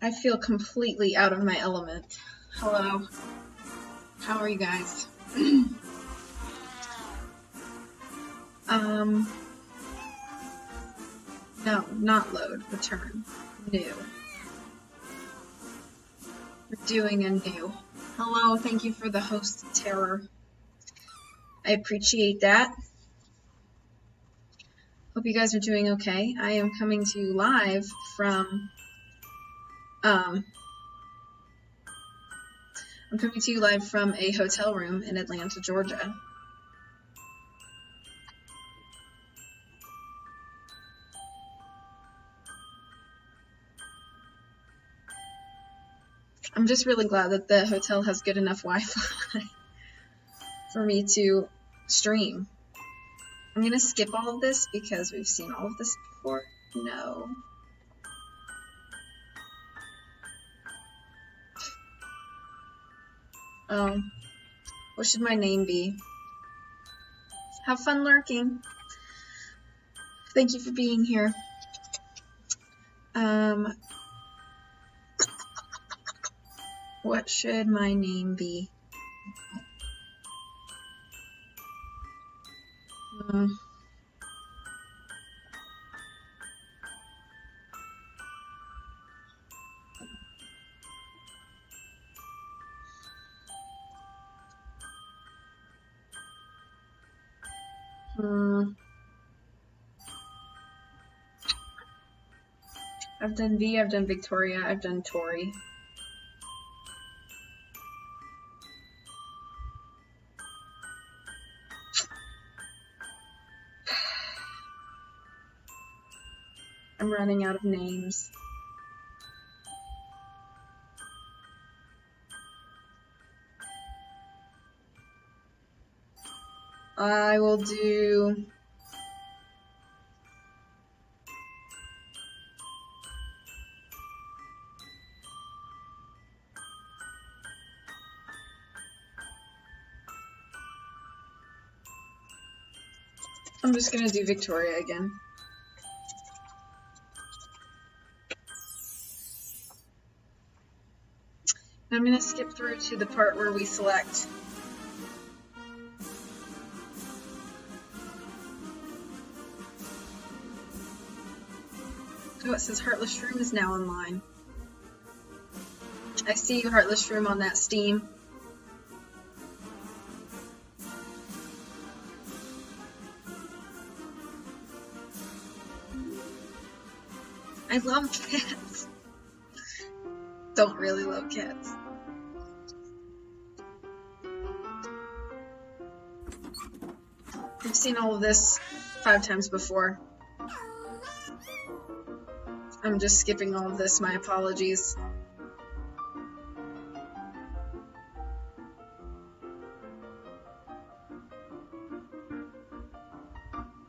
I feel completely out of my element. Hello. How are you guys? No, not load. Return. New. We're doing a new. Hello, thank you for the host terror. I appreciate that. Hope you guys are doing okay. I am coming to you live from I'm coming to you live from a hotel room in Atlanta, Georgia. I'm just really glad that the hotel has good enough Wi-Fi for me to stream. I'm gonna skip all of this because we've seen all of this before. No. What should my name be? Have fun lurking. Thank you for being here. What should my name be? I've done V, I've done Victoria, I've done Tori. I'm running out of names. I will do... I'm just gonna do Victoria again. I'm gonna skip through to the part where we select. Oh, it says Heartless Room is now online. I see you, Heartless Room, on that Steam. I love cats. Don't really love cats. I've seen all of this 5 times before. I'm just skipping all of this, my apologies.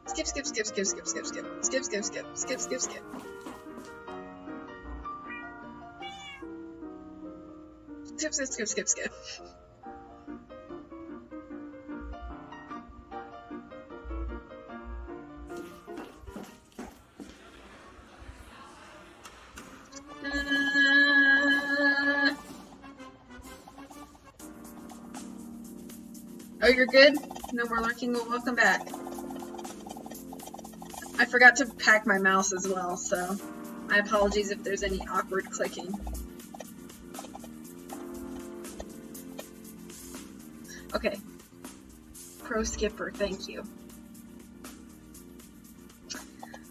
Skip, skip, skip, skip, skip, skip, skip, skip, skip, skip, skip, skip, skip. Skip, skip, skip, skip, skip. Oh, you're good? No more lurking? Well, welcome back. I forgot to pack my mouse as well, so my apologies if there's any awkward clicking. Okay. Pro skipper, thank you.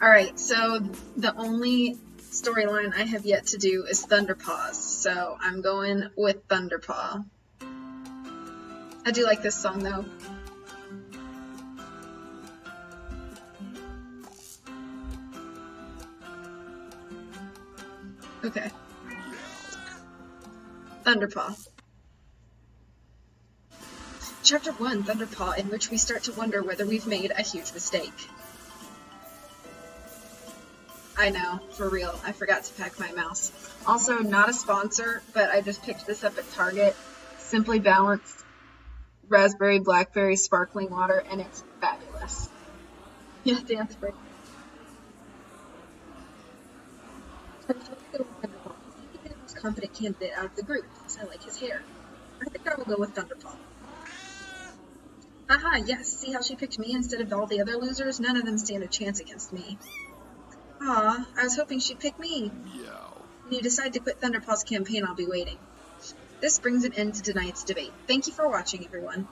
Alright, so the only storyline I have yet to do is Thunderpaw, so I'm going with Thunderpaw. I do like this song though. Okay. Thunderpaw. Chapter 1, Thunderpaw, in which we start to wonder whether we've made a huge mistake. I know, for real, I forgot to pack my mouse. Also, not a sponsor, but I just picked this up at Target. Simply Balanced Raspberry Blackberry Sparkling Water, and it's fabulous. Yeah, dance break. competent candidate out of the group, because I like his hair. I think I will go with Thunderpaw. Haha, yes, see how she picked me instead of all the other losers? None of them stand a chance against me. Aw, I was hoping she'd pick me. When you decide to quit Thunderpaw's campaign, I'll be waiting. This brings an end to tonight's debate. Thank you for watching, everyone.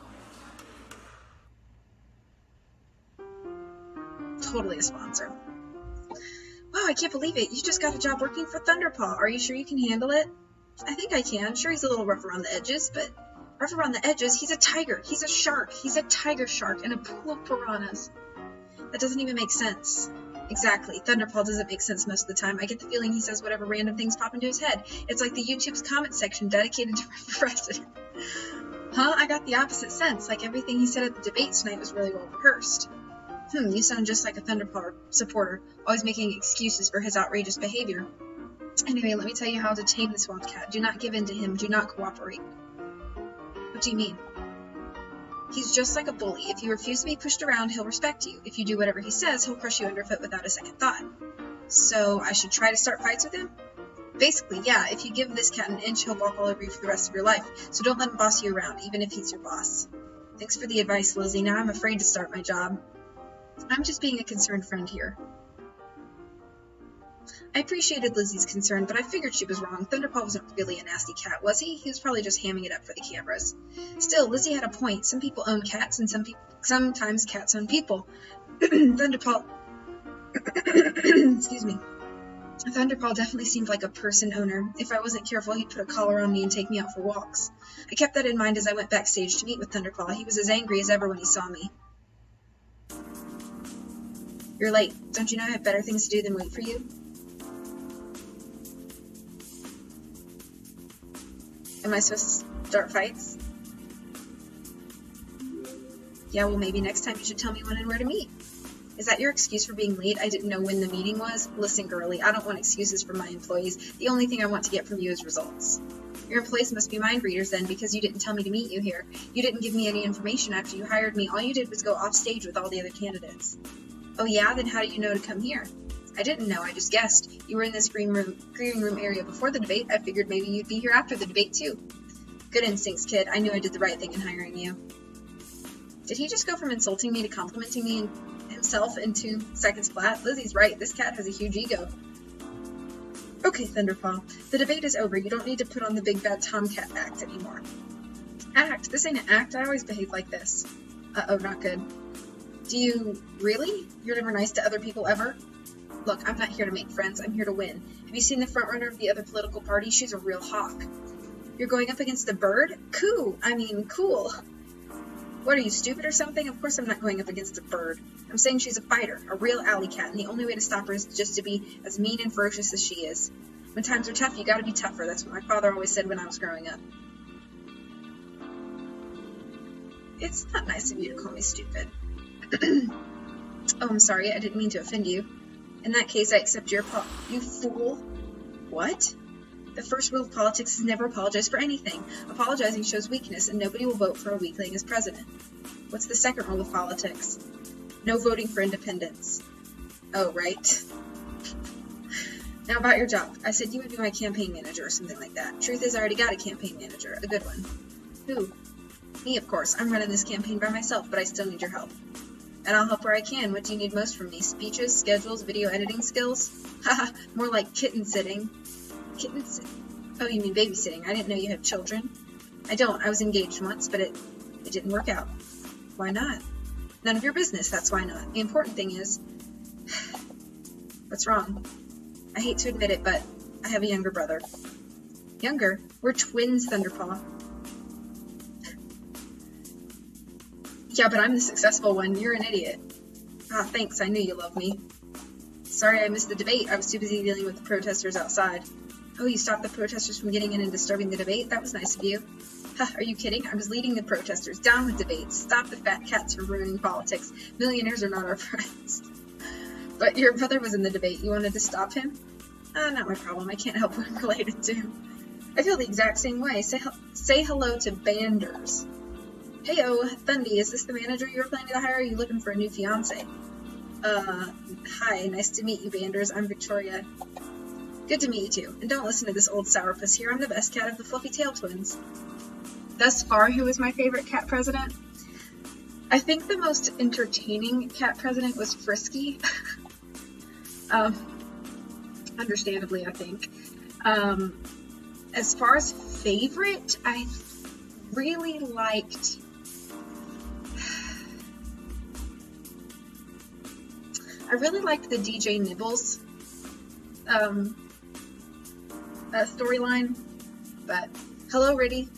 Totally a sponsor. Wow, I can't believe it. You just got a job working for Thunderpaw. Are you sure you can handle it? I think I can. Sure, he's a little rough around the edges, but rough around the edges? He's a tiger. He's a shark. He's a tiger shark in a pool of piranhas. That doesn't even make sense. Exactly. Thunderpaw doesn't make sense most of the time. I get the feeling he says whatever random things pop into his head. It's like the YouTube's comment section dedicated to president. Huh? I got the opposite sense. Like everything he said at the debate tonight was really well rehearsed. You sound just like a Thunderpaw supporter, always making excuses for his outrageous behavior. Anyway, let me tell you how to tame this wildcat. Do not give in to him. Do not cooperate. What do you mean? He's just like a bully. If you refuse to be pushed around, he'll respect you. If you do whatever he says, he'll crush you underfoot without a second thought. So, I should try to start fights with him? Basically, yeah. If you give this cat an inch, he'll walk all over you for the rest of your life. So don't let him boss you around, even if he's your boss. Thanks for the advice, Lizzie. Now I'm afraid to start my job. I'm just being a concerned friend here. I appreciated Lizzie's concern, but I figured she was wrong. Thunderpaw wasn't really a nasty cat, was he? He was probably just hamming it up for the cameras. Still, Lizzie had a point. Some people own cats, and sometimes cats own people. Thunderpaw... Excuse me. Thunderpaw definitely seemed like a person owner. If I wasn't careful, he'd put a collar on me and take me out for walks. I kept that in mind as I went backstage to meet with Thunderpaw. He was as angry as ever when he saw me. You're late. Don't you know I have better things to do than wait for you? Am I supposed to start fights? Yeah, well, maybe next time you should tell me when and where to meet. Is that your excuse for being late? I didn't know when the meeting was? Listen, girlie, I don't want excuses from my employees. The only thing I want to get from you is results. Your employees must be mind readers then, because you didn't tell me to meet you here. You didn't give me any information after you hired me. All you did was go off stage with all the other candidates. Oh yeah? Then how do you know to come here? I didn't know, I just guessed. You were in this grieving room area before the debate. I figured maybe you'd be here after the debate, too. Good instincts, kid. I knew I did the right thing in hiring you. Did he just go from insulting me to complimenting me himself in 2 seconds flat? Lizzie's right. This cat has a huge ego. Okay, Thunderpaw. The debate is over. You don't need to put on the big bad tomcat act anymore. Act? This ain't an act. I always behave like this. Uh-oh, not good. Do you really? You're never nice to other people ever? Look, I'm not here to make friends. I'm here to win. Have you seen the frontrunner of the other political party? She's a real hawk. You're going up against a bird? Cool. Cool. What, are you stupid or something? Of course I'm not going up against a bird. I'm saying she's a fighter, a real alley cat, and the only way to stop her is just to be as mean and ferocious as she is. When times are tough, you gotta be tougher. That's what my father always said when I was growing up. It's not nice of you to call me stupid. Oh, I'm sorry. I didn't mean to offend you. In that case, I accept your You fool. What? The first rule of politics is never apologize for anything. Apologizing shows weakness, and nobody will vote for a weakling as president. What's the second rule of politics? No voting for independence. Oh, right. Now about your job. I said you would be my campaign manager or something like that. Truth is, I already got a campaign manager. A good one. Who? Me, of course. I'm running this campaign by myself, but I still need your help. And I'll help where I can. What do you need most from me? Speeches, schedules, video editing skills? Haha, more like kitten sitting. Kitten sitting? Oh, you mean babysitting. I didn't know you had children. I don't. I was engaged once, but it didn't work out. Why not? None of your business, that's why not. The important thing is... What's wrong? I hate to admit it, but I have a younger brother. Younger? We're twins, Thunderpaw. Yeah, but I'm the successful one. You're an idiot. Ah, thanks. I knew you loved me. Sorry I missed the debate. I was too busy dealing with the protesters outside. Oh, you stopped the protesters from getting in and disturbing the debate? That was nice of you. Ha, are you kidding? I was leading the protesters. Down with debates. Stop the fat cats from ruining politics. Millionaires are not our friends. But your brother was in the debate. You wanted to stop him? Not my problem. I can't help who I'm related to. I feel the exact same way. Say hello to Banders. Heyo, Thundy, is this the manager you were planning to hire, or are you looking for a new fiancé? Hi, nice to meet you, Banders. I'm Victoria. Good to meet you too, and don't listen to this old sourpuss here. I'm the best cat of the fluffy tail twins. Thus far, who is my favorite cat president? I think the most entertaining cat president was Frisky. Understandably, I think. As far as favorite, I really liked... the DJ Nibbles storyline, but hello, Riddy,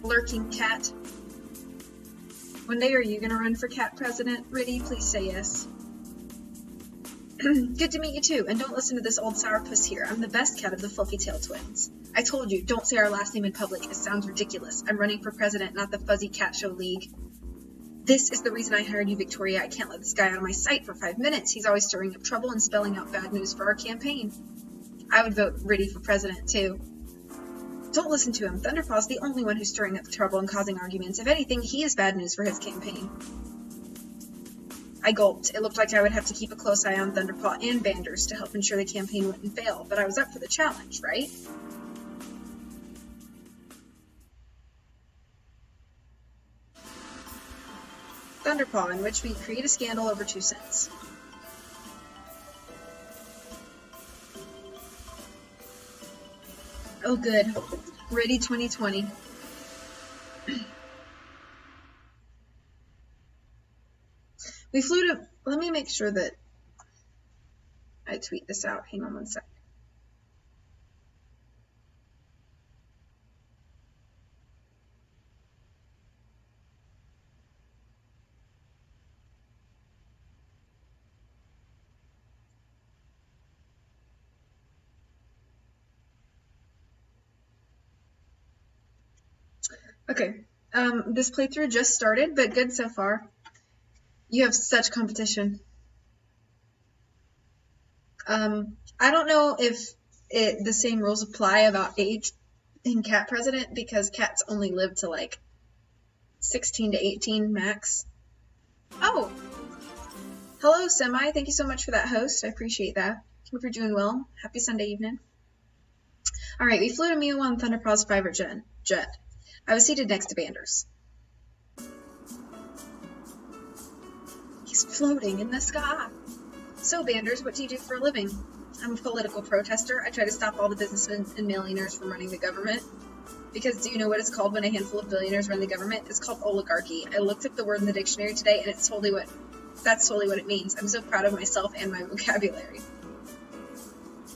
lurking cat. One day, are you gonna run for cat president, Riddy? Please say yes. Good to meet you too, and don't listen to this old sourpuss here. I'm the best cat of the fluffy tail twins. I told you, don't say our last name in public. It sounds ridiculous. I'm running for president, not the Fuzzy Cat Show League. This is the reason I hired you, Victoria. I can't let this guy out of my sight for 5 minutes. He's always stirring up trouble and spelling out bad news for our campaign. I would vote Riddy for president, too. Don't listen to him. Thunderpaw's the only one who's stirring up trouble and causing arguments. If anything, he is bad news for his campaign. I gulped. It looked like I would have to keep a close eye on Thunderpaw and Banders to help ensure the campaign wouldn't fail, but I was up for the challenge, right? Thunderpaw, in which we create a scandal over 2 cents. Oh good. Ready 2020. We flew to... Let me make sure that I tweet this out. Hang on one sec. Okay, this playthrough just started, but good so far. You have such competition. I don't know if the same rules apply about age in Cat President, because cats only live to like 16 to 18 max. Oh! Hello, Semi. Thank you so much for that host. I appreciate that. Hope you're doing well. Happy Sunday evening. Alright, we flew to Mio on Thunderpaw's private jet. I was seated next to Banders. He's floating in the sky. So, Banders, what do you do for a living? I'm a political protester. I try to stop all the businessmen and millionaires from running the government. Because do you know what it's called when a handful of billionaires run the government? It's called oligarchy. I looked up the word in the dictionary today, and that's totally what it means. I'm so proud of myself and my vocabulary.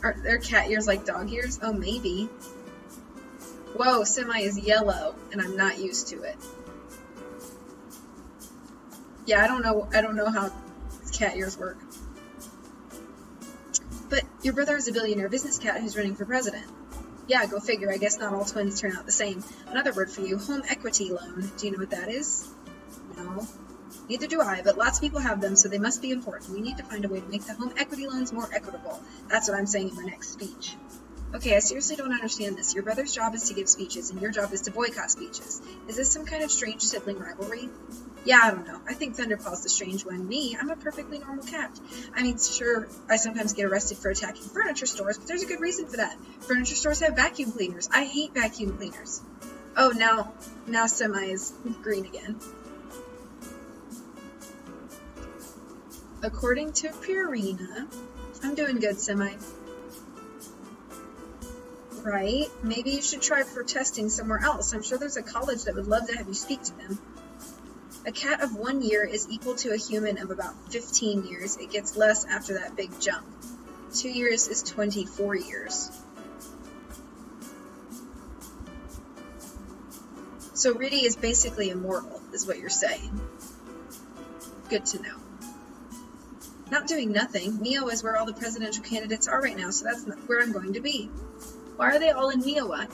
Are their cat ears like dog ears? Oh, maybe. Whoa, Semi is yellow, and I'm not used to it. Yeah, I don't know how cat ears work. But your brother is a billionaire business cat who's running for president. Yeah, go figure. I guess not all twins turn out the same. Another word for you, home equity loan. Do you know what that is? No. Neither do I, but lots of people have them, so they must be important. We need to find a way to make the home equity loans more equitable. That's what I'm saying in my next speech. Okay, I seriously don't understand this. Your brother's job is to give speeches, and your job is to boycott speeches. Is this some kind of strange sibling rivalry? Yeah, I don't know. I think Thunderpaw's the strange one. Me, I'm a perfectly normal cat. I mean, sure, I sometimes get arrested for attacking furniture stores, but there's a good reason for that. Furniture stores have vacuum cleaners. I hate vacuum cleaners. Oh, now Semi is green again. According to Purina, I'm doing good, Semi. Right? Maybe you should try for testing somewhere else. I'm sure there's a college that would love to have you speak to them. A cat of 1 year is equal to a human of about 15 years. It gets less after that big jump. 2 years is 24 years. So Riddy is basically immortal, is what you're saying. Good to know. Not doing nothing. Mio is where all the presidential candidates are right now, so that's where I'm going to be. Why are they all in Miowa?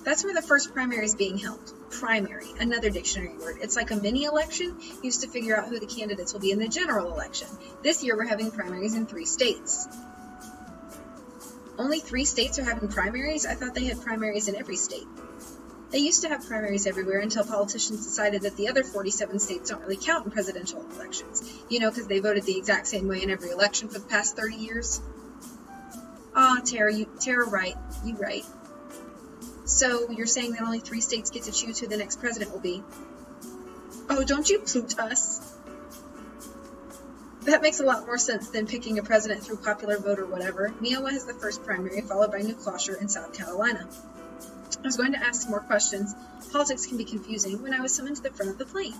That's where the first primary is being held. Primary, another dictionary word. It's like a mini election used to figure out who the candidates will be in the general election. This year we're having primaries in 3 states. Only 3 states are having primaries? I thought they had primaries in every state. They used to have primaries everywhere until politicians decided that the other 47 states don't really count in presidential elections. You know, because they voted the exact same way in every election for the past 30 years. Aw, Tara, right. You right. So, you're saying that only 3 states get to choose who the next president will be? Oh, don't you plute us? That makes a lot more sense than picking a president through popular vote or whatever. Iowa has the first primary, followed by New Hampshire and South Carolina. I was going to ask some more questions. Politics can be confusing when I was summoned to the front of the plane.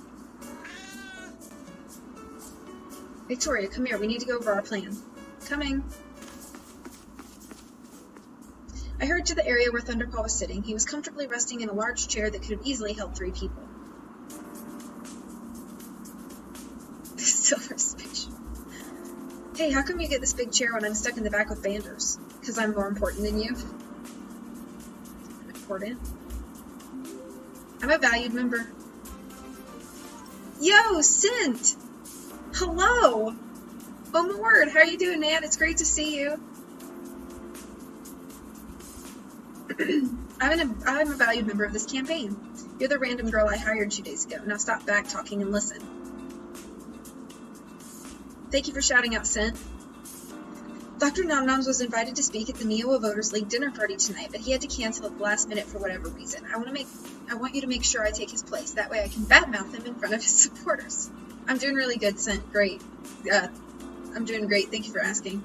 Victoria, come here. We need to go over our plan. Coming. I hurried to the area where Thunderpaw was sitting. He was comfortably resting in a large chair that could have easily held 3 people. The silver space. Hey, how come you get this big chair when I'm stuck in the back with banders? Because I'm more important than you? Important? I'm a valued member. Yo, Sint! Hello! Oh my word, how are you doing, man? It's great to see you. I'm a valued member of this campaign. You're the random girl I hired 2 days ago. Now stop back talking and listen. Thank you for shouting out, Sint. Dr. Nomnoms was invited to speak at the Iowa Voters League dinner party tonight, but he had to cancel at the last minute for whatever reason. I want you to make sure I take his place. That way I can badmouth him in front of his supporters. I'm doing really good, Sint. Great. I'm doing great. Thank you for asking.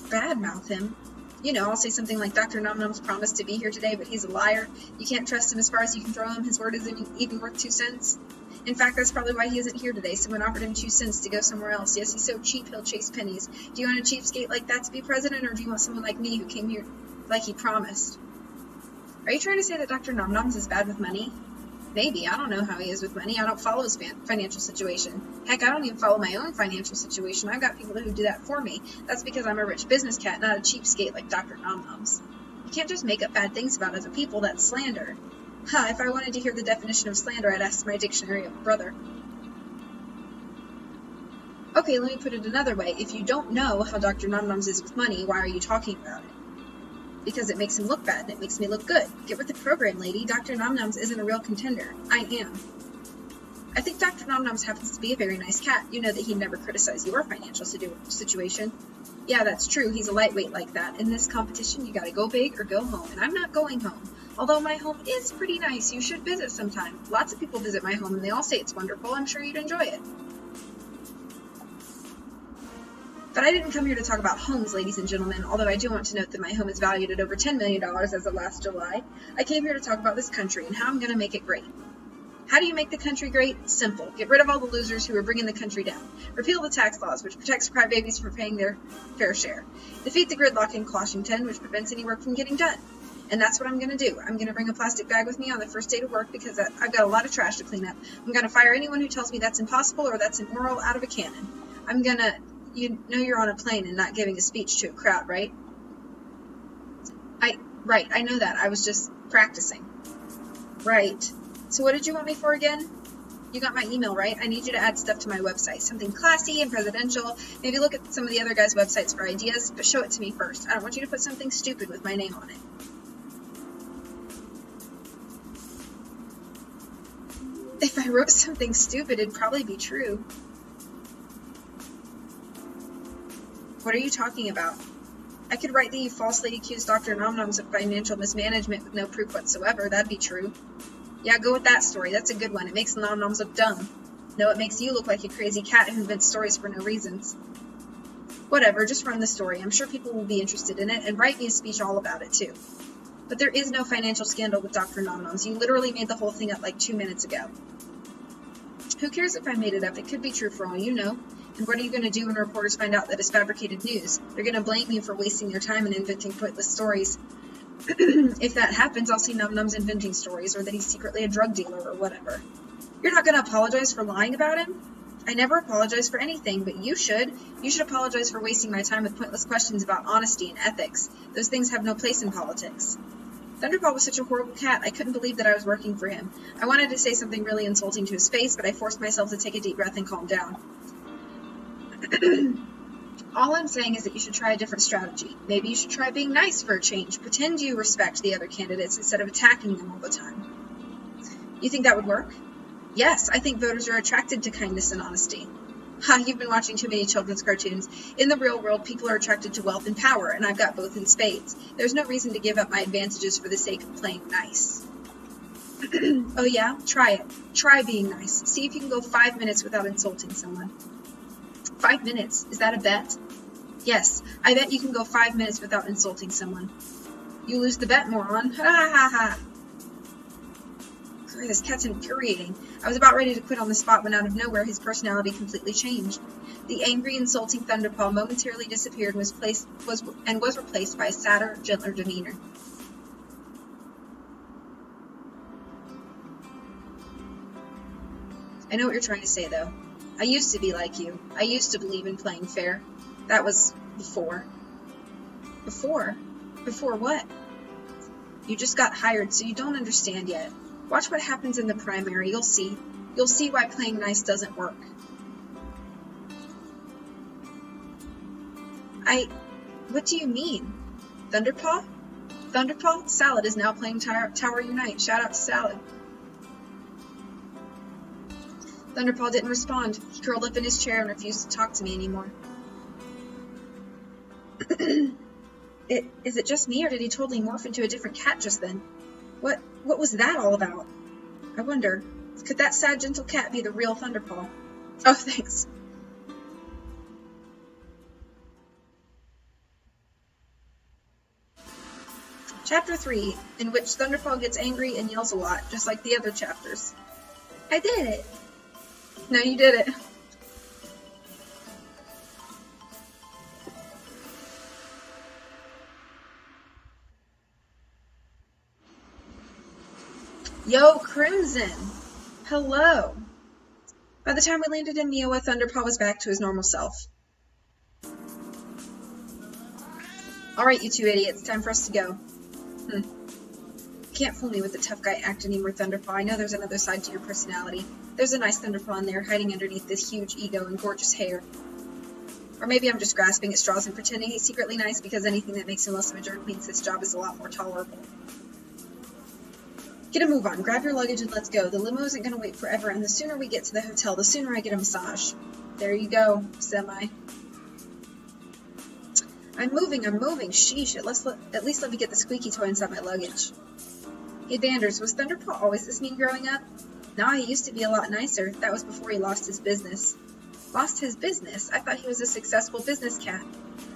Badmouth him? You know, I'll say something like Dr. Nomnoms promised to be here today, but he's a liar. You can't trust him as far as you can throw him. His word isn't even worth 2 cents. In fact, that's probably why he isn't here today. Someone offered him 2 cents to go somewhere else. Yes, he's so cheap he'll chase pennies. Do you want a cheapskate like that to be president, or do you want someone like me who came here like he promised? Are you trying to say that Dr. Nomnoms is bad with money? Maybe. I don't know how he is with money. I don't follow his financial situation. Heck, I don't even follow my own financial situation. I've got people who do that for me. That's because I'm a rich business cat, not a cheapskate like Dr. Nomnoms. You can't just make up bad things about other people. That's slander. Huh, if I wanted to hear the definition of slander, I'd ask my dictionary of brother. Okay, let me put it another way. If you don't know how Dr. Nomnoms is with money, why are you talking about it? Because it makes him look bad, and it makes me look good. Get with the program, lady. Dr. Nomnoms isn't a real contender. I am. I think Dr. Nomnoms happens to be a very nice cat. You know that he'd never criticize your financial situation. Yeah, that's true. He's a lightweight like that. In this competition, you gotta go big or go home, and I'm not going home. Although my home is pretty nice. You should visit sometime. Lots of people visit my home, and they all say it's wonderful. I'm sure you'd enjoy it. But I didn't come here to talk about homes, ladies and gentlemen, although I do want to note that my home is valued at over $10 million as of last July. I came here to talk about this country and how I'm going to make it great. How do you make the country great? Simple. Get rid of all the losers who are bringing the country down. Repeal the tax laws, which protects crybabies from paying their fair share. Defeat the gridlock in Washington, which prevents any work from getting done. And that's what I'm going to do. I'm going to bring a plastic bag with me on the first day to work because I've got a lot of trash to clean up. I'm going to fire anyone who tells me that's impossible or that's immoral out of a cannon. I'm going to... You know you're on a plane and not giving a speech to a crowd, right? Right, I know that. I was just practicing. Right. So what did you want me for again? You got my email, right? I need you to add stuff to my website. Something classy and presidential. Maybe look at some of the other guys' websites for ideas, but show it to me first. I don't want you to put something stupid with my name on it. If I wrote something stupid, it'd probably be true. What are you talking about? I could write that you falsely accused Dr. Nomnoms of financial mismanagement with no proof whatsoever. That'd be true. Yeah, go with that story. That's a good one. It makes the Nomnoms look dumb. No, it makes you look like a crazy cat who invents stories for no reasons. Whatever, just run the story. I'm sure people will be interested in it, and write me a speech all about it, too. But there is no financial scandal with Dr. Nomnoms. You literally made the whole thing up like 2 minutes ago. Who cares if I made it up? It could be true for all you know. And what are you going to do when reporters find out that it's fabricated news? They're going to blame you for wasting their time and inventing pointless stories. If that happens, I'll see Nomnoms inventing stories, or that he's secretly a drug dealer, or whatever. You're not going to apologize for lying about him? I never apologize for anything, but you should. You should apologize for wasting my time with pointless questions about honesty and ethics. Those things have no place in politics. Thunderpaw was such a horrible cat, I couldn't believe that I was working for him. I wanted to say something really insulting to his face, but I forced myself to take a deep breath and calm down. All I'm saying is that you should try a different strategy. Maybe you should try being nice for a change. Pretend you respect the other candidates instead of attacking them all the time. You think that would work? Yes, I think voters are attracted to kindness and honesty. Ha, you've been watching too many children's cartoons. In the real world, people are attracted to wealth and power, and I've got both in spades. There's no reason to give up my advantages for the sake of playing nice. Oh yeah? Try it. Try being nice. See if you can go 5 minutes without insulting someone. 5 minutes? Is that a bet? Yes, I bet you can go 5 minutes without insulting someone. You lose the bet, moron. Ha ha ha ha. This cat's infuriating. I was about ready to quit on the spot when out of nowhere his personality completely changed. The angry, insulting Thunderpaw momentarily disappeared and was replaced by a sadder, gentler demeanor. I know what you're trying to say, though. I used to be like you. I used to believe in playing fair. That was before. Before? Before what? You just got hired, so you don't understand yet. Watch what happens in the primary. You'll see. You'll see why playing nice doesn't work. What do you mean? Thunderpaw? Thunderpaw? Salad is now playing Tower Unite. Shout out to Salad. Thunderpaw didn't respond. He curled up in his chair and refused to talk to me anymore. Is it just me, or did he totally morph into a different cat just then? What was that all about? I wonder, could that sad, gentle cat be the real Thunderpaw? Oh, thanks. Chapter 3, in which Thunderpaw gets angry and yells a lot, just like the other chapters. I did it! No, you did it. Yo, Crimson! Hello! By the time we landed in Miowa, Thunderpaw was back to his normal self. Alright, you two idiots, time for us to go. Can't fool me with the tough guy act anymore, Thunderpaw. I know there's another side to your personality. There's a nice Thunderpaw in there, hiding underneath this huge ego and gorgeous hair. Or maybe I'm just grasping at straws and pretending he's secretly nice because anything that makes him less of a jerk means this job is a lot more tolerable. Get a move on, grab your luggage and let's go. The limo isn't going to wait forever, and the sooner we get to the hotel, the sooner I get a massage. There you go, semi. I'm moving. Sheesh, at least let me get the squeaky toy inside my luggage. Hey Vanders, was Thunderpaw always this mean growing up? Nah, he used to be a lot nicer. That was before he lost his business. Lost his business? I thought he was a successful business cat.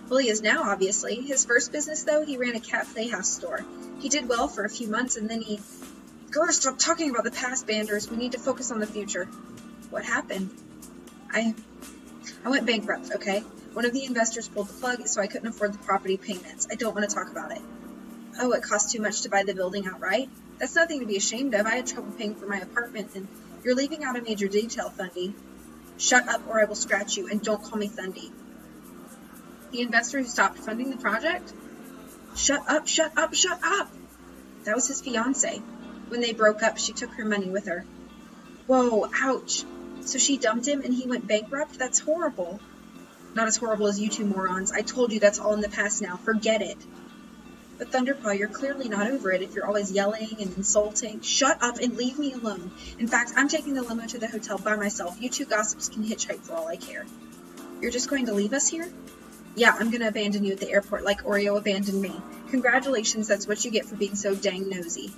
Well, he is now, obviously. His first business, though, he ran a cat playhouse store. He did well for a few months, and then he... Grr, stop talking about the past, Banders. We need to focus on the future. What happened? I went bankrupt, okay? One of the investors pulled the plug, so I couldn't afford the property payments. I don't want to talk about it. Oh, it cost too much to buy the building outright? That's nothing to be ashamed of. I had trouble paying for my apartment, and you're leaving out a major detail, Thundy. Shut up or I will scratch you, and don't call me Thundy. The investor who stopped funding the project? Shut up, shut up, shut up! That was his fiancée. When they broke up, she took her money with her. Whoa, ouch. So she dumped him and he went bankrupt? That's horrible. Not as horrible as you two morons. I told you that's all in the past now. Forget it. But Thunderpaw, you're clearly not over it if you're always yelling and insulting. Shut up and leave me alone. In fact, I'm taking the limo to the hotel by myself. You two gossips can hitchhike for all I care. You're just going to leave us here? Yeah, I'm going to abandon you at the airport like Oreo abandoned me. Congratulations, that's what you get for being so dang nosy.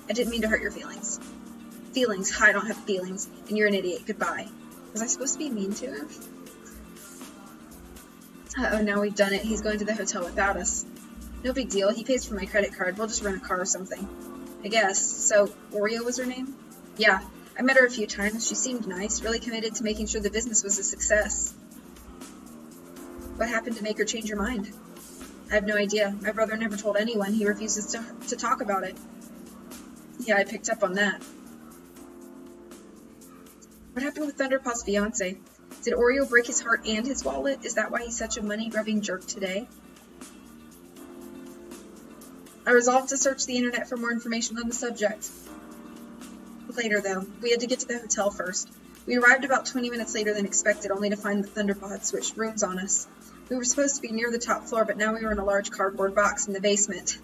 I didn't mean to hurt your feelings. Feelings? I don't have feelings, and you're an idiot. Goodbye. Was I supposed to be mean to him? Uh-oh, now we've done it. He's going to the hotel without us. No big deal. He pays for my credit card. We'll just rent a car or something. I guess. So, Oreo was her name? Yeah. I met her a few times. She seemed nice, really committed to making sure the business was a success. What happened to make her change her mind? I have no idea. My brother never told anyone. He refuses to talk about it. Yeah, I picked up on that. What happened with Thunderpaw's fiancé? Did Oreo break his heart and his wallet? Is that why he's such a money-grubbing jerk today? I resolved to search the internet for more information on the subject. Later, though. We had to get to the hotel first. We arrived about 20 minutes later than expected, only to find that Thunderpaw had switched rooms on us. We were supposed to be near the top floor, but now we were in a large cardboard box in the basement.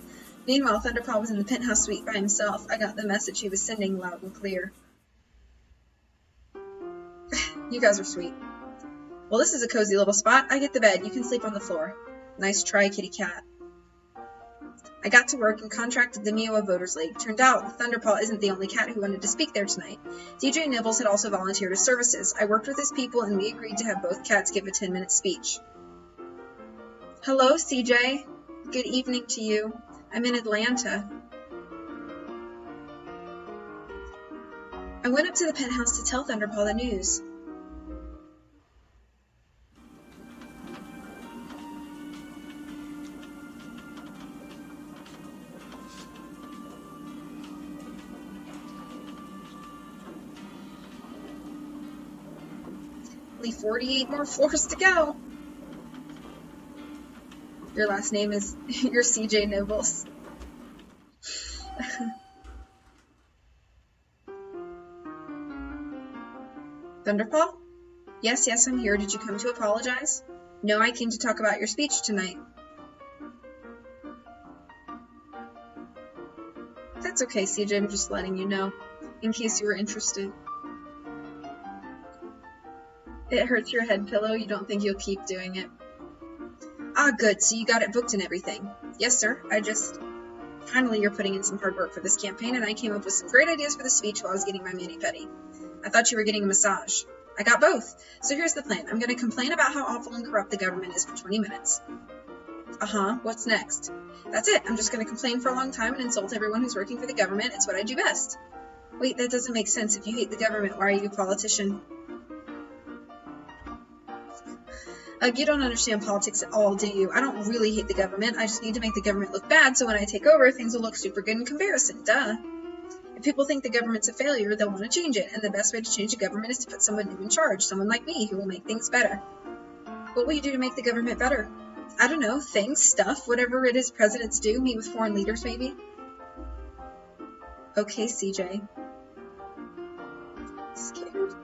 Meanwhile, Thunderpaw was in the penthouse suite by himself. I got the message he was sending loud and clear. You guys are sweet. Well, this is a cozy little spot. I get the bed. You can sleep on the floor. Nice try, kitty cat. I got to work and contracted the Miowa Voters League. Turned out Thunderpaw isn't the only cat who wanted to speak there tonight. DJ Nibbles had also volunteered his services. I worked with his people and we agreed to have both cats give a 10-minute speech. Hello, CJ. Good evening to you. I'm in Atlanta. I went up to the penthouse to tell Thunderpaw the news. Only 48 more floors to go. Your last name is you're CJ Nibbles. Thunderpaw? Yes, I'm here. Did you come to apologize? No, I came to talk about your speech tonight. That's okay, CJ. I'm just letting you know, in case you were interested. It hurts your head pillow. You don't think you'll keep doing it. Ah, good. So you got it booked and everything. Yes, sir. Finally, you're putting in some hard work for this campaign, and I came up with some great ideas for the speech while I was getting my mani-pedi. I thought you were getting a massage. I got both. So here's the plan. I'm going to complain about how awful and corrupt the government is for 20 minutes. What's next? That's it. I'm just going to complain for a long time and insult everyone who's working for the government. It's what I do best. Wait, that doesn't make sense. If you hate the government, why are you a politician? You don't understand politics at all, do you? I don't really hate the government. I just need to make the government look bad, so when I take over, things will look super good in comparison. Duh. If people think the government's a failure, they'll want to change it, and the best way to change the government is to put someone new in charge, someone like me, who will make things better. What will you do to make the government better? I don't know, things, stuff, whatever it is presidents do, meet with foreign leaders, maybe? Okay, CJ. Scared?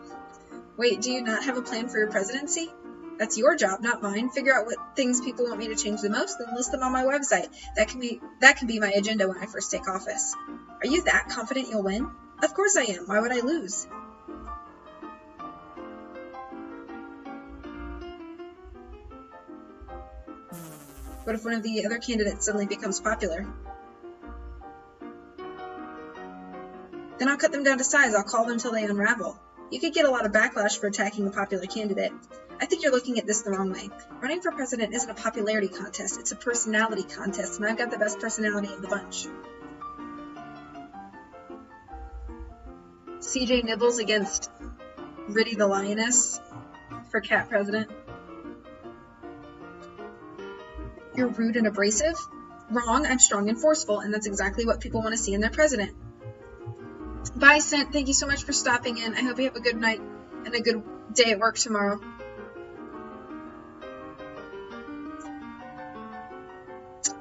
Wait, do you not have a plan for your presidency? That's your job, not mine. Figure out what things people want me to change the most, then list them on my website. That can be my agenda when I first take office. Are you that confident you'll win? Of course I am. Why would I lose? What if one of the other candidates suddenly becomes popular? Then I'll cut them down to size. I'll call them till they unravel. You could get a lot of backlash for attacking a popular candidate. I think you're looking at this the wrong way. Running for president isn't a popularity contest, it's a personality contest, and I've got the best personality of the bunch. CJ Nibbles against Riddy the Lioness for cat president. You're rude and abrasive? Wrong, I'm strong and forceful, and that's exactly what people want to see in their president. Bye, Scent. Thank you so much for stopping in. I hope you have a good night and a good day at work tomorrow.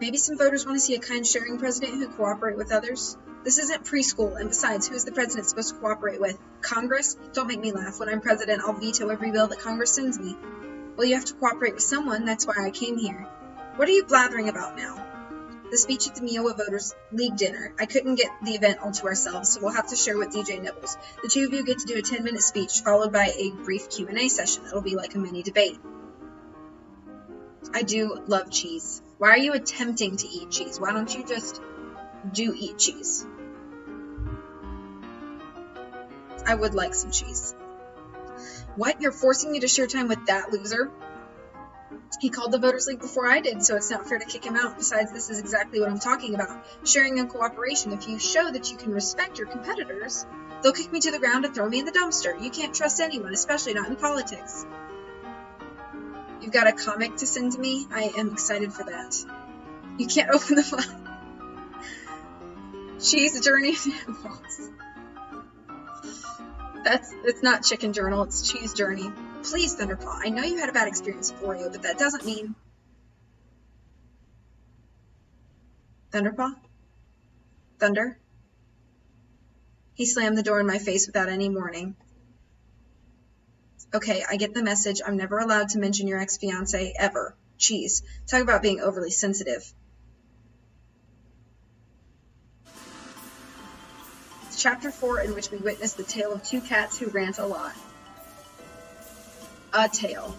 Maybe some voters want to see a kind, sharing president who cooperate with others. This isn't preschool, and besides, who is the president supposed to cooperate with? Congress? Don't make me laugh. When I'm president, I'll veto every bill that Congress sends me. Well, you have to cooperate with someone. That's why I came here. What are you blathering about now? The speech at the Miowa Voters League dinner. I couldn't get the event all to ourselves, so we'll have to share with DJ Nibbles. The two of you get to do a 10-minute speech, followed by a brief Q&A session. It'll be like a mini debate. I do love cheese. Why are you attempting to eat cheese? Why don't you just eat cheese? I would like some cheese. What? You're forcing me to share time with that loser? He called the Voters League before I did, so it's not fair to kick him out. Besides, this is exactly what I'm talking about. Sharing and cooperation. If you show that you can respect your competitors, they'll kick me to the ground and throw me in the dumpster. You can't trust anyone, especially not in politics. You've got a comic to send to me? I am excited for that. You can't open the file. Cheese Journey. It's not Chicken Journal, it's Cheese Journey. Please, Thunderpaw, I know you had a bad experience with Oreo, but that doesn't mean... Thunderpaw? Thunder? He slammed the door in my face without any warning. Okay, I get the message. I'm never allowed to mention your ex-fiancé, ever. Cheese. Talk about being overly sensitive. It's chapter 4, in which we witness the tale of two cats who rant a lot. A tale.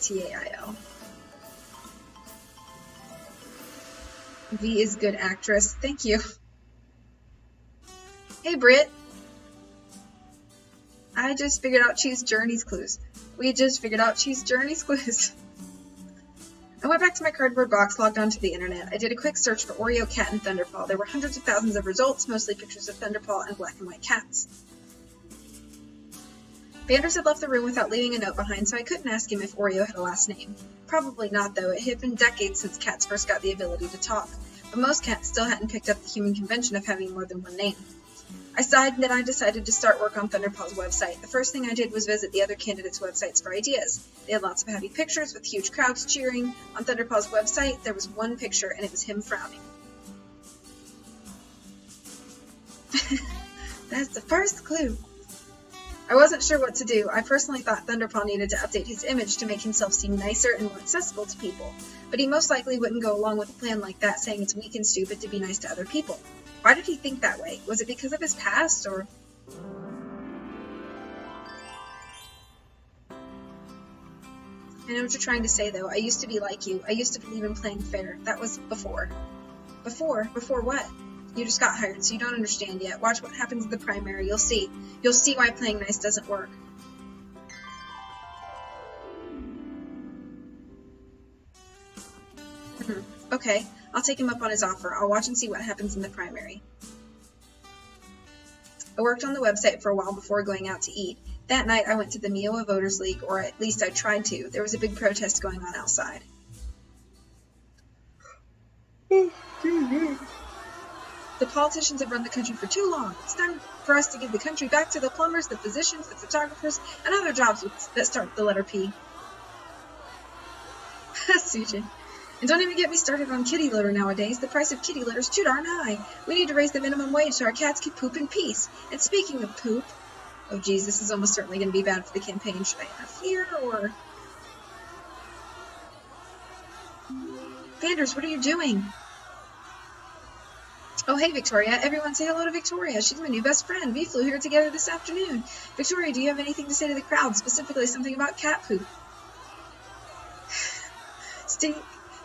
T-A-I-L. V is good actress. Thank you. Hey, Britt. I just figured out Cheese Journey's clues. We just figured out Cheese Journey's clues. I went back to my cardboard box, logged onto the internet. I did a quick search for Oreo, cat, and Thunderpaw. There were hundreds of thousands of results, mostly pictures of Thunderpaw and black and white cats. Vanders had left the room without leaving a note behind, so I couldn't ask him if Oreo had a last name. Probably not, though. It had been decades since cats first got the ability to talk, but most cats still hadn't picked up the human convention of having more than one name. I sighed, and then I decided to start work on Thunderpaw's website. The first thing I did was visit the other candidates' websites for ideas. They had lots of happy pictures with huge crowds cheering. On Thunderpaw's website, there was one picture, and it was him frowning. That's the first clue. I wasn't sure what to do. I personally thought Thunderpaw needed to update his image to make himself seem nicer and more accessible to people, but he most likely wouldn't go along with a plan like that, saying it's weak and stupid to be nice to other people. Why did he think that way? Was it because of his past, or... I know what you're trying to say, though. I used to be like you. I used to believe in playing fair. That was before. Before? Before what? You just got hired, so you don't understand yet. Watch what happens in the primary. You'll see. You'll see why playing nice doesn't work. Okay, I'll take him up on his offer. I'll watch and see what happens in the primary. I worked on the website for a while before going out to eat. That night, I went to the Miowa Voters League, or at least I tried to. There was a big protest going on outside. The politicians have run the country for too long. It's time for us to give the country back to the plumbers, the physicians, the photographers, and other jobs that start with the letter P. Sujin. And don't even get me started on kitty litter nowadays. The price of kitty litter is too darn high. We need to raise the minimum wage so our cats can poop in peace. And speaking of poop... Oh geez, this is almost certainly going to be bad for the campaign. Should I interfere, or... Vanders, what are you doing? Oh, hey, Victoria. Everyone say hello to Victoria. She's my new best friend. We flew here together this afternoon. Victoria, do you have anything to say to the crowd, specifically something about cat poop? Stink,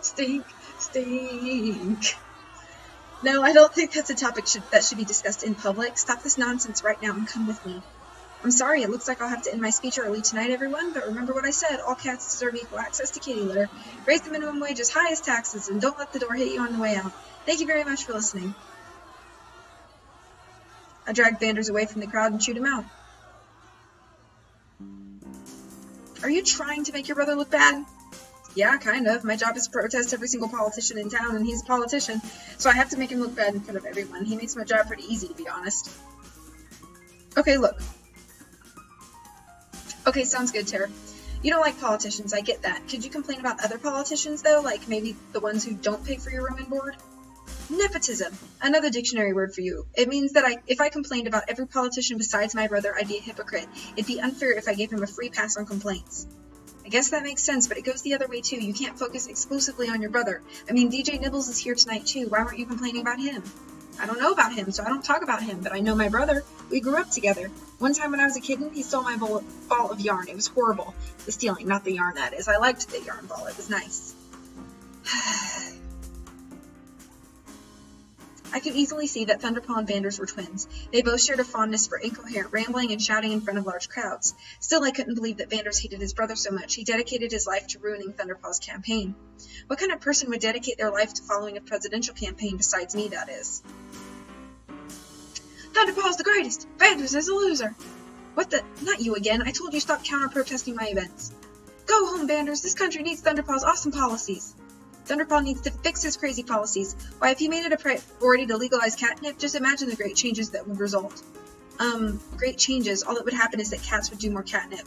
stink, stink. No, I don't think that's a topic that should be discussed in public. Stop this nonsense right now and come with me. I'm sorry, it looks like I'll have to end my speech early tonight, everyone, but remember what I said. All cats deserve equal access to kitty litter. Raise the minimum wage as high as taxes, and don't let the door hit you on the way out. Thank you very much for listening. I dragged Vanders away from the crowd and chewed him out. Are you trying to make your brother look bad? Yeah, kind of. My job is to protest every single politician in town, and he's a politician, so I have to make him look bad in front of everyone. He makes my job pretty easy, to be honest. Okay, look. Okay, sounds good, Tara. You don't like politicians, I get that. Could you complain about other politicians, though? Like, maybe the ones who don't pay for your room and board? Nepotism. Another dictionary word for you. It means that if I complained about every politician besides my brother, I'd be a hypocrite. It'd be unfair if I gave him a free pass on complaints. I guess that makes sense, but it goes the other way, too. You can't focus exclusively on your brother. I mean, DJ Nibbles is here tonight, too. Why weren't you complaining about him? I don't know about him, so I don't talk about him, but I know my brother. We grew up together. One time when I was a kitten, he stole my ball of yarn. It was horrible. The stealing, not the yarn, that is. I liked the yarn ball. It was nice. I could easily see that Thunderpaw and Vanders were twins. They both shared a fondness for incoherent rambling and shouting in front of large crowds. Still, I couldn't believe that Vanders hated his brother so much. He dedicated his life to ruining Thunderpaw's campaign. What kind of person would dedicate their life to following a presidential campaign besides me, that is? Thunderpaw's the greatest! Vanders is a loser! What the? Not you again. I told you stop counter-protesting my events. Go home, Vanders. This country needs Thunderpaw's awesome policies. Thunderpaw needs to fix his crazy policies. Why, if he made it a priority to legalize catnip, just imagine the great changes that would result. Great changes. All that would happen is that cats would do more catnip.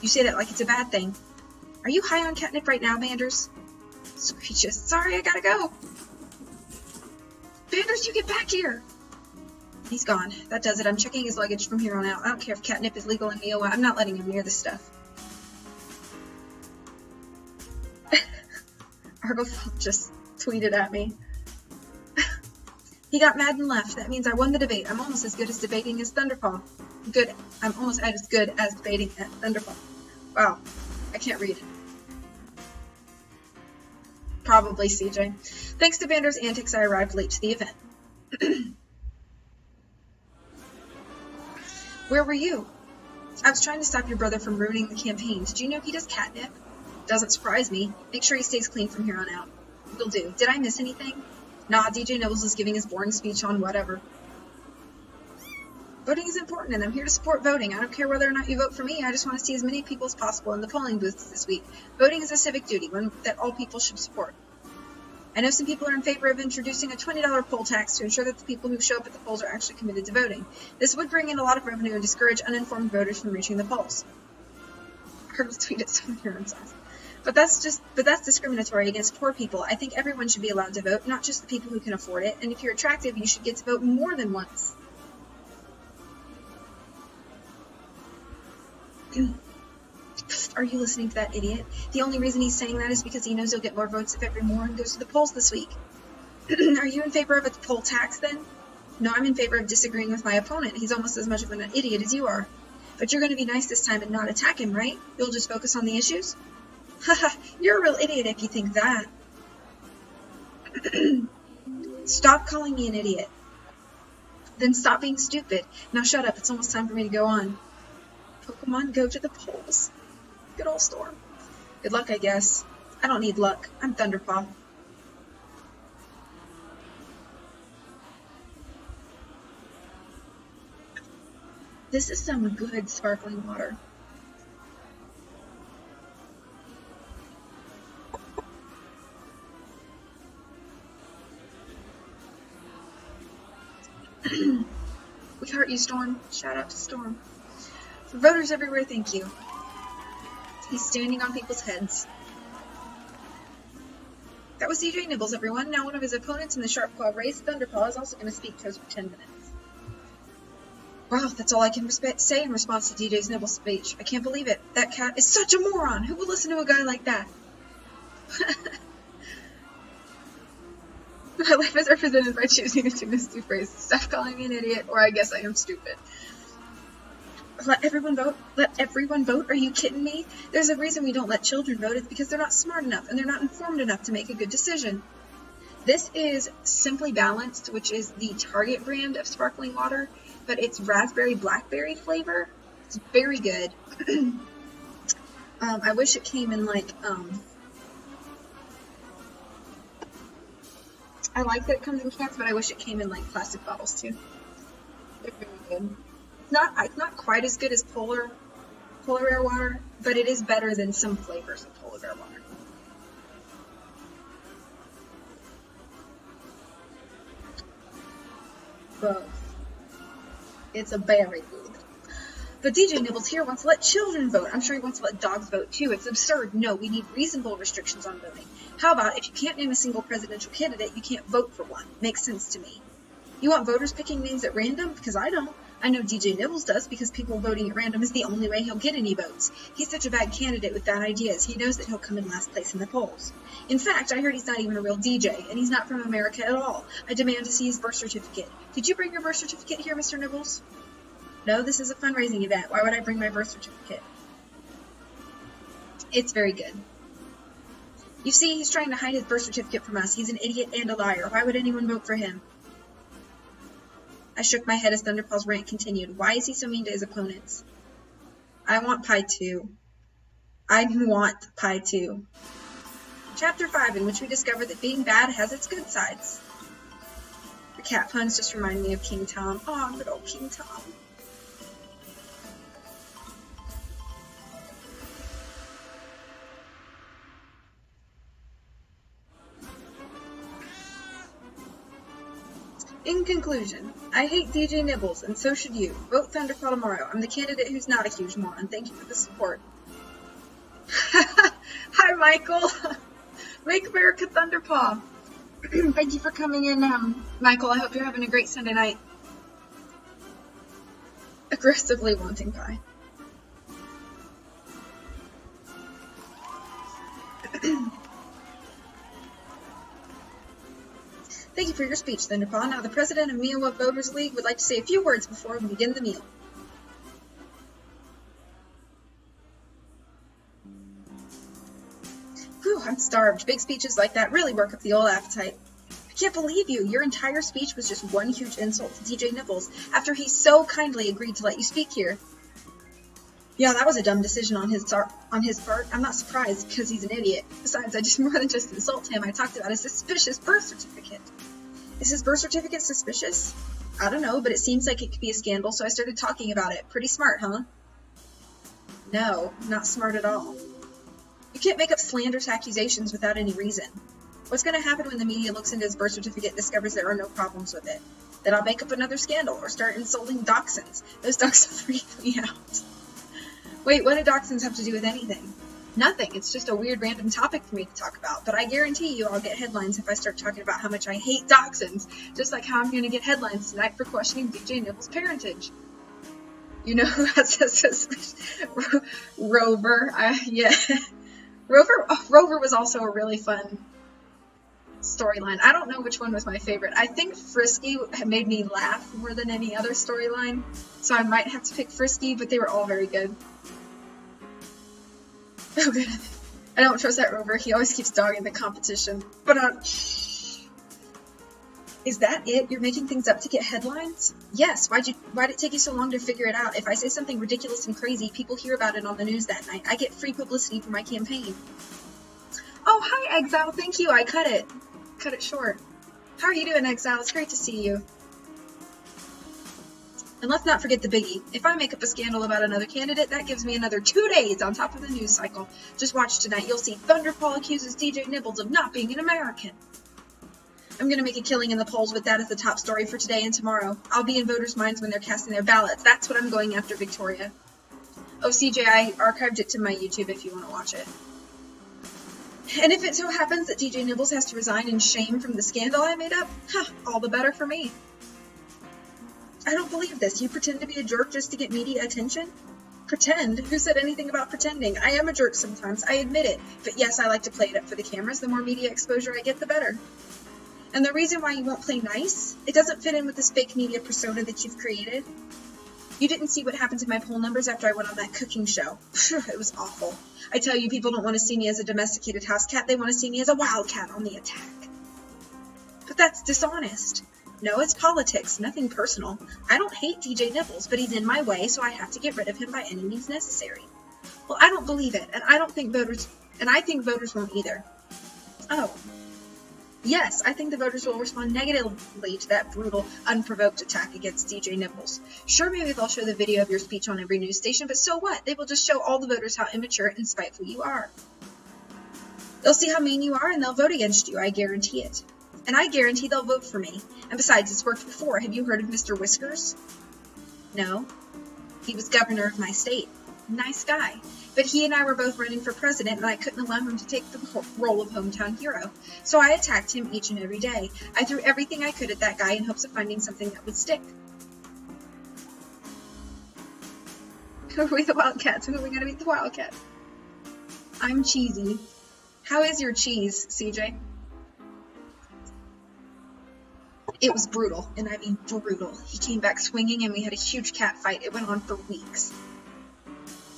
You say that like it's a bad thing. Are you high on catnip right now, Vanders? Screeches. Sorry, I gotta go. Vanders, you get back here! He's gone. That does it. I'm checking his luggage from here on out. I don't care if catnip is legal in Miowa. I'm not letting him near this stuff. Argyle just tweeted at me. He got mad and left. That means I won the debate. I'm almost as good as debating as Thunderpaw. I'm almost as good as debating at Thunderpaw. Wow. I can't read. Probably CJ. Thanks to Vander's antics, I arrived late to the event. Where were you? I was trying to stop your brother from ruining the campaign. Did you know he does catnip? Doesn't surprise me. Make sure he stays clean from here on out. Will do. Did I miss anything? Nah, DJ Nibbles is giving his boring speech on whatever. Voting is important, and I'm here to support voting. I don't care whether or not you vote for me. I just want to see as many people as possible in the polling booths this week. Voting is a civic duty, one that all people should support. I know some people are in favor of introducing a $20 poll tax to ensure that the people who show up at the polls are actually committed to voting. This would bring in a lot of revenue and discourage uninformed voters from reaching the polls. Hermes tweeted some appearance. But that's discriminatory against poor people. I think everyone should be allowed to vote, not just the people who can afford it. And if you're attractive, you should get to vote more than once. Are you listening to that idiot? The only reason he's saying that is because he knows he'll get more votes if every moron goes to the polls this week. Are you in favor of a poll tax, then? No, I'm in favor of disagreeing with my opponent. He's almost as much of an idiot as you are. But you're going to be nice this time and not attack him, right? You'll just focus on the issues? Haha, you're a real idiot if you think that. Stop calling me an idiot. Then stop being stupid. Now shut up, it's almost time for me to go on. Pokemon go to the polls. Good old Storm. Good luck, I guess. I don't need luck. I'm Thunderpaw. This is some good sparkling water. We heart you, Storm. Shout out to Storm. For voters everywhere, thank you. He's standing on people's heads. That was DJ Nibbles, everyone. Now one of his opponents in the Sharp Claw race, Thunderpaw, is also going to speak to us for 10 minutes. Wow, that's all I can say in response to DJ's Nibbles speech. I can't believe it. That cat is such a moron. Who would listen to a guy like that? My life is represented by choosing between these two phrases. Stop calling me an idiot, or I guess I am stupid. Let everyone vote? Let everyone vote? Are you kidding me? There's a reason we don't let children vote. It's because they're not smart enough, and they're not informed enough to make a good decision. This is Simply Balanced, which is the Target brand of sparkling water, but it's raspberry blackberry flavor. It's very good. I wish it came in like, I like that it comes in cans, but I wish it came in like plastic bottles too. They're very good. It's not quite as good as polar bear water, but it is better than some flavors of polar bear water. Both. It's a very good. But DJ Nibbles here wants to let children vote. I'm sure he wants to let dogs vote too. It's absurd. No, we need reasonable restrictions on voting. How about if you can't name a single presidential candidate, you can't vote for one? Makes sense to me. You want voters picking names at random? Because I don't. I know DJ Nibbles does, because people voting at random is the only way he'll get any votes. He's such a bad candidate with bad ideas. He knows that he'll come in last place in the polls. In fact, I heard he's not even a real DJ, and he's not from America at all. I demand to see his birth certificate. Did you bring your birth certificate here, Mr. Nibbles? No, this is a fundraising event. Why would I bring my birth certificate? It's very good. You see, he's trying to hide his birth certificate from us. He's an idiot and a liar. Why would anyone vote for him? I shook my head as Thunderpaw's rant continued. Why is he so mean to his opponents? I want pie too. I want pie too. Chapter 5, in which we discover that being bad has its good sides. The cat puns just remind me of King Tom. Aw, good old King Tom. In conclusion, I hate DJ Nibbles, and so should you. Vote Thunderpaw tomorrow. I'm the candidate who's not a huge moron. Thank you for the support. Hi, Michael. Make America Thunderpaw. Thank you for coming in, Michael. I hope you're having a great Sunday night. Aggressively wanting pie. you for your speech, Thunderpaw. Now the president of Miowa Voters League would like to say a few words before we begin the meal. Whew, I'm starved. Big speeches like that really work up the old appetite. I can't believe you. Your entire speech was just one huge insult to DJ Nibbles after he so kindly agreed to let you speak here. Yeah, that was a dumb decision on his part. I'm not surprised, because he's an idiot. Besides, I just more than just insult him. I talked about his suspicious birth certificate. Is his birth certificate suspicious? I don't know, but it seems like it could be a scandal, so I started talking about it. Pretty smart, huh? No, not smart at all. You can't make up slanderous accusations without any reason. What's going to happen when the media looks into his birth certificate and discovers there are no problems with it? Then I'll make up another scandal or start insulting dachshunds. Those dogs freak me out. Wait, what do dachshunds have to do with anything? Nothing. It's just a weird random topic for me to talk about, but I guarantee you I'll get headlines if I start talking about how much I hate dachshunds, just like how I'm going to get headlines tonight for questioning DJ Nibbles' parentage. You know who has a suspicious... Rover. Yeah. Rover was also a really fun storyline. I don't know which one was my favorite. I think Frisky made me laugh more than any other storyline, so I might have to pick Frisky, but they were all very good. Oh good. I don't trust that Rover. He always keeps dogging the competition. But is that it? You're making things up to get headlines? Yes. Why'd it take you so long to figure it out? If I say something ridiculous and crazy, people hear about it on the news that night. I get free publicity for my campaign. Oh, hi, Exile. Thank you. I cut it short. How are you doing, Exile? It's great to see you. And let's not forget the biggie. If I make up a scandal about another candidate, that gives me another 2 days on top of the news cycle. Just watch tonight. You'll see Thunderpaw accuses DJ Nibbles of not being an American. I'm going to make a killing in the polls with that as the top story for today and tomorrow. I'll be in voters' minds when they're casting their ballots. That's what I'm going after, Victoria. Oh, CJ, I archived it to my YouTube if you want to watch it. And if it so happens that DJ Nibbles has to resign in shame from the scandal I made up, all the better for me. I don't believe this. You pretend to be a jerk just to get media attention? Pretend? Who said anything about pretending? I am a jerk sometimes, I admit it. But yes, I like to play it up for the cameras. The more media exposure I get, the better. And the reason why you won't play nice? It doesn't fit in with this fake media persona that you've created. You didn't see what happened to my poll numbers after I went on that cooking show. It was awful. I tell you, people don't want to see me as a domesticated house cat. They want to see me as a wildcat on the attack. But that's dishonest. No, it's politics, nothing personal. I don't hate DJ Nibbles, but he's in my way, so I have to get rid of him by any means necessary. Well, I don't believe it, and I think voters won't either. Oh. Yes, I think the voters will respond negatively to that brutal, unprovoked attack against DJ Nibbles. Sure, maybe they'll show the video of your speech on every news station, but so what? They will just show all the voters how immature and spiteful you are. They'll see how mean you are, and they'll vote against you, I guarantee it. And I guarantee they'll vote for me. And besides, it's worked before. Have you heard of Mr. Whiskers? No. He was governor of my state. Nice guy. But he and I were both running for president, and I couldn't allow him to take the role of hometown hero. So I attacked him each and every day. I threw everything I could at that guy in hopes of finding something that would stick. Who are we the Wildcats? Who are we going to beat the Wildcats? I'm cheesy. How is your cheese, CJ? It was brutal, and I mean brutal. He came back swinging, and we had a huge cat fight. It went on for weeks.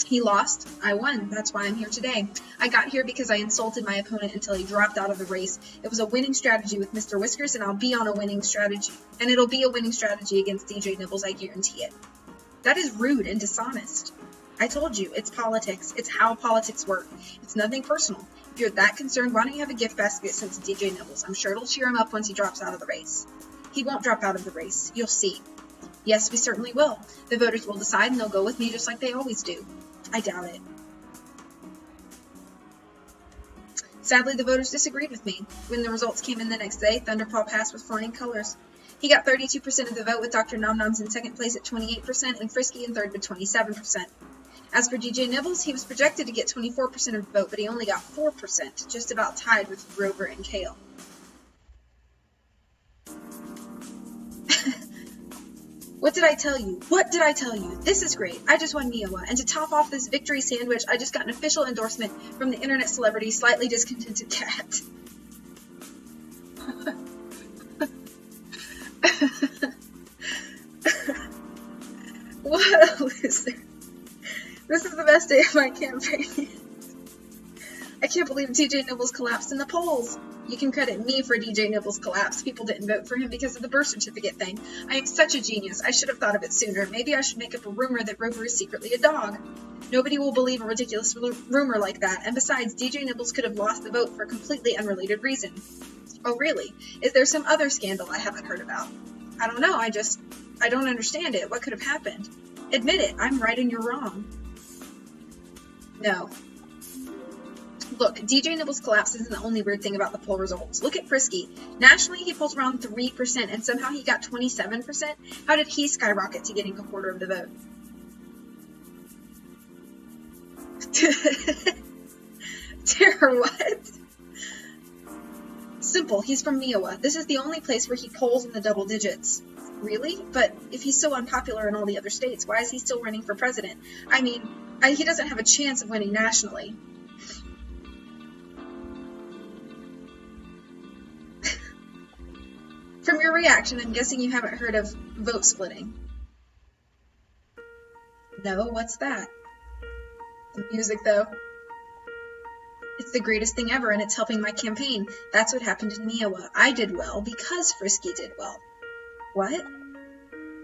He lost. I won. That's why I'm here today. I got here because I insulted my opponent until he dropped out of the race. It was a winning strategy with Mr. Whiskers, and I'll be on a winning strategy. And it'll be a winning strategy against DJ Nibbles, I guarantee it. That is rude and dishonest. I told you, it's politics. It's how politics work. It's nothing personal. If you're that concerned, why don't you have a gift basket sent to DJ Nibbles? I'm sure it'll cheer him up once he drops out of the race. He won't drop out of the race. You'll see. Yes, we certainly will. The voters will decide, and they'll go with me just like they always do. I doubt it. Sadly, the voters disagreed with me. When the results came in the next day, Thunderpaw passed with flying colors. He got 32% of the vote, with Dr. Nomnoms in second place at 28% and Frisky in third with 27%. As for DJ Nibbles, he was projected to get 24% of the vote, but he only got 4%, just about tied with Rover and Kale. What did I tell you? What did I tell you? This is great. I just won Miowa, and to top off this victory sandwich, I just got an official endorsement from the internet celebrity Slightly Discontented Cat. What a loser. This is the best day of my campaign. I can't believe DJ Nibbles collapsed in the polls. You can credit me for DJ Nibbles' collapse. People didn't vote for him because of the birth certificate thing. I am such a genius. I should have thought of it sooner. Maybe I should make up a rumor that Rover is secretly a dog. Nobody will believe a ridiculous rumor like that. And besides, DJ Nibbles could have lost the vote for a completely unrelated reason. Oh, really? Is there some other scandal I haven't heard about? I don't know. I don't understand it. What could have happened? Admit it. I'm right and you're wrong. No. Look, DJ Nibbles' collapse isn't the only weird thing about the poll results. Look at Frisky. Nationally, he polls around 3%, and somehow he got 27%. How did he skyrocket to getting a quarter of the vote? Tara, what? Simple, he's from Iowa. This is the only place where he polls in the double digits. Really? But if he's so unpopular in all the other states, why is he still running for president? I mean, he doesn't have a chance of winning nationally. From your reaction, I'm guessing you haven't heard of vote splitting. No, what's that? The music, though. It's the greatest thing ever, and it's helping my campaign. That's what happened in Iowa. I did well because Frisky did well. What?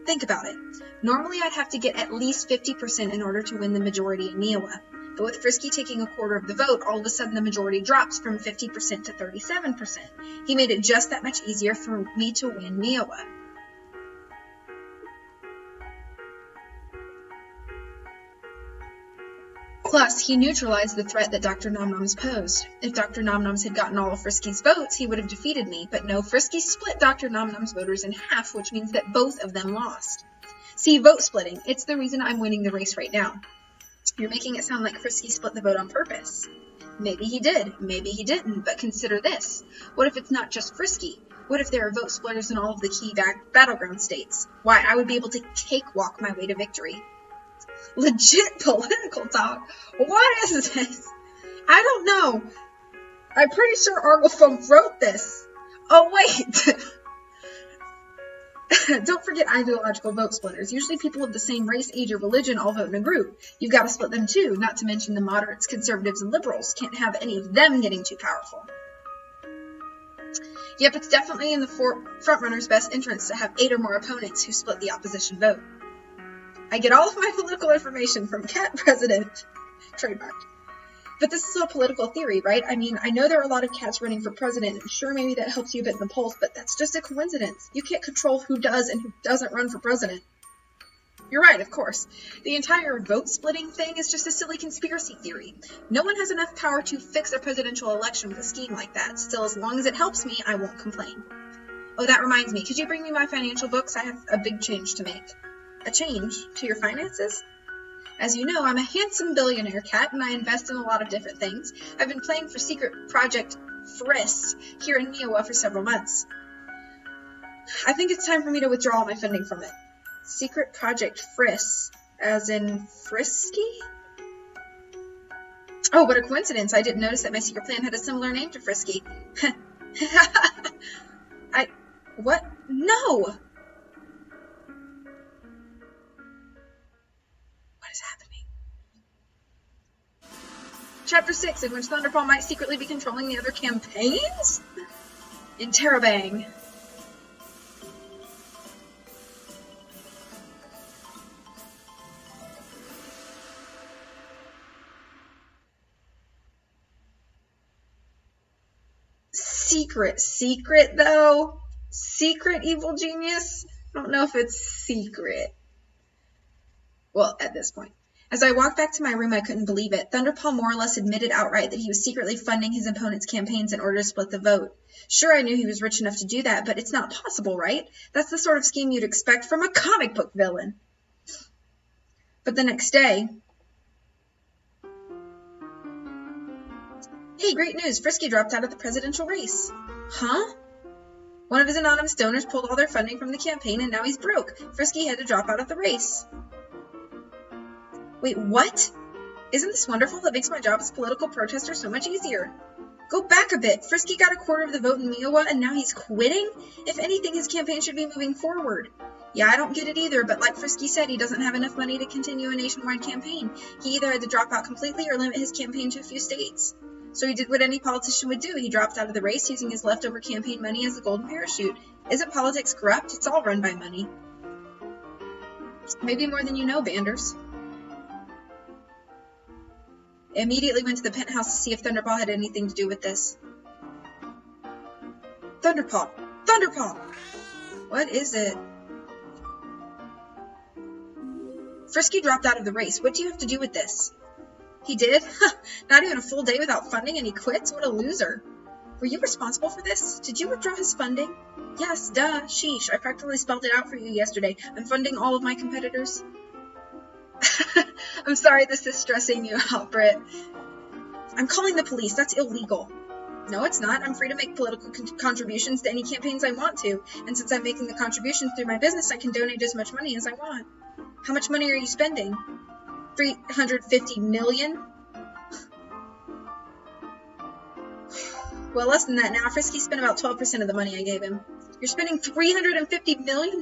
Think about it. Normally, I'd have to get at least 50% in order to win the majority in Iowa. But with Frisky taking a quarter of the vote, all of a sudden the majority drops from 50% to 37%. He made it just that much easier for me to win Iowa. Plus, he neutralized the threat that Dr. Nomnoms posed. If Dr. Nomnoms had gotten all of Frisky's votes, he would have defeated me. But no, Frisky split Dr. Nomnoms' voters in half, which means that both of them lost. See, vote splitting, it's the reason I'm winning the race right now. You're making it sound like Frisky split the vote on purpose. Maybe he did, maybe he didn't, but consider this. What if it's not just Frisky? What if there are vote splitters in all of the key battleground states? Why, I would be able to cakewalk my way to victory. Legit political talk. What is this? I don't know. I'm pretty sure Arglefolk wrote this. Oh, wait. Don't forget ideological vote splitters. Usually people of the same race, age, or religion all vote in a group. You've got to split them too, not to mention the moderates, conservatives, and liberals. Can't have any of them getting too powerful. Yep, it's definitely in the frontrunner's best interest to have 8 or more opponents who split the opposition vote. I get all of my political information from Cat President. Trademarked. But this is all political theory, right? I mean, I know there are a lot of cats running for president, and sure, maybe that helps you a bit in the polls, but that's just a coincidence. You can't control who does and who doesn't run for president. You're right, of course. The entire vote-splitting thing is just a silly conspiracy theory. No one has enough power to fix a presidential election with a scheme like that. Still, as long as it helps me, I won't complain. Oh, that reminds me. Could you bring me my financial books? I have a big change to make. A change to your finances? As you know, I'm a handsome billionaire cat, and I invest in a lot of different things. I've been playing for Secret Project Friss here in Iowa for several months. I think it's time for me to withdraw all my funding from it. Secret Project Friss, as in Frisky? Oh, what a coincidence. I didn't notice that my secret plan had a similar name to Frisky. What? No! What is happening? Chapter 6, in which Thunderpaw might secretly be controlling the other campaigns? In Terabang. Secret though? Secret evil genius? I don't know if it's secret. Well, at this point. As I walked back to my room, I couldn't believe it. Thunderpaw more or less admitted outright that he was secretly funding his opponent's campaigns in order to split the vote. Sure, I knew he was rich enough to do that, but it's not possible, right? That's the sort of scheme you'd expect from a comic book villain. But the next day... Hey, great news! Frisky dropped out of the presidential race. Huh? One of his anonymous donors pulled all their funding from the campaign, and now he's broke. Frisky had to drop out of the race. Wait, what? Isn't this wonderful? That makes my job as a political protester so much easier. Go back a bit. Frisky got a quarter of the vote in Iowa, and now he's quitting? If anything, his campaign should be moving forward. Yeah, I don't get it either, but like Frisky said, he doesn't have enough money to continue a nationwide campaign. He either had to drop out completely or limit his campaign to a few states. So he did what any politician would do. He dropped out of the race using his leftover campaign money as a golden parachute. Isn't politics corrupt? It's all run by money. Maybe more than you know, Banders. I immediately went to the penthouse to see if Thunderpaw had anything to do with this. Thunderpaw! Thunderpaw! What is it? Frisky dropped out of the race. What do you have to do with this? He did? Not even a full day without funding and he quits? What a loser. Were you responsible for this? Did you withdraw his funding? Yes, duh. Sheesh. I practically spelled it out for you yesterday. I'm funding all of my competitors. I'm sorry this is stressing you out, Britt. I'm calling the police. That's illegal. No, it's not. I'm free to make political contributions to any campaigns I want to. And since I'm making the contributions through my business, I can donate as much money as I want. How much money are you spending? 350 million? Well, less than that now. Frisky spent about 12% of the money I gave him. You're spending $350 million?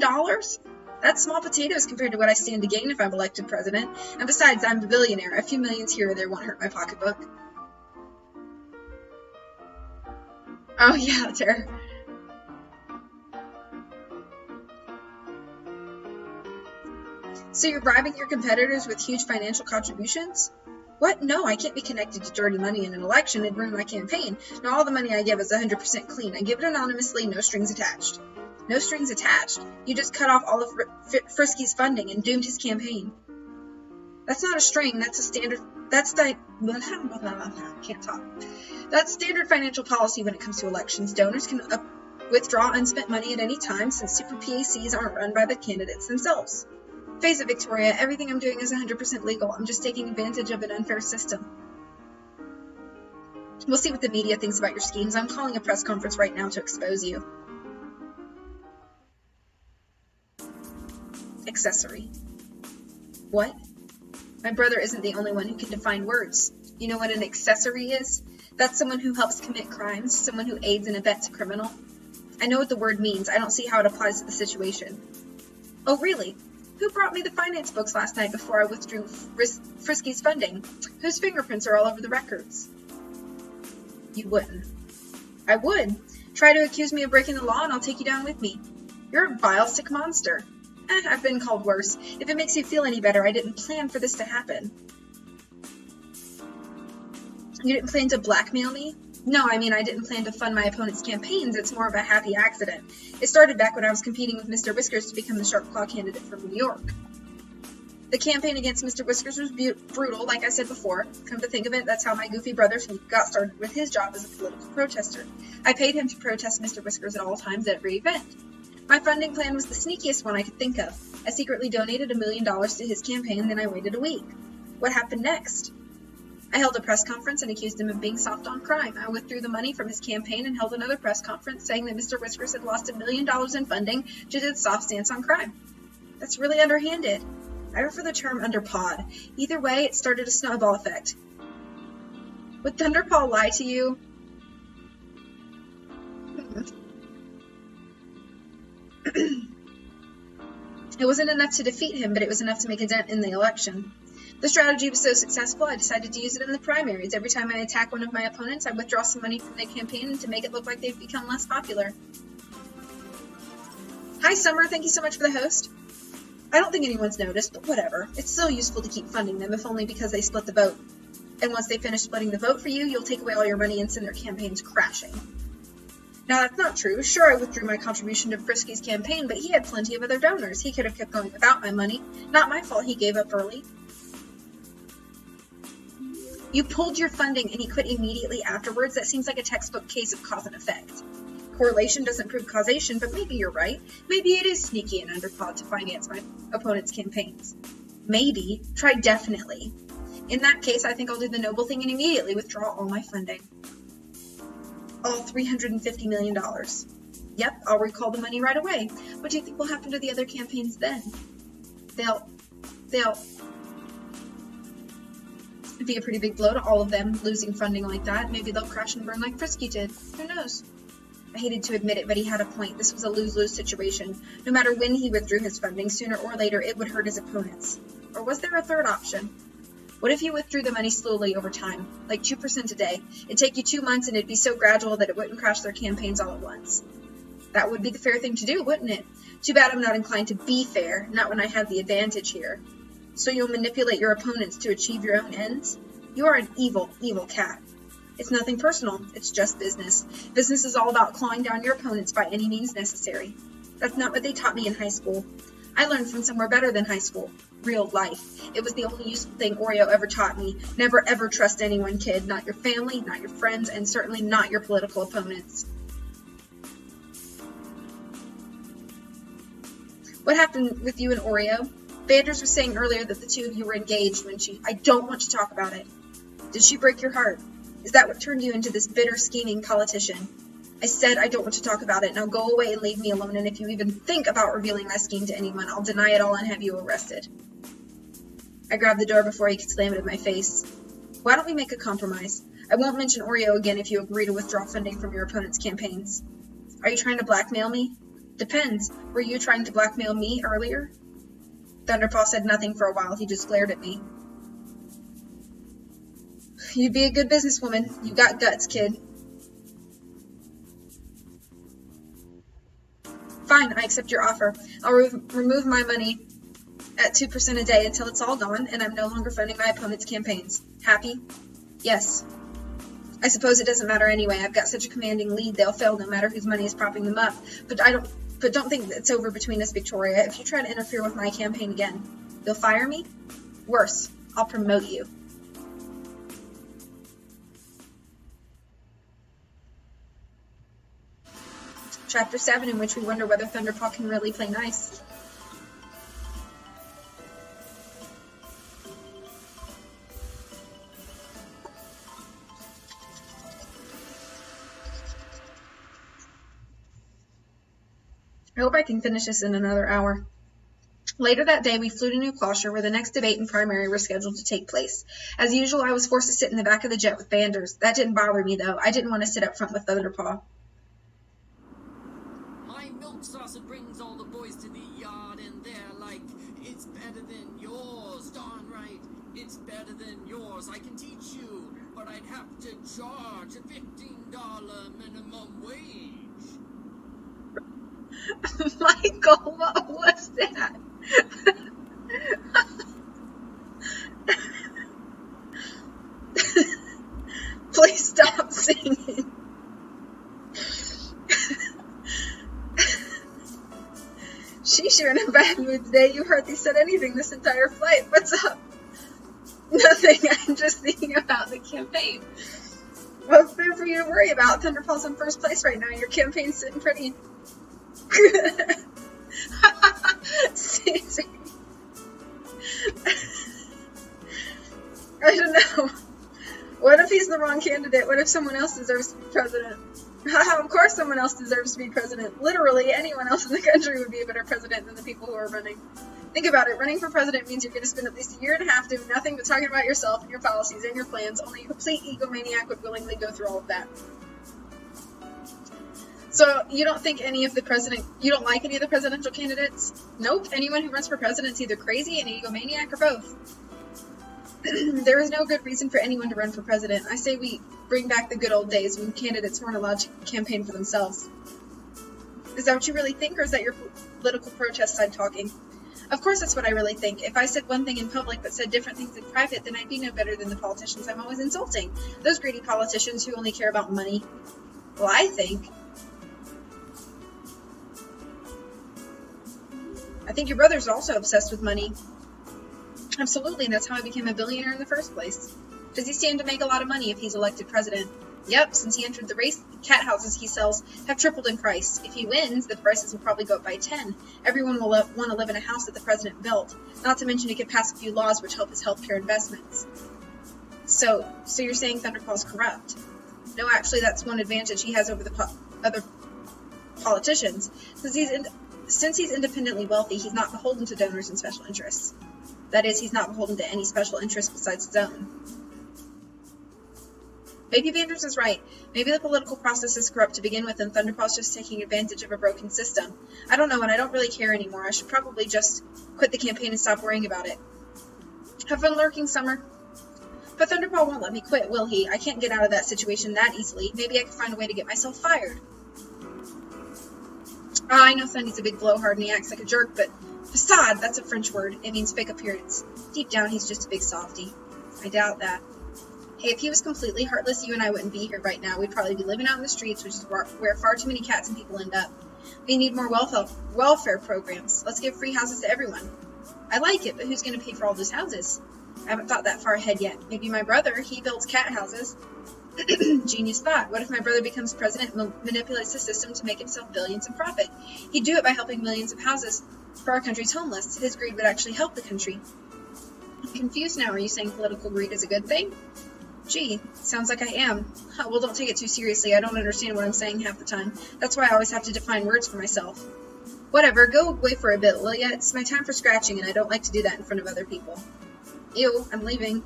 That's small potatoes compared to what I stand to gain if I'm elected president. And besides, I'm a billionaire. A few millions here or there won't hurt my pocketbook. Oh, yeah, Tara. So you're bribing your competitors with huge financial contributions? What? No, I can't be connected to dirty money in an election and ruin my campaign. No, all the money I give is 100% clean. I give it anonymously, no strings attached. No strings attached? You just cut off all of Frisky's funding and doomed his campaign. That's not a string, that's a standard... can't talk. That's standard financial policy when it comes to elections. Donors can withdraw unspent money at any time since super PACs aren't run by the candidates themselves. Face it, Victoria, everything I'm doing is 100% legal. I'm just taking advantage of an unfair system. We'll see what the media thinks about your schemes. I'm calling a press conference right now to expose you. Accessory. What? My brother isn't the only one who can define words. You know what an accessory is? That's someone who helps commit crimes, someone who aids and abets a criminal. I know what the word means. I don't see how it applies to the situation. Oh, really? Who brought me the finance books last night before I withdrew Frisky's funding? Whose fingerprints are all over the records? You wouldn't. I would. Try to accuse me of breaking the law and I'll take you down with me. You're a vile, sick monster. I've been called worse. If it makes you feel any better, I didn't plan for this to happen. You didn't plan to blackmail me? No, I mean I didn't plan to fund my opponent's campaigns. It's more of a happy accident. It started back when I was competing with Mr. Whiskers to become the Sharp Claw candidate from New York. The campaign against Mr. Whiskers was brutal, like I said before. Come to think of it, that's how my goofy brother got started with his job as a political protester. I paid him to protest Mr. Whiskers at all times at every event. My funding plan was the sneakiest one I could think of. I secretly donated $1 million to his campaign, then I waited a week. What happened next? I held a press conference and accused him of being soft on crime. I withdrew the money from his campaign and held another press conference saying that Mr. Whiskers had lost $1 million in funding due to his soft stance on crime. That's really underhanded. I prefer the term underpawed. Either way, it started a snowball effect. Would Thunderpaw lie to you? It wasn't enough to defeat him, but it was enough to make a dent in the election. The strategy was so successful, I decided to use it in the primaries. Every time I attack one of my opponents, I withdraw some money from their campaign to make it look like they've become less popular. Hi, Summer. Thank you so much for the host. I don't think anyone's noticed, but whatever. It's still useful to keep funding them, if only because they split the vote. And once they finish splitting the vote for you, you'll take away all your money and send their campaigns crashing. Now, that's not true. Sure, I withdrew my contribution to Frisky's campaign, but he had plenty of other donors. He could have kept going without my money. Not my fault he gave up early. You pulled your funding and he quit immediately afterwards? That seems like a textbook case of cause and effect. Correlation doesn't prove causation, but maybe you're right. Maybe it is sneaky and underpawed to finance my opponent's campaigns. Maybe. Try definitely. In that case, I think I'll do the noble thing and immediately withdraw all my funding. All $350 million. Yep, I'll recall the money right away. What do you think will happen to the other campaigns then? They'll be a pretty big blow to all of them, losing funding like that. Maybe they'll crash and burn like Frisky did. Who knows? I hated to admit it, but he had a point. This was a lose-lose situation. No matter when he withdrew his funding, sooner or later it would hurt his opponents. Or was there a third option? What if he withdrew the money slowly over time, like 2% a day? It'd take you 2 months and it'd be so gradual that it wouldn't crash their campaigns all at once. That would be the fair thing to do, wouldn't it? Too bad I'm not inclined to be fair, not when I have the advantage here. So you'll manipulate your opponents to achieve your own ends? You are an evil, evil cat. It's nothing personal, it's just business. Business is all about clawing down your opponents by any means necessary. That's not what they taught me in high school. I learned from somewhere better than high school. Real life. It was the only useful thing Oreo ever taught me. Never ever trust anyone, kid. Not your family, not your friends, and certainly not your political opponents. What happened with you and Oreo? Vanders was saying earlier that the two of you were engaged when I don't want to talk about it. Did she break your heart? Is that what turned you into this bitter, scheming politician? I said I don't want to talk about it. Now go away and leave me alone, and if you even think about revealing my scheme to anyone, I'll deny it all and have you arrested. I grabbed the door before he could slam it in my face. Why don't we make a compromise? I won't mention Oreo again if you agree to withdraw funding from your opponent's campaigns. Are you trying to blackmail me? Depends. Were you trying to blackmail me earlier? Thunderpaw said nothing for a while. He just glared at me. You'd be a good businesswoman. You got guts, kid. Fine, I accept your offer. I'll remove my money at 2% a day until it's all gone, and I'm no longer funding my opponent's campaigns. Happy? Yes. I suppose it doesn't matter anyway. I've got such a commanding lead, they'll fail no matter whose money is propping them up. But don't think it's over between us, Victoria. If you try to interfere with my campaign again, you'll fire me? Worse, I'll promote you. Chapter 7, in which we wonder whether Thunderpaw can really play nice. I hope I can finish this in another hour. Later that day, we flew to New Gloucester, where the next debate and primary were scheduled to take place. As usual, I was forced to sit in the back of the jet with Vanders. That didn't bother me, though. I didn't want to sit up front with Thunderpaw. My milk saucer brings all the boys to the yard, and they're like, it's better than yours. Darn right, it's better than yours. I can teach you, but I'd have to charge a $15 minimum wage. Michael, what was that? Please stop singing. Sheesh, you're in a bad mood today. You hardly said anything this entire flight. What's up? Nothing. I'm just thinking about the campaign. What's there for you to worry about? Thunderpaw's in first place right now. Your campaign's sitting pretty... I don't know. What if he's the wrong candidate? What if someone else deserves to be president? Of course someone else deserves to be president. Literally, anyone else in the country would be a better president than the people who are running. Think about it. Running for president means you're going to spend at least a year and a half doing nothing but talking about yourself and your policies and your plans. Only a complete egomaniac would willingly go through all of that. So, you don't like any of the presidential candidates? Nope. Anyone who runs for president is either crazy, an egomaniac, or both. There is no good reason for anyone to run for president. I say we bring back the good old days when candidates weren't allowed to campaign for themselves. Is that what you really think, or is that your political protest side talking? Of course that's what I really think. If I said one thing in public but said different things in private, then I'd be no better than the politicians I'm always insulting. Those greedy politicians who only care about money. Well, I think your brother's also obsessed with money. Absolutely, and that's how I became a billionaire in the first place. Does he stand to make a lot of money if he's elected president? Yep, since he entered the race, cat houses he sells have tripled in price. If he wins, the prices will probably go up by 10. Everyone will want to live in a house that the president built. Not to mention he could pass a few laws which help his healthcare investments. So you're saying Thunderpaw's corrupt? No, actually, that's one advantage he has over the other politicians. Since he's independently wealthy, he's not beholden to donors and special interests. – That is, he's not beholden to any special interest besides his own. Maybe Vanders is right. Maybe the political process is corrupt to begin with, and Thunderpaw's just taking advantage of a broken system. I don't know, and I don't really care anymore. I should probably just quit the campaign and stop worrying about it. Have fun lurking, Summer. But Thunderpaw won't let me quit, will he? I can't get out of that situation that easily. Maybe I can find a way to get myself fired. I know Thundy's a big blowhard and he acts like a jerk, but facade, that's a French word. It means fake appearance. Deep down, he's just a big softy. I doubt that. Hey, if he was completely heartless, you and I wouldn't be here right now. We'd probably be living out in the streets, which is where far too many cats and people end up. We need more welfare programs. Let's give free houses to everyone. I like it, but who's going to pay for all those houses? I haven't thought that far ahead yet. Maybe my brother. He builds cat houses. Genius thought. What if my brother becomes president and manipulates the system to make himself billions in profit? He'd do it by helping millions of houses for our country's homeless. His greed would actually help the country. I'm confused now. Are you saying political greed is a good thing? Gee, sounds like I am. Well, don't take it too seriously. I don't understand what I'm saying half the time. That's why I always have to define words for myself. Whatever, go away for a bit, will ya? It's my time for scratching, and I don't like to do that in front of other people. Ew, I'm leaving.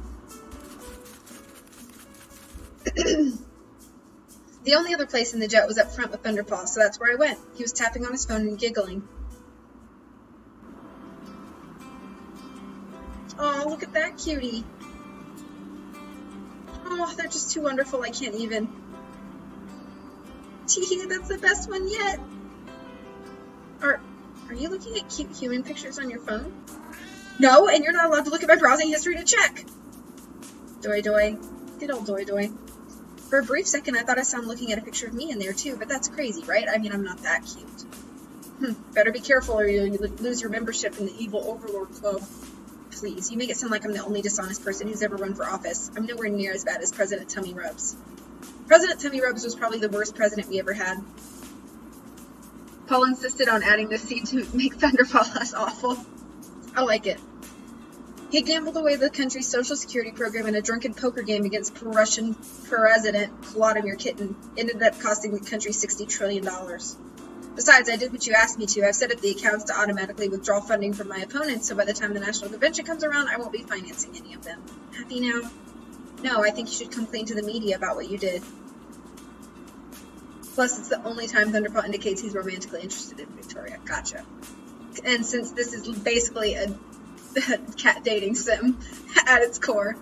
The only other place in the jet was up front with Thunderpaw, so that's where I went. He was tapping on his phone and giggling. Oh, look at that cutie. Oh, they're just too wonderful, I can't even. Gee, that's the best one yet. Are you looking at cute human pictures on your phone? No, and you're not allowed to look at my browsing history to check. Doy. Good old Doy. For a brief second, I thought I saw him looking at a picture of me in there, too, but that's crazy, right? I mean, I'm not that cute. Better be careful or you'll lose your membership in the Evil Overlord Club. Please, you make it sound like I'm the only dishonest person who's ever run for office. I'm nowhere near as bad as President Tummy Rubs. President Tummy Rubs was probably the worst president we ever had. Paul insisted on adding this scene to make Thunderpaw less awful. I like it. He gambled away the country's social security program in a drunken poker game against Russian President Vladimir Putin. Ended up costing the country $60 trillion. Besides, I did what you asked me to. I've set up the accounts to automatically withdraw funding from my opponents, so by the time the national convention comes around, I won't be financing any of them. Happy now? No, I think you should come clean to the media about what you did. Plus, it's the only time Thunderpaw indicates he's romantically interested in Victoria. Gotcha. And since this is basically a cat dating sim at its core.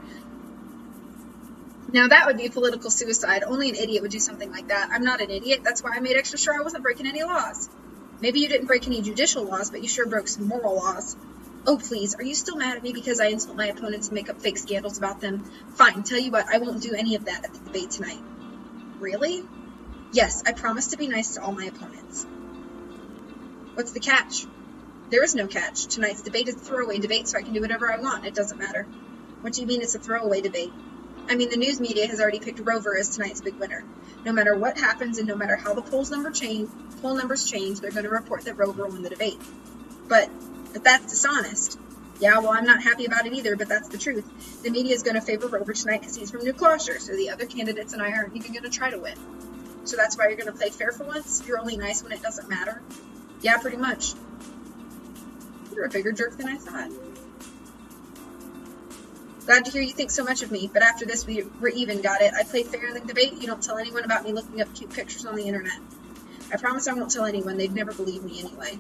Now that would be political suicide. Only an idiot would do something like that. I'm not an idiot. That's why I made extra sure I wasn't breaking any laws. Maybe you didn't break any judicial laws, but you sure broke some moral laws. Oh, please. Are you still mad at me because I insult my opponents and make up fake scandals about them? Fine. Tell you what, I won't do any of that at the debate tonight. Really? Yes, I promise to be nice to all my opponents. What's the catch? There is no catch. Tonight's debate is a throwaway debate, so I can do whatever I want. It doesn't matter. What do you mean it's a throwaway debate? I mean, the news media has already picked Rover as tonight's big winner. No matter what happens and no matter how the poll numbers change, they're going to report that Rover won the debate. But that's dishonest. Yeah, well, I'm not happy about it either, but that's the truth. The media is going to favor Rover tonight because he's from New Gloucester, so the other candidates and I aren't even going to try to win. So that's why you're going to play fair for once? You're only nice when it doesn't matter? Yeah, pretty much. You're a bigger jerk than I thought. Glad to hear you think so much of me, but after this we're even, got it? I played fair in the debate. You don't tell anyone about me looking up cute pictures on the internet. I promise I won't tell anyone. They'd never believe me anyway.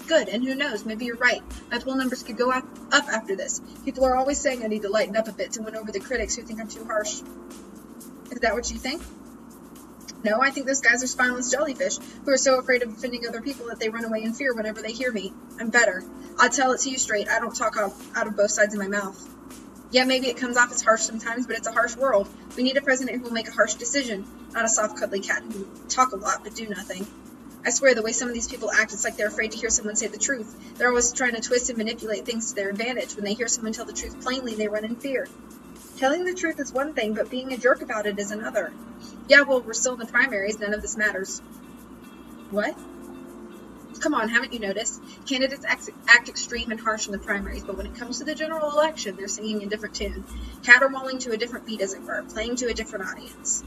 Good, and who knows, maybe you're right. My poll numbers could go up after this. People are always saying I need to lighten up a bit to win over the critics who think I'm too harsh. Is that what you think? No, I think those guys are spineless jellyfish who are so afraid of offending other people that they run away in fear whenever they hear me. I'm better. I'll tell it to you straight. I don't talk out of both sides of my mouth. Yeah, maybe it comes off as harsh sometimes, but it's a harsh world. We need a president who will make a harsh decision, not a soft, cuddly cat who talk a lot but do nothing. I swear, the way some of these people act, it's like they're afraid to hear someone say the truth. They're always trying to twist and manipulate things to their advantage. When they hear someone tell the truth plainly, they run in fear. Telling the truth is one thing, but being a jerk about it is another. Yeah, well, we're still in the primaries. None of this matters. What? Come on, haven't you noticed? Candidates act extreme and harsh in the primaries, but when it comes to the general election, they're singing a different tune. Caterwauling to a different beat, as it were, playing to a different audience.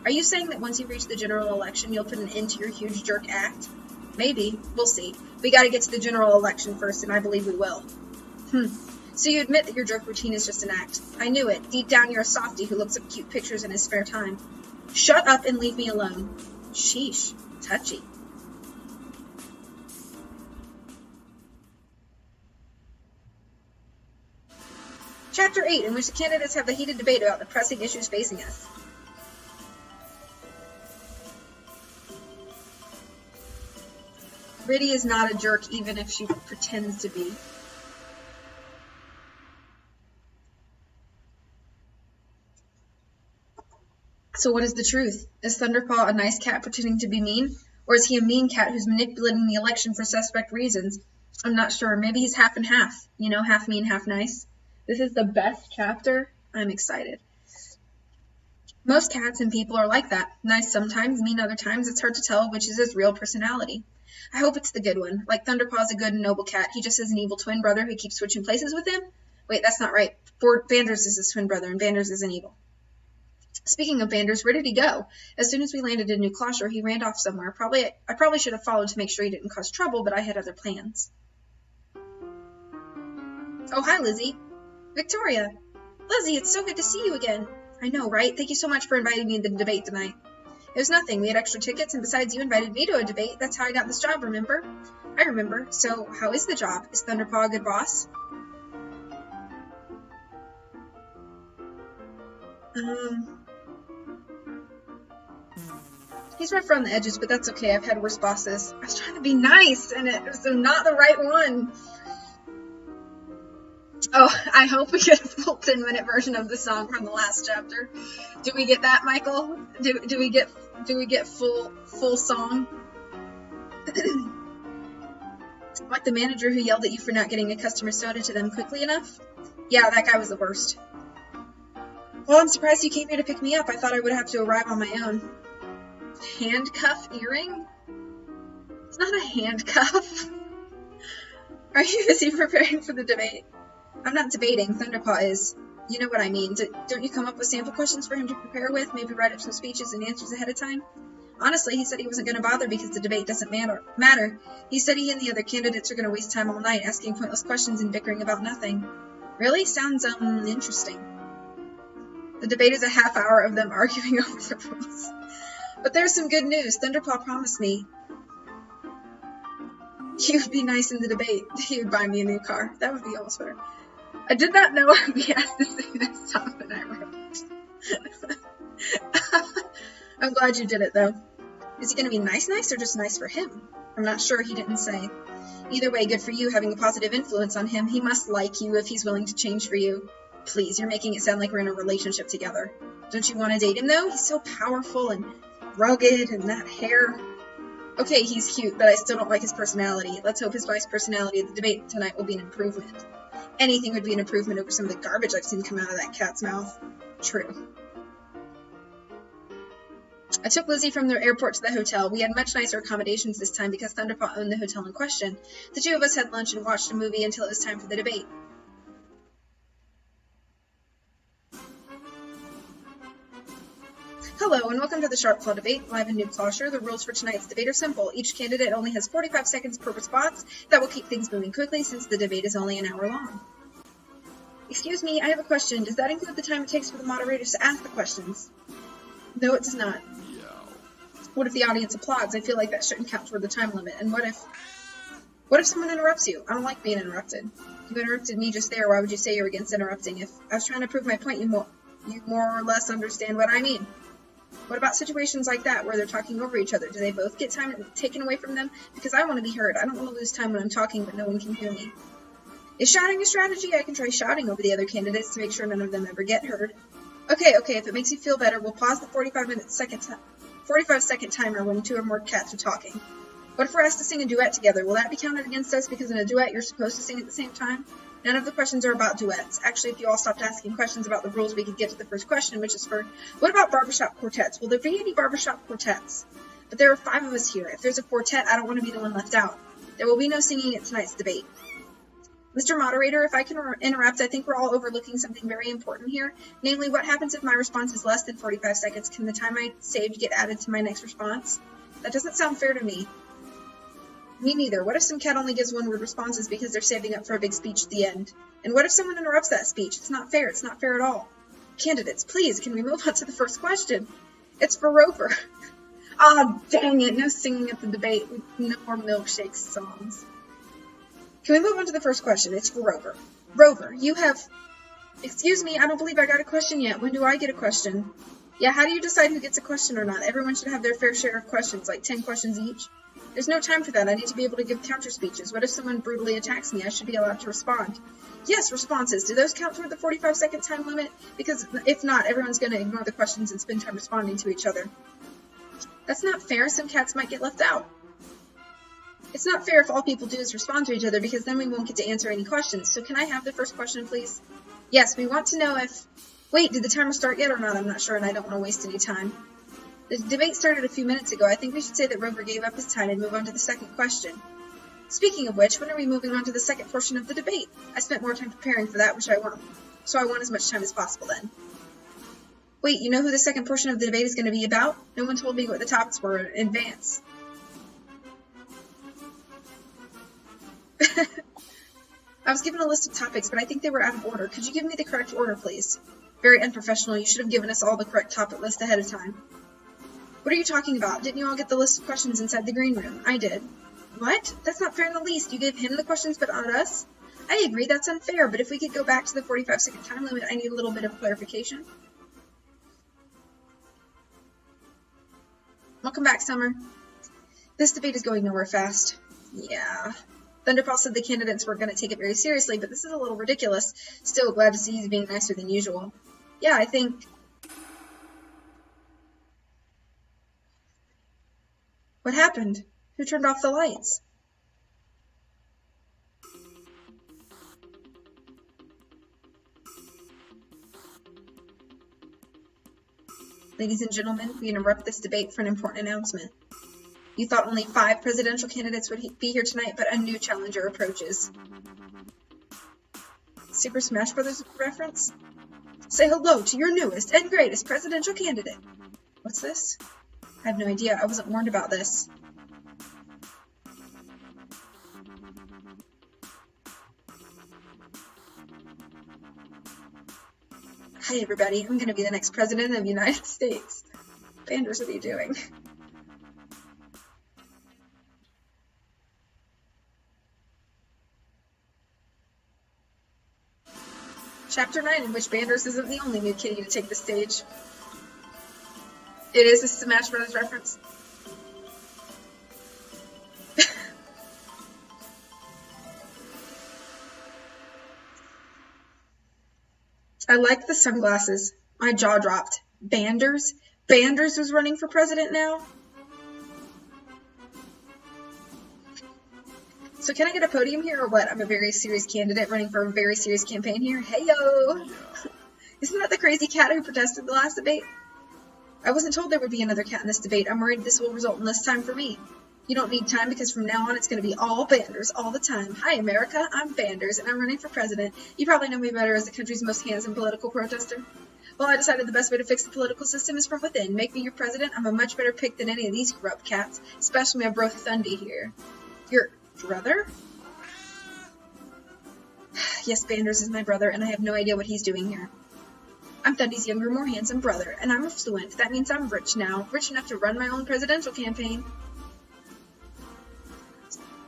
Are you saying that once you reach the general election, you'll put an end to your huge jerk act? Maybe. We'll see. We gotta get to the general election first, and I believe we will. So you admit that your jerk routine is just an act. I knew it. Deep down you're a softie who looks up cute pictures in his spare time. Shut up and leave me alone. Sheesh. Touchy. Chapter 8, in which the candidates have a heated debate about the pressing issues facing us. Riddy is not a jerk, even if she pretends to be. So what is the truth? Is Thunderpaw a nice cat pretending to be mean? Or is he a mean cat who's manipulating the election for suspect reasons? I'm not sure. Maybe he's half and half. You know, half mean, half nice. This is the best chapter. I'm excited. Most cats and people are like that. Nice sometimes, mean other times. It's hard to tell which is his real personality. I hope it's the good one. Like Thunderpaw's a good and noble cat. He just has an evil twin brother who keeps switching places with him. Wait, that's not right. Vanders is his twin brother, and Vanders isn't evil. Speaking of Vanders, where did he go? As soon as we landed in New Closure, he ran off somewhere. I probably should have followed to make sure he didn't cause trouble, but I had other plans. Oh, hi, Lizzie. Victoria. Lizzie, it's so good to see you again. I know, right? Thank you so much for inviting me to the debate tonight. It was nothing. We had extra tickets, and besides, you invited me to a debate. That's how I got this job, remember? I remember. So, how is the job? Is Thunderpaw a good boss? He's rough around the edges, but that's okay. I've had worse bosses. I was trying to be nice, and it was not the right one. Oh, I hope we get a full 10-minute version of the song from the last chapter. Do we get that, Michael? Do we get full song? Like the manager who yelled at you for not getting a customer soda to them quickly enough? Yeah, that guy was the worst. Well, I'm surprised you came here to pick me up. I thought I would have to arrive on my own. Handcuff earring? It's not a handcuff. Are you busy preparing for the debate? I'm not debating. Thunderpaw is. You know what I mean. Don't you come up with sample questions for him to prepare with? Maybe write up some speeches and answers ahead of time? Honestly, he said he wasn't going to bother because the debate doesn't matter. He said he and the other candidates are going to waste time all night asking pointless questions and bickering about nothing. Really? Sounds, interesting. The debate is a half hour of them arguing over the rules. But there's some good news. Thunderpaw promised me he would be nice in the debate. He would buy me a new car. That would be almost better. I did not know I'd be asked to sing that song that I wrote. I'm glad you did it, though. Is he going to be nice or just nice for him? I'm not sure. He didn't say. Either way, good for you having a positive influence on him. He must like you if he's willing to change for you. Please, you're making it sound like we're in a relationship together. Don't you want to date him, though? He's so powerful and rugged and that hair. Okay, he's cute, but I still don't like his personality. Let's hope his wife's personality at the debate tonight will be an improvement. Anything would be an improvement over some of the garbage I've seen come out of that cat's mouth. True. I took Lizzie from the airport to the hotel. We had much nicer accommodations this time because Thunderpaw owned the hotel in question. The two of us had lunch and watched a movie until it was time for the debate. Hello, and welcome to the Sharpclaw debate, live in New Closure. The rules for tonight's debate are simple. Each candidate only has 45 seconds per response. That will keep things moving quickly since the debate is only an hour long. Excuse me, I have a question. Does that include the time it takes for the moderators to ask the questions? No, it does not. What if the audience applauds? I feel like that shouldn't count toward the time limit. And what if someone interrupts you? I don't like being interrupted. You interrupted me just there. Why would you say you're against interrupting? If I was trying to prove my point, you more or less understand what I mean. What about situations like that where they're talking over each other? Do they both get time taken away from them? Because I want to be heard. I don't want to lose time when I'm talking but no one can hear me. Is shouting a strategy? I can try shouting over the other candidates to make sure none of them ever get heard. Okay, if it makes you feel better, we'll pause the 45-second timer when 2 or more cats are talking. What if we're asked to sing a duet together? Will that be counted against us because in a duet you're supposed to sing at the same time? None of the questions are about duets. Actually, if you all stopped asking questions about the rules, we could get to the first question, which is what about barbershop quartets? Will there be any barbershop quartets? But there are 5 of us here. If there's a quartet, I don't want to be the one left out. There will be no singing at tonight's debate. Mr. Moderator, if I can interrupt, I think we're all overlooking something very important here. Namely, what happens if my response is less than 45 seconds? Can the time I saved get added to my next response? That doesn't sound fair to me. Me neither. What if some cat only gives one-word responses because they're saving up for a big speech at the end? And what if someone interrupts that speech? It's not fair. It's not fair at all. Candidates, please, can we move on to the first question? It's for Rover. Ah, dang it. No singing at the debate. No more milkshake songs. Can we move on to the first question? It's for Rover. Rover, you have... Excuse me, I don't believe I got a question yet. When do I get a question? Yeah, how do you decide who gets a question or not? Everyone should have their fair share of questions, like 10 questions each. There's no time for that. I need to be able to give counter speeches. What if someone brutally attacks me? I should be allowed to respond. Yes, responses. Do those count toward the 45-second time limit? Because if not, everyone's going to ignore the questions and spend time responding to each other. That's not fair. Some cats might get left out. It's not fair if all people do is respond to each other, because then we won't get to answer any questions. So can I have the first question, please? Yes, we want to know if... Wait, did the timer start yet or not? I'm not sure, and I don't want to waste any time. The debate started a few minutes ago. I think we should say that Rover gave up his time and move on to the second question. Speaking of which, when are we moving on to the second portion of the debate? I spent more time preparing for that, so I want as much time as possible then. Wait, you know who the second portion of the debate is going to be about? No one told me what the topics were in advance. I was given a list of topics, but I think they were out of order. Could you give me the correct order, please? Very unprofessional. You should have given us all the correct topic list ahead of time. What are you talking about? Didn't you all get the list of questions inside the green room? I did. What? That's not fair in the least. You gave him the questions, but not us? I agree, that's unfair, but if we could go back to the 45-second time limit, I need a little bit of clarification. Welcome back, Summer. This debate is going nowhere fast. Yeah. Thunderpaw said the candidates weren't going to take it very seriously, but this is a little ridiculous. Still, glad to see he's being nicer than usual. Yeah, I think... What happened? Who turned off the lights? Ladies and gentlemen, we interrupt this debate for an important announcement. You thought only 5 presidential candidates would be here tonight, but a new challenger approaches. Super Smash Bros. Reference? Say hello to your newest and greatest presidential candidate. What's this? I have no idea. I wasn't warned about this. Hi, everybody. I'm going to be the next president of the United States. Banders, what are you doing? Chapter 9, in which Banders isn't the only new kitty to take the stage. It is a Smash Bros. Reference. I like the sunglasses. My jaw dropped. Banders? Banders was running for president now? So can I get a podium here or what? I'm a very serious candidate running for a very serious campaign here. Hey-yo! Isn't that the crazy cat who protested the last debate? I wasn't told there would be another cat in this debate. I'm worried this will result in less time for me. You don't need time because from now on it's going to be all Banders all the time. Hi, America. I'm Banders, and I'm running for president. You probably know me better as the country's most handsome political protester. Well, I decided the best way to fix the political system is from within. Make me your president. I'm a much better pick than any of these corrupt cats, especially my bro Thundy here. Your brother? Yes, Banders is my brother, and I have no idea what he's doing here. I'm Thundy's younger, more handsome brother, and I'm affluent. That means I'm rich now, rich enough to run my own presidential campaign.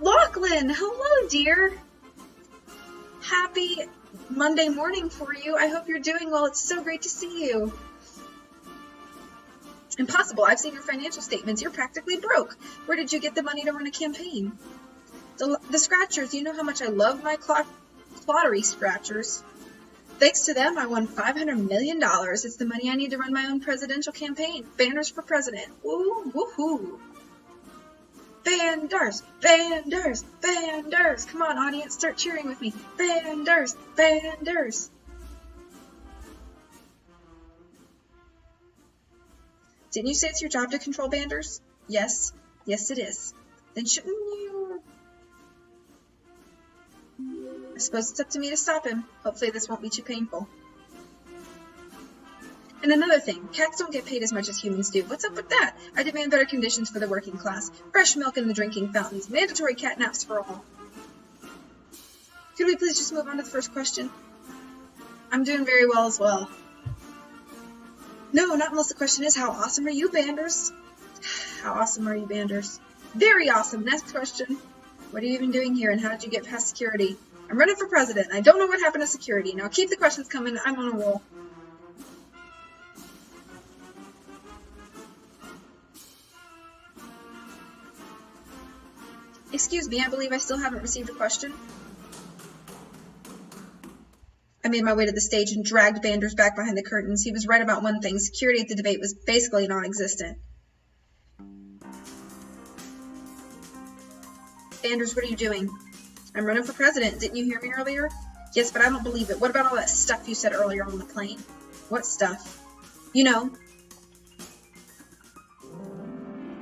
Lachlan! Hello, dear! Happy Monday morning for you. I hope you're doing well. It's so great to see you. Impossible. I've seen your financial statements. You're practically broke. Where did you get the money to run a campaign? The Scratchers. You know how much I love my lottery Scratchers. Thanks to them, I won $500 million. It's the money I need to run my own presidential campaign. Banders for president. Woo, woohoo. Banders, Banders, Banders. Come on, audience, start cheering with me. Banders, Banders. Didn't you say it's your job to control Banders? Yes. Yes, it is. Then shouldn't you... I suppose it's up to me to stop him. Hopefully this won't be too painful. And another thing, cats don't get paid as much as humans do. What's up with that? I demand better conditions for the working class. Fresh milk in the drinking fountains. Mandatory cat naps for all. Could we please just move on to the first question? I'm doing very well as well. No, not unless the question is, how awesome are you, Banders? How awesome are you, Banders? Very awesome. Next question. What are you even doing here, and how did you get past security? I'm running for president. I don't know what happened to security. Now keep the questions coming. I'm on a roll. Excuse me, I believe I still haven't received a question. I made my way to the stage and dragged Banders back behind the curtains. He was right about one thing. Security at the debate was basically non-existent. Banders, what are you doing? I'm running for president. Didn't you hear me earlier? Yes, but I don't believe it. What about all that stuff you said earlier on the plane? What stuff? You know.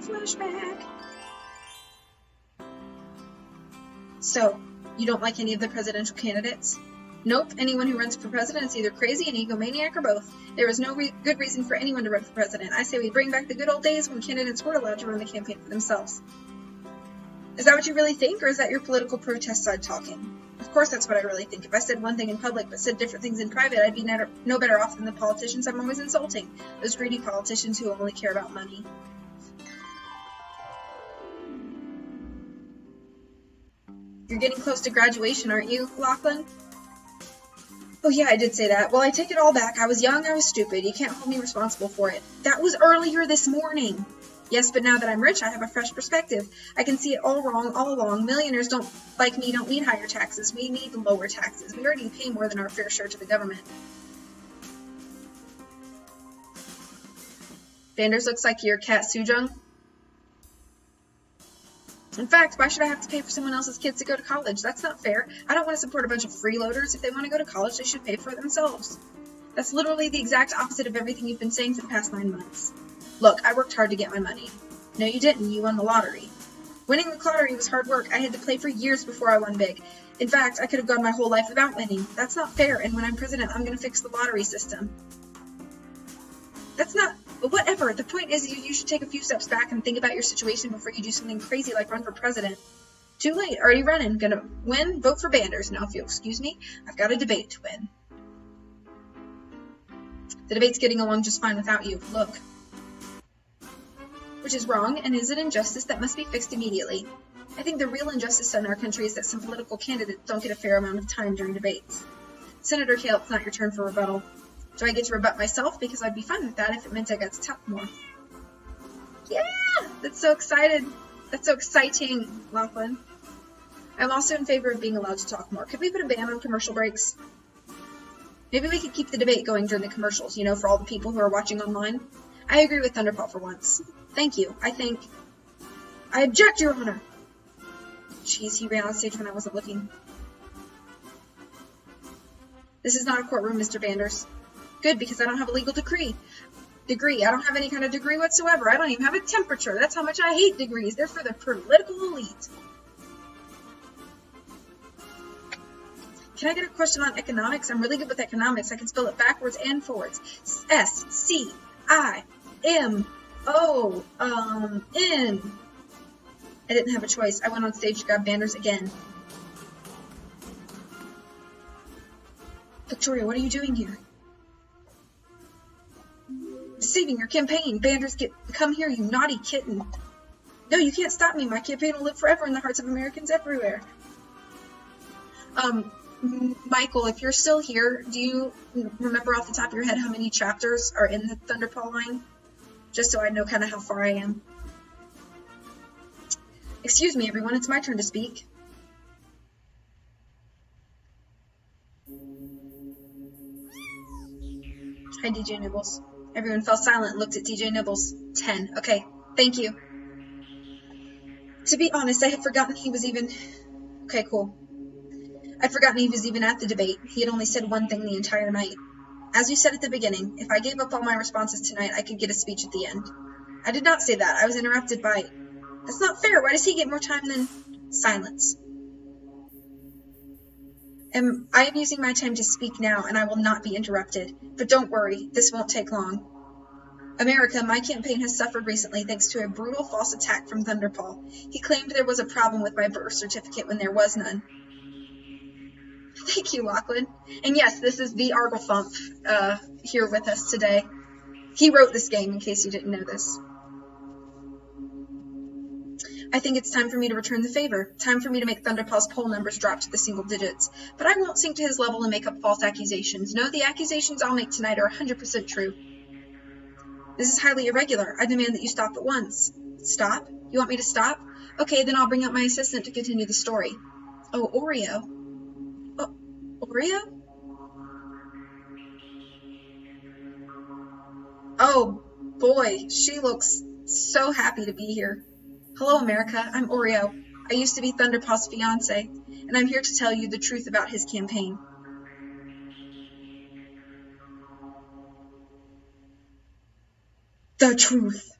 Flashback. So, you don't like any of the presidential candidates? Nope. Anyone who runs for president is either crazy, an egomaniac, or both. There is no good reason for anyone to run for president. I say we bring back the good old days when candidates were allowed to run the campaign for themselves. Is that what you really think, or is that your political protest side talking? Of course that's what I really think. If I said one thing in public but said different things in private, I'd be no better off than the politicians I'm always insulting. Those greedy politicians who only care about money. You're getting close to graduation, aren't you, Lachlan? Oh yeah, I did say that. Well, I take it all back. I was young, I was stupid. You can't hold me responsible for it. That was earlier this morning. Yes, but now that I'm rich, I have a fresh perspective. I can see it all wrong, all along. Millionaires like me don't need higher taxes. We need lower taxes. We already pay more than our fair share to the government. Banders looks like your cat Sujung. In fact, why should I have to pay for someone else's kids to go to college? That's not fair. I don't want to support a bunch of freeloaders. If they want to go to college, they should pay for it themselves. That's literally the exact opposite of everything you've been saying for the past 9 months. Look, I worked hard to get my money. No, you didn't. You won the lottery. Winning the lottery was hard work. I had to play for years before I won big. In fact, I could have gone my whole life without winning. That's not fair, and when I'm president, I'm going to fix the lottery system. That's not... Whatever. The point is you should take a few steps back and think about your situation before you do something crazy like run for president. Too late. Already running. Gonna win? Vote for Banders. Now, if you'll excuse me, I've got a debate to win. The debate's getting along just fine without you. Look. Which is wrong and is an injustice that must be fixed immediately. I think the real injustice in our country is that some political candidates don't get a fair amount of time during debates. Senator Kale, it's not your turn for rebuttal. Do I get to rebut myself? Because I'd be fine with that if it meant I got to talk more. Yeah! That's so excited. That's so exciting, Lachlan. I'm also in favor of being allowed to talk more. Could we put a ban on commercial breaks? Maybe we could keep the debate going during the commercials, you know, for all the people who are watching online. I agree with Thunderpaw for once. Thank you. I object, Your Honor! Jeez, he ran on stage when I wasn't looking. This is not a courtroom, Mr. Banders. Good, because I don't have a legal degree. I don't have any kind of degree whatsoever. I don't even have a temperature. That's how much I hate degrees. They're for the political elite. Can I get a question on economics? I'm really good with economics. I can spell it backwards and forwards. S-C-I-M-O-N. I didn't have a choice. I went on stage to grab Banders again. Victoria, what are you doing here? Saving your campaign. Banders, come here, you naughty kitten. No, you can't stop me. My campaign will live forever in the hearts of Americans everywhere. Michael, if you're still here, do you remember off the top of your head how many chapters are in the Thunderpaw line? Just so I know kind of how far I am. Excuse me, everyone. It's my turn to speak. Hi, DJ Nibbles. Everyone fell silent and looked at DJ Nibbles. 10. Okay, thank you. To be honest, I had forgotten he was even... Okay, cool. I'd forgotten he was even at the debate. He had only said one thing the entire night. As you said at the beginning, if I gave up all my responses tonight, I could get a speech at the end. I did not say that. I was interrupted by... That's not fair. Why does he get more time than... Silence. I am using my time to speak now, and I will not be interrupted. But don't worry, this won't take long. America, my campaign has suffered recently thanks to a brutal false attack from Thunderpaw. He claimed there was a problem with my birth certificate when there was none. Thank you, Lachlan. And yes, this is the Arglethump here with us today. He wrote this game, in case you didn't know this. I think it's time for me to return the favor. Time for me to make Thunderpaw's poll numbers drop to the single digits. But I won't sink to his level and make up false accusations. No, the accusations I'll make tonight are 100% true. This is highly irregular. I demand that you stop at once. Stop? You want me to stop? Okay, then I'll bring up my assistant to continue the story. Oh, Oreo. Oh, Oreo? Oh, boy, she looks so happy to be here. Hello, America. I'm Oreo. I used to be Thunderpaw's fiancé, and I'm here to tell you the truth about his campaign. The truth.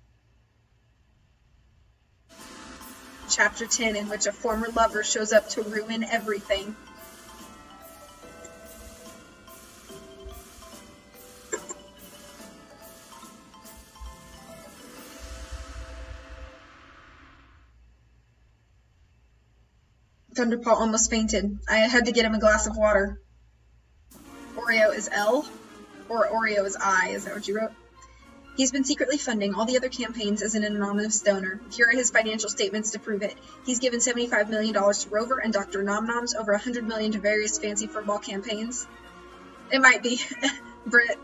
Chapter 10, in which a former lover shows up to ruin everything. Thunderpaw almost fainted. I had to get him a glass of water. Oreo is L? Or Oreo is I, is that what you wrote? He's been secretly funding all the other campaigns as an anonymous donor. Here are his financial statements to prove it. He's given $75 million to Rover and Dr. Nomnoms, over $100 million to various fancy football campaigns. It might be. Britt.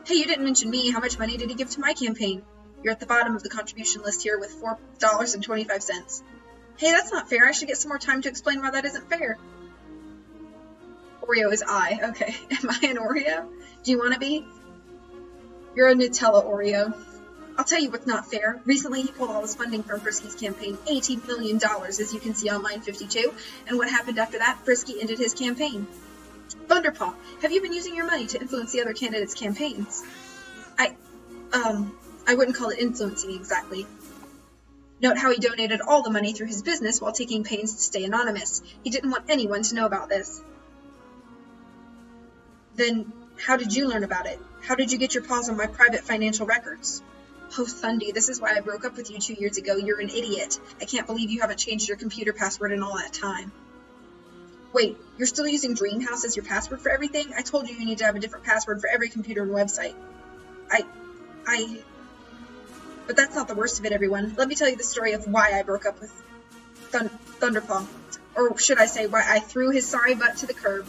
Hey, you didn't mention me. How much money did he give to my campaign? You're at the bottom of the contribution list here with $4.25. Hey, that's not fair. I should get some more time to explain why that isn't fair. Oreo is I. Okay. Am I an Oreo? Do you want to be? You're a Nutella Oreo. I'll tell you what's not fair. Recently, he pulled all his funding from Frisky's campaign, $80 million, as you can see on line 52. And what happened after that? Frisky ended his campaign. Thunderpaw, have you been using your money to influence the other candidates' campaigns? I wouldn't call it influencing exactly. Note how he donated all the money through his business while taking pains to stay anonymous. He didn't want anyone to know about this. Then, how did you learn about it? How did you get your paws on my private financial records? Oh, Thundy, this is why I broke up with you 2 years ago. You're an idiot. I can't believe you haven't changed your computer password in all that time. Wait, you're still using Dreamhouse as your password for everything? I told you need to have a different password for every computer and website. But that's not the worst of it, everyone. Let me tell you the story of why I broke up with Thunderpaw. Or should I say, why I threw his sorry butt to the curb.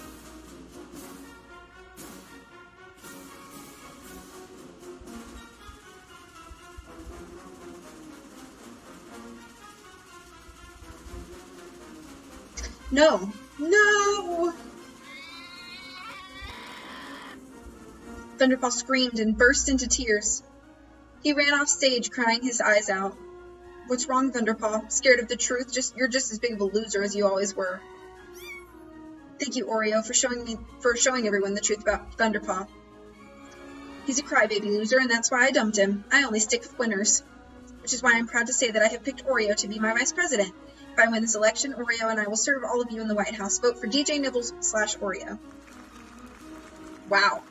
No! No! Thunderpaw screamed and burst into tears. He ran off stage, crying his eyes out. What's wrong, Thunderpaw? Scared of the truth? You're just as big of a loser as you always were. Thank you, Oreo, for showing everyone the truth about Thunderpaw. He's a crybaby loser, and that's why I dumped him. I only stick with winners. Which is why I'm proud to say that I have picked Oreo to be my vice president. If I win this election, Oreo and I will serve all of you in the White House. Vote for DJ Nibbles/Oreo. Wow.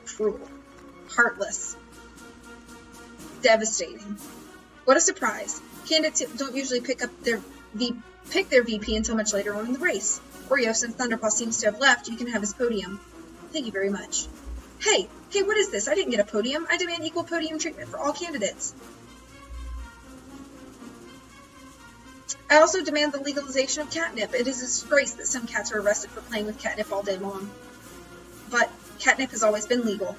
Cruel. Heartless. Devastating. What a surprise. Candidates don't usually pick their VP until much later on in the race. Oreo, since Thunderpaw seems to have left, you can have his podium. Thank you very much. Hey, what is this? I didn't get a podium. I demand equal podium treatment for all candidates. I also demand the legalization of catnip. It is a disgrace that some cats are arrested for playing with catnip all day long. But catnip has always been legal.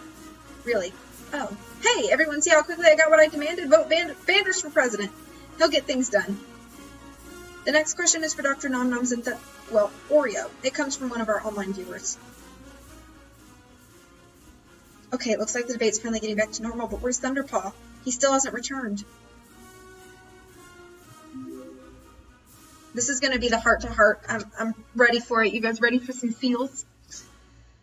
Really. Oh. Hey, everyone see how quickly I got what I demanded? Vote Vanders for president. He'll get things done. The next question is for Dr. Nomnoms and Oreo. It comes from one of our online viewers. Okay, it looks like the debate's finally getting back to normal, but where's Thunderpaw? He still hasn't returned. This is going to be the heart-to-heart. I'm ready for it. You guys ready for some feels?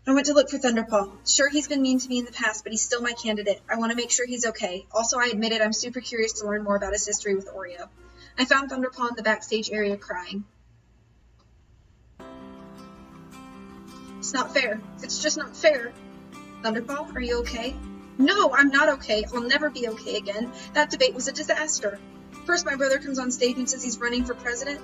I went to look for Thunderpaw. Sure, he's been mean to me in the past, but he's still my candidate. I want to make sure he's okay. Also, I admit it, I'm super curious to learn more about his history with Oreo. I found Thunderpaw in the backstage area crying. It's not fair. It's just not fair. Thunderpaw, are you okay? No, I'm not okay. I'll never be okay again. That debate was a disaster. First, my brother comes on stage and says he's running for president.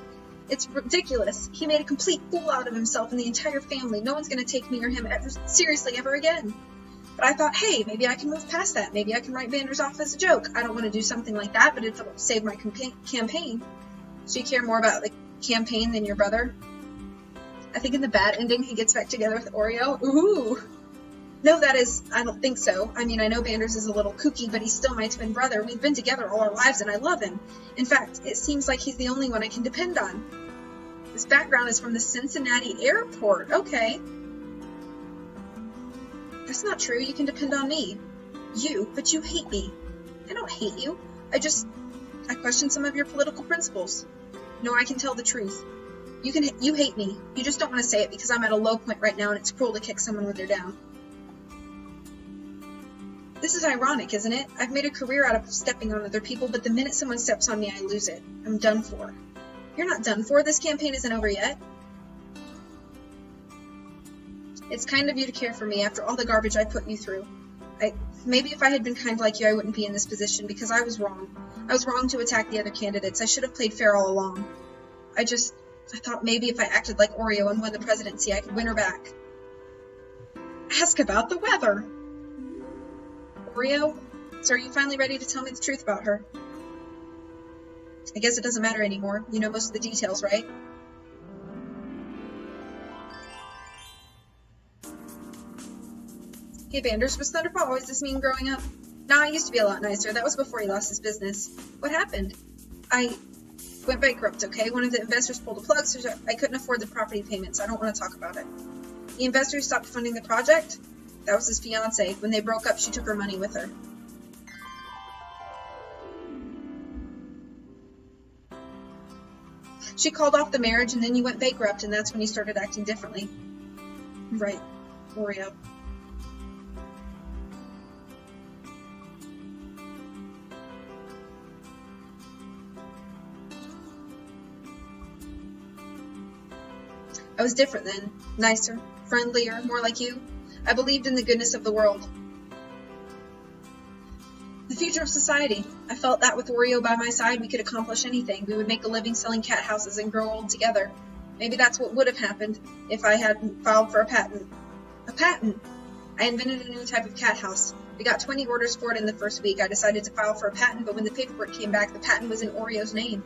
It's ridiculous. He made a complete fool out of himself and the entire family. No one's going to take me or him seriously ever again. But I thought, hey, maybe I can move past that. Maybe I can write Vanders off as a joke. I don't want to do something like that, but it'll save my campaign. So you care more about the campaign than your brother? I think in the bad ending, he gets back together with Oreo. Ooh. No, I don't think so. I mean, I know Vanders is a little kooky, but he's still my twin brother. We've been together all our lives, and I love him. In fact, it seems like he's the only one I can depend on. This background is from the Cincinnati airport. Okay. That's not true. You can depend on me. But you hate me. I don't hate you. I question some of your political principles. No, I can tell the truth. You hate me. You just don't want to say it because I'm at a low point right now and it's cruel to kick someone when they're down. This is ironic, isn't it? I've made a career out of stepping on other people, but the minute someone steps on me, I lose it. I'm done for. You're not done for. This campaign isn't over yet. It's kind of you to care for me after all the garbage I put you through. Maybe if I had been kind like you, I wouldn't be in this position because I was wrong. I was wrong to attack the other candidates. I should have played fair all along. I thought maybe if I acted like Oreo and won the presidency, I could win her back. Ask about the weather. Oreo, so are you finally ready to tell me the truth about her? I guess it doesn't matter anymore. You know most of the details, right? Hey, Vanders, was Thunderpaw always this mean growing up? Nah, I used to be a lot nicer. That was before he lost his business. What happened? I went bankrupt, okay? One of the investors pulled a plug, so I couldn't afford the property payments. I don't want to talk about it. The investor stopped funding the project? That was his fiancée. When they broke up, she took her money with her. She called off the marriage, and then you went bankrupt, and that's when you started acting differently. Right, Oreo. I was different then. Nicer, friendlier, more like you. I believed in the goodness of the world. The future of society. I felt that with Oreo by my side, we could accomplish anything. We would make a living selling cat houses and grow old together. Maybe that's what would have happened if I hadn't filed for a patent. A patent? I invented a new type of cat house. We got 20 orders for it in the first week. I decided to file for a patent, but when the paperwork came back, the patent was in Oreo's name.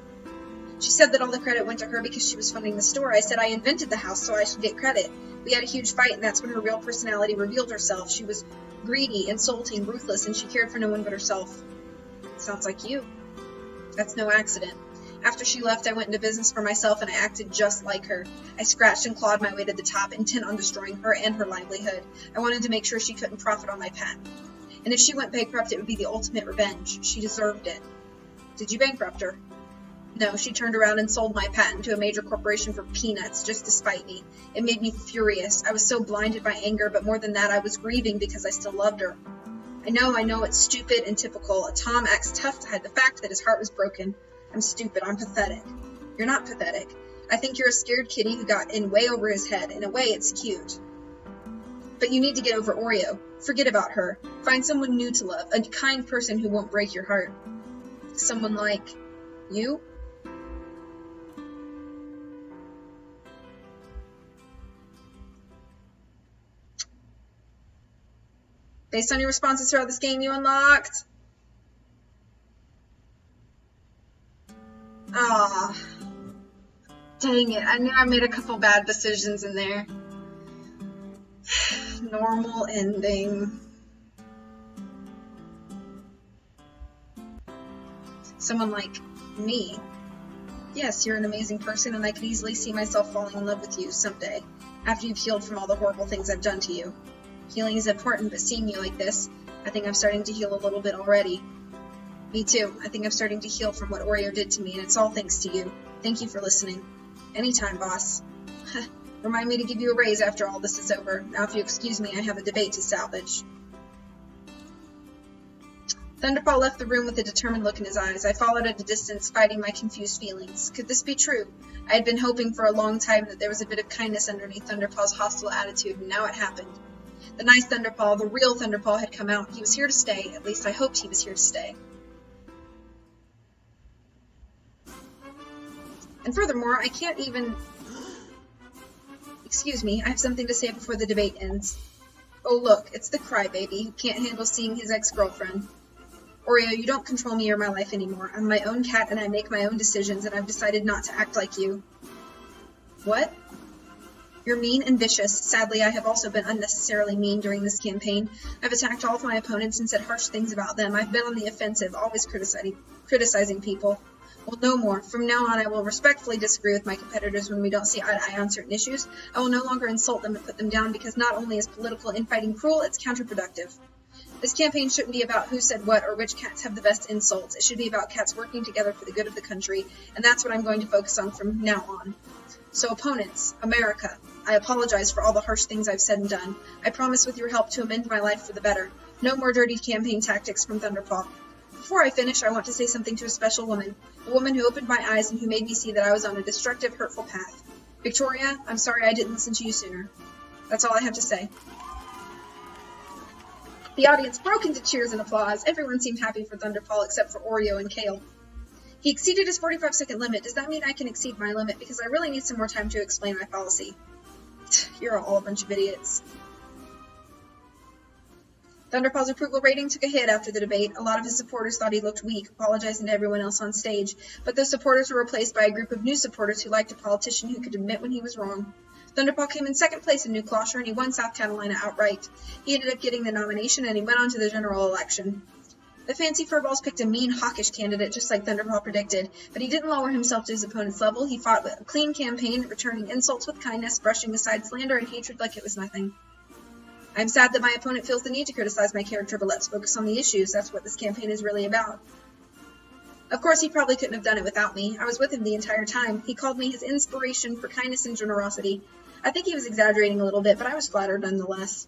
She said that all the credit went to her because she was funding the store. I said I invented the house, so I should get credit. We had a huge fight, and that's when her real personality revealed herself. She was greedy, insulting, ruthless, and she cared for no one but herself. Sounds like you. That's no accident. After she left, I went into business for myself, and I acted just like her. I scratched and clawed my way to the top, intent on destroying her and her livelihood. I wanted to make sure she couldn't profit on my patent. And if she went bankrupt, it would be the ultimate revenge. She deserved it. Did you bankrupt her? No, she turned around and sold my patent to a major corporation for peanuts, just to spite me. It made me furious. I was so blinded by anger, but more than that, I was grieving because I still loved her. I know, it's stupid and typical. Tom acts tough to hide the fact that his heart was broken. I'm stupid, I'm pathetic. You're not pathetic. I think you're a scared kitty who got in way over his head. In a way, it's cute. But you need to get over Oreo. Forget about her. Find someone new to love, a kind person who won't break your heart. Someone like you? Based on your responses throughout this game, you unlocked. Ah, dang it. I knew I made a couple bad decisions in there. Normal ending. Someone like me. Yes, you're an amazing person, and I could easily see myself falling in love with you someday, after you've healed from all the horrible things I've done to you. Healing is important, but seeing you like this, I think I'm starting to heal a little bit already. Me too. I think I'm starting to heal from what Oreo did to me, and it's all thanks to you. Thank you for listening. Anytime, boss. Remind me to give you a raise after all this is over. Now, if you excuse me, I have a debate to salvage. Thunderpaw left the room with a determined look in his eyes. I followed at a distance, fighting my confused feelings. Could this be true? I had been hoping for a long time that there was a bit of kindness underneath Thunderpaw's hostile attitude, and now it happened. The nice Thunderpaw, the real Thunderpaw, had come out. He was here to stay. At least I hoped he was here to stay. And furthermore, I can't even... Excuse me, I have something to say before the debate ends. Oh look, it's the crybaby who can't handle seeing his ex-girlfriend. Oreo, you don't control me or my life anymore. I'm my own cat and I make my own decisions, and I've decided not to act like you. What? You're mean and vicious. Sadly, I have also been unnecessarily mean during this campaign. I've attacked all of my opponents and said harsh things about them. I've been on the offensive, always criticizing people. Well, no more. From now on, I will respectfully disagree with my competitors when we don't see eye to eye on certain issues. I will no longer insult them and put them down, because not only is political infighting cruel, it's counterproductive. This campaign shouldn't be about who said what or which cats have the best insults. It should be about cats working together for the good of the country, and that's what I'm going to focus on from now on. So opponents, America, I apologize for all the harsh things I've said and done. I promise with your help to amend my life for the better. No more dirty campaign tactics from Thunderpaw. Before I finish, I want to say something to a special woman, a woman who opened my eyes and who made me see that I was on a destructive, hurtful path. Victoria, I'm sorry I didn't listen to you sooner. That's all I have to say. The audience broke into cheers and applause. Everyone seemed happy for Thunderpaw except for Oreo and Kale. He exceeded his 45-second limit. Does that mean I can exceed my limit? Because I really need some more time to explain my policy. You're all a bunch of idiots. Thunderpaw's approval rating took a hit after the debate. A lot of his supporters thought he looked weak, apologizing to everyone else on stage. But those supporters were replaced by a group of new supporters who liked a politician who could admit when he was wrong. Thunderpaw came in second place in New Closher, and he won South Carolina outright. He ended up getting the nomination, and he went on to the general election. The fancy furballs picked a mean, hawkish candidate, just like Thunderpaw predicted, but he didn't lower himself to his opponent's level. He fought with a clean campaign, returning insults with kindness, brushing aside slander and hatred like it was nothing. I'm sad that my opponent feels the need to criticize my character, but let's focus on the issues. That's what this campaign is really about. Of course, he probably couldn't have done it without me. I was with him the entire time. He called me his inspiration for kindness and generosity. I think he was exaggerating a little bit, but I was flattered nonetheless.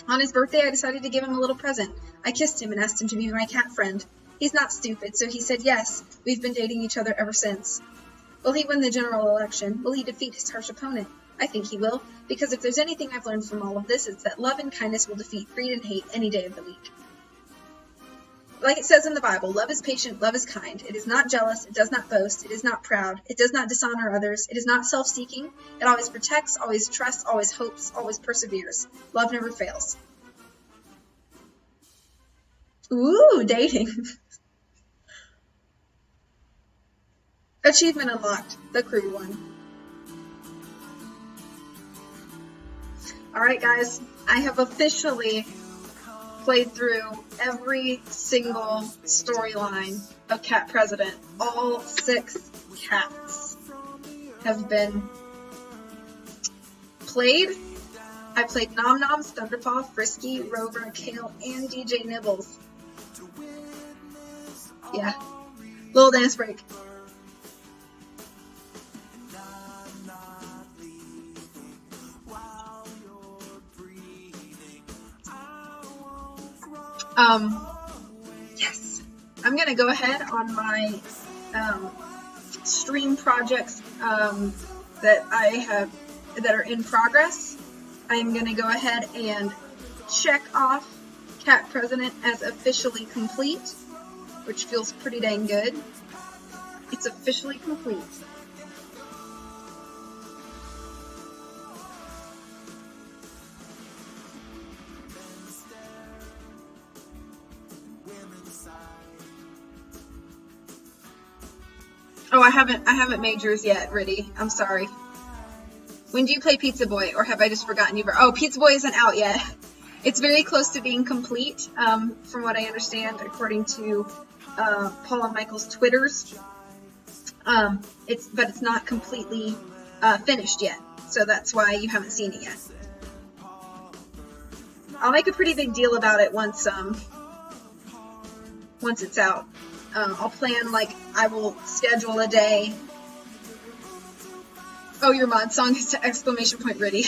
On his birthday, I decided to give him a little present. I kissed him and asked him to be my cat friend. He's not stupid, so he said yes. We've been dating each other ever since. Will he win the general election? Will he defeat his harsh opponent? I think he will, because if there's anything I've learned from all of this, it's that love and kindness will defeat greed and hate any day of the week. Like it says in the Bible, love is patient, love is kind. It is not jealous, it does not boast, it is not proud, it does not dishonor others, it is not self-seeking, it always protects, always trusts, always hopes, always perseveres. Love never fails. Ooh, dating. Achievement unlocked, the crude one. Alright guys, I have officially played through every single storyline of Cat President. All 6 cats have been played. I played Nom Noms, Thunderpaw, Frisky, Rover, Kale, and DJ Nibbles. Yeah. Little dance break. Yes. I'm gonna go ahead on my stream projects that are in progress. I'm gonna go ahead and check off Cat President as officially complete, which feels pretty dang good. It's officially complete. Oh, I haven't made yours yet, Riddy. I'm sorry. When do you play Pizza Boy, or have I just forgotten you? Oh, Pizza Boy isn't out yet. It's very close to being complete, from what I understand, according to Paul and Michael's Twitters. But it's not completely finished yet, so that's why you haven't seen it yet. I'll make a pretty big deal about it once it's out. I'll plan, like, I will schedule a day. Oh, your mod song is to exclamation point Riddy.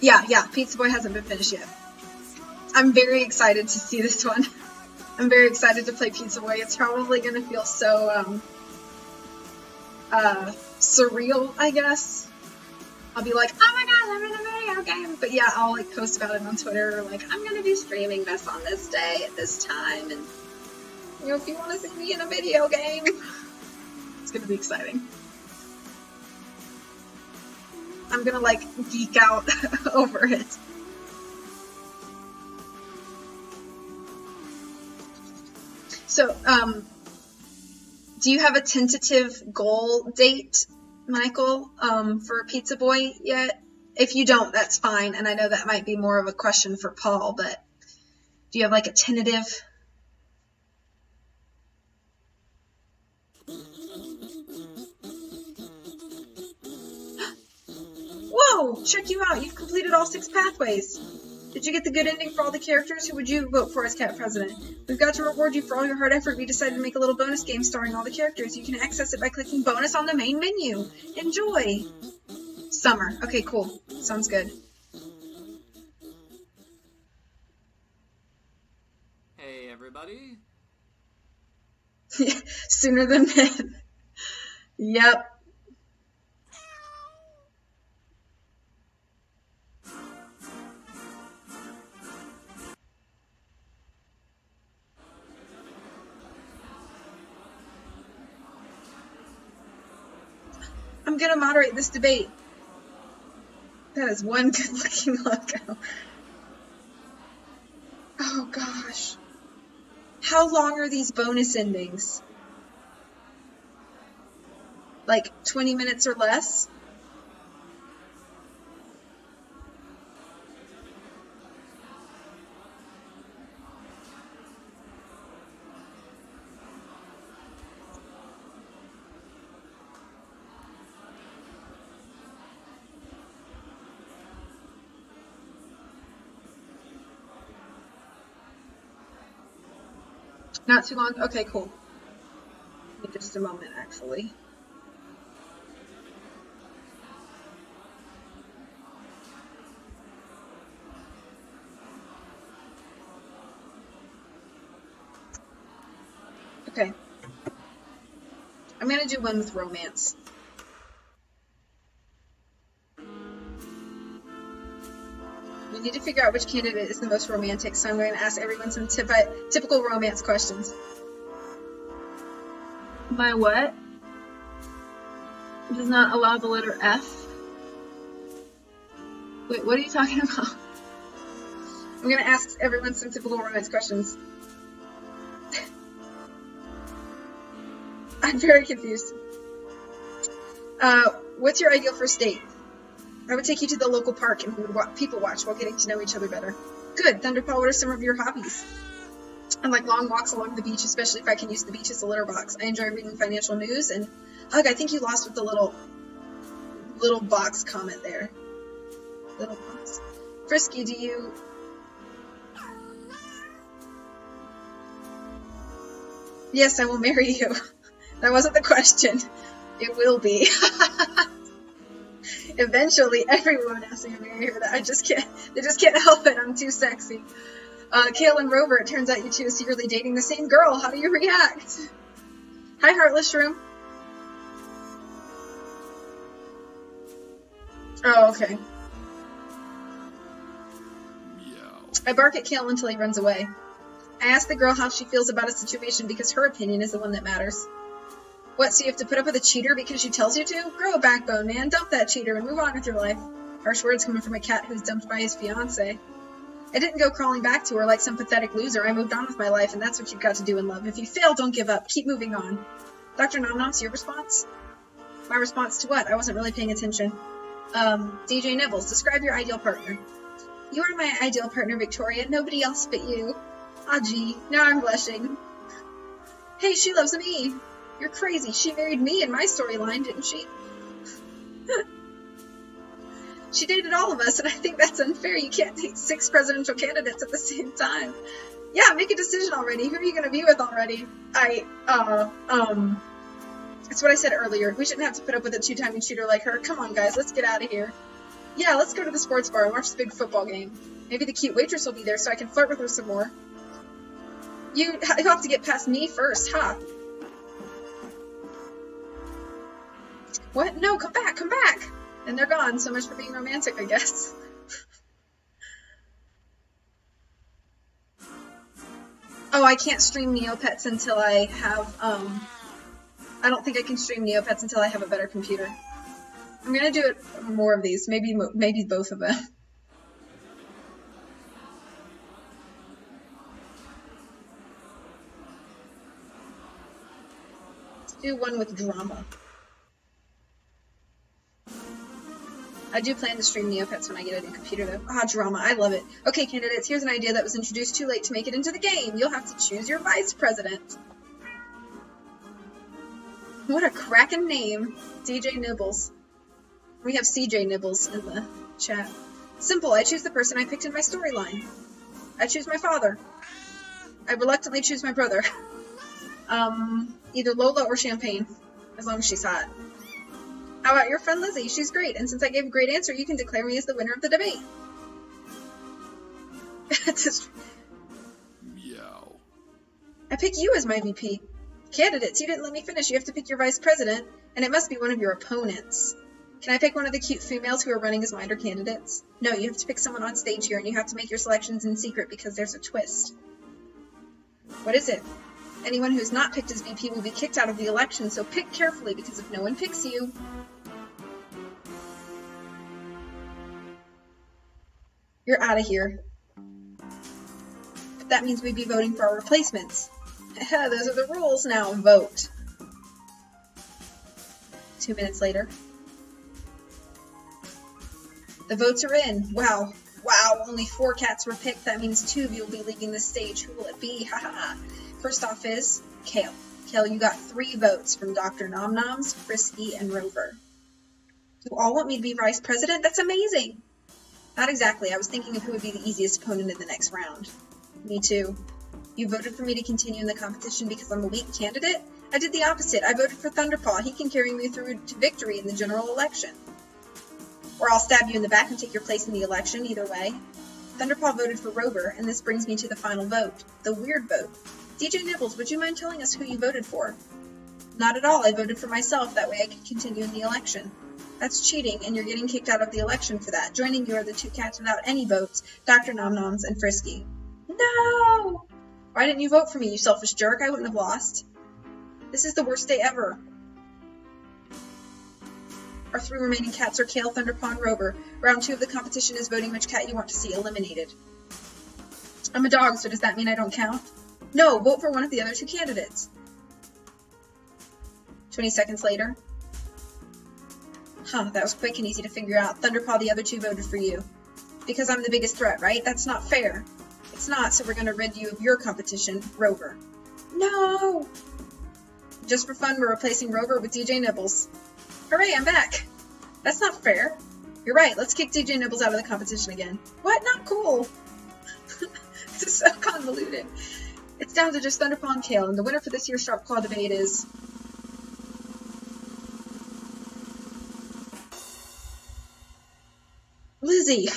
Yeah, Pizza Boy hasn't been finished yet. I'm very excited to see this one. I'm very excited to play Pizza Boy. It's probably going to feel so, surreal, I guess. I'll be like, oh my god, I'm in a video game! But yeah, I'll like post about it on Twitter, like, I'm gonna be streaming this on this day at this time, and, you know, if you want to see me in a video game, it's gonna be exciting. I'm gonna, like, geek out over it. So, do you have a tentative goal date, Michael, for Pizza Boy yet? If you don't, that's fine, and I know that might be more of a question for Paul, but do you have, like, a tentative? Whoa! Check you out! You've completed all 6 pathways! Did you get the good ending for all the characters? Who would you vote for as cat president? We've got to reward you for all your hard effort. We decided to make a little bonus game starring all the characters. You can access it by clicking bonus on the main menu. Enjoy! Summer. Okay, cool. Sounds good. Hey, everybody. Sooner than men. Yep. I'm gonna moderate this debate. That is one good-looking logo. Oh gosh. How long are these bonus endings? Like 20 minutes or less? Not too long? Okay, cool. Give me just a moment, actually. Okay. I'm gonna do one with romance. We need to figure out which candidate is the most romantic, so I'm going to ask everyone some typical romance questions. My what? Does not allow the letter F? Wait, what are you talking about? I'm going to ask everyone some typical romance questions. I'm very confused. What's your ideal first date? I would take you to the local park and we would people watch while getting to know each other better. Good. Thunderpaw, what are some of your hobbies? I like long walks along the beach, especially if I can use the beach as a litter box. I enjoy reading financial news, and Ugh, I think you lost with the little box comment there. Little box. Frisky, do you... Yes, I will marry you. That wasn't the question. It will be. Eventually, everyone has to marry her. They just can't help it. I'm too sexy. Kale and Rover, it turns out you two are secretly dating the same girl. How do you react? Hi, Heartless Shroom. Oh, okay. I bark at Kale until he runs away. I ask the girl how she feels about a situation because her opinion is the one that matters. What, so you have to put up with a cheater because she tells you to? Grow a backbone, man. Dump that cheater and move on with your life. Harsh words coming from a cat who's dumped by his fiancé. I didn't go crawling back to her like some pathetic loser. I moved on with my life, and that's what you've got to do in love. If you fail, don't give up. Keep moving on. Dr. Nom-Nom's your response? My response to what? I wasn't really paying attention. DJ Nibbles, describe your ideal partner. You are my ideal partner, Victoria. Nobody else but you. Ah, gee. Now I'm blushing. Hey, she loves me. You're crazy. She married me in my storyline, didn't she? She dated all of us, and I think that's unfair. You can't date 6 presidential candidates at the same time. Yeah, make a decision already. Who are you going to be with already? That's what I said earlier. We shouldn't have to put up with a two-timing cheater like her. Come on, guys, let's get out of here. Yeah, let's go to the sports bar and watch the big football game. Maybe the cute waitress will be there so I can flirt with her some more. You have to get past me first, huh? What? No, come back, come back! And they're gone. So much for being romantic, I guess. Oh, I can't stream Neopets until I have, I don't think I can stream Neopets until I have a better computer. I'm gonna do it more of these, maybe both of them. Let's do one with drama. I do plan to stream Neopets when I get a new computer, though. Ah, drama. I love it. Okay, candidates, here's an idea that was introduced too late to make it into the game. You'll have to choose your vice president. What a crackin' name. DJ Nibbles. We have CJ Nibbles in the chat. Simple. I choose the person I picked in my storyline. I choose my father. I reluctantly choose my brother. Either Lola or Champagne, as long as she's hot. How about your friend Lizzie? She's great, and since I gave a great answer, you can declare me as the winner of the debate. Meow. I pick you as my VP. Candidates, you didn't let me finish. You have to pick your vice president, and it must be one of your opponents. Can I pick one of the cute females who are running as minor candidates? No, you have to pick someone on stage here, and you have to make your selections in secret because there's a twist. What is it? Anyone who's not picked as VP will be kicked out of the election, so pick carefully, because if no one picks you... You're out of here. But that means we'd be voting for our replacements. Those are the rules now. Vote. 2 minutes later. The votes are in. Wow. Wow, only 4 cats were picked. That means 2 of you will be leaving the stage. Who will it be? Haha. First off is Kale. Kale, you got 3 votes from Dr. Nom Noms, Frisky, and Rover. You all want me to be vice president? That's amazing! Not exactly. I was thinking of who would be the easiest opponent in the next round. Me too. You voted for me to continue in the competition because I'm a weak candidate? I did the opposite. I voted for Thunderpaw. He can carry me through to victory in the general election. Or I'll stab you in the back and take your place in the election, either way. Thunderpaw voted for Rover, and this brings me to the final vote. The weird vote. DJ Nibbles, would you mind telling us who you voted for? Not at all. I voted for myself. That way I could continue in the election. That's cheating, and you're getting kicked out of the election for that. Joining you are the 2 cats without any votes, Dr. Nom Noms and Frisky. No! Why didn't you vote for me, you selfish jerk? I wouldn't have lost. This is the worst day ever. Our 3 remaining cats are Kale, Thunderpaw, and Rover. Round 2 of the competition is voting which cat you want to see eliminated. I'm a dog, so does that mean I don't count? No, vote for one of the other 2 candidates. 20 seconds later. Huh, that was quick and easy to figure out. Thunderpaw, the other 2 voted for you. Because I'm the biggest threat, right? That's not fair. It's not, so we're gonna rid you of your competition, Rover. No! Just for fun, we're replacing Rover with DJ Nibbles. Hooray, I'm back! That's not fair. You're right, let's kick DJ Nibbles out of the competition again. What? Not cool! This is so convoluted. It's down to just Thunderpaw and Kale, and the winner for this year's Sharp Claw debate is... Lizzie!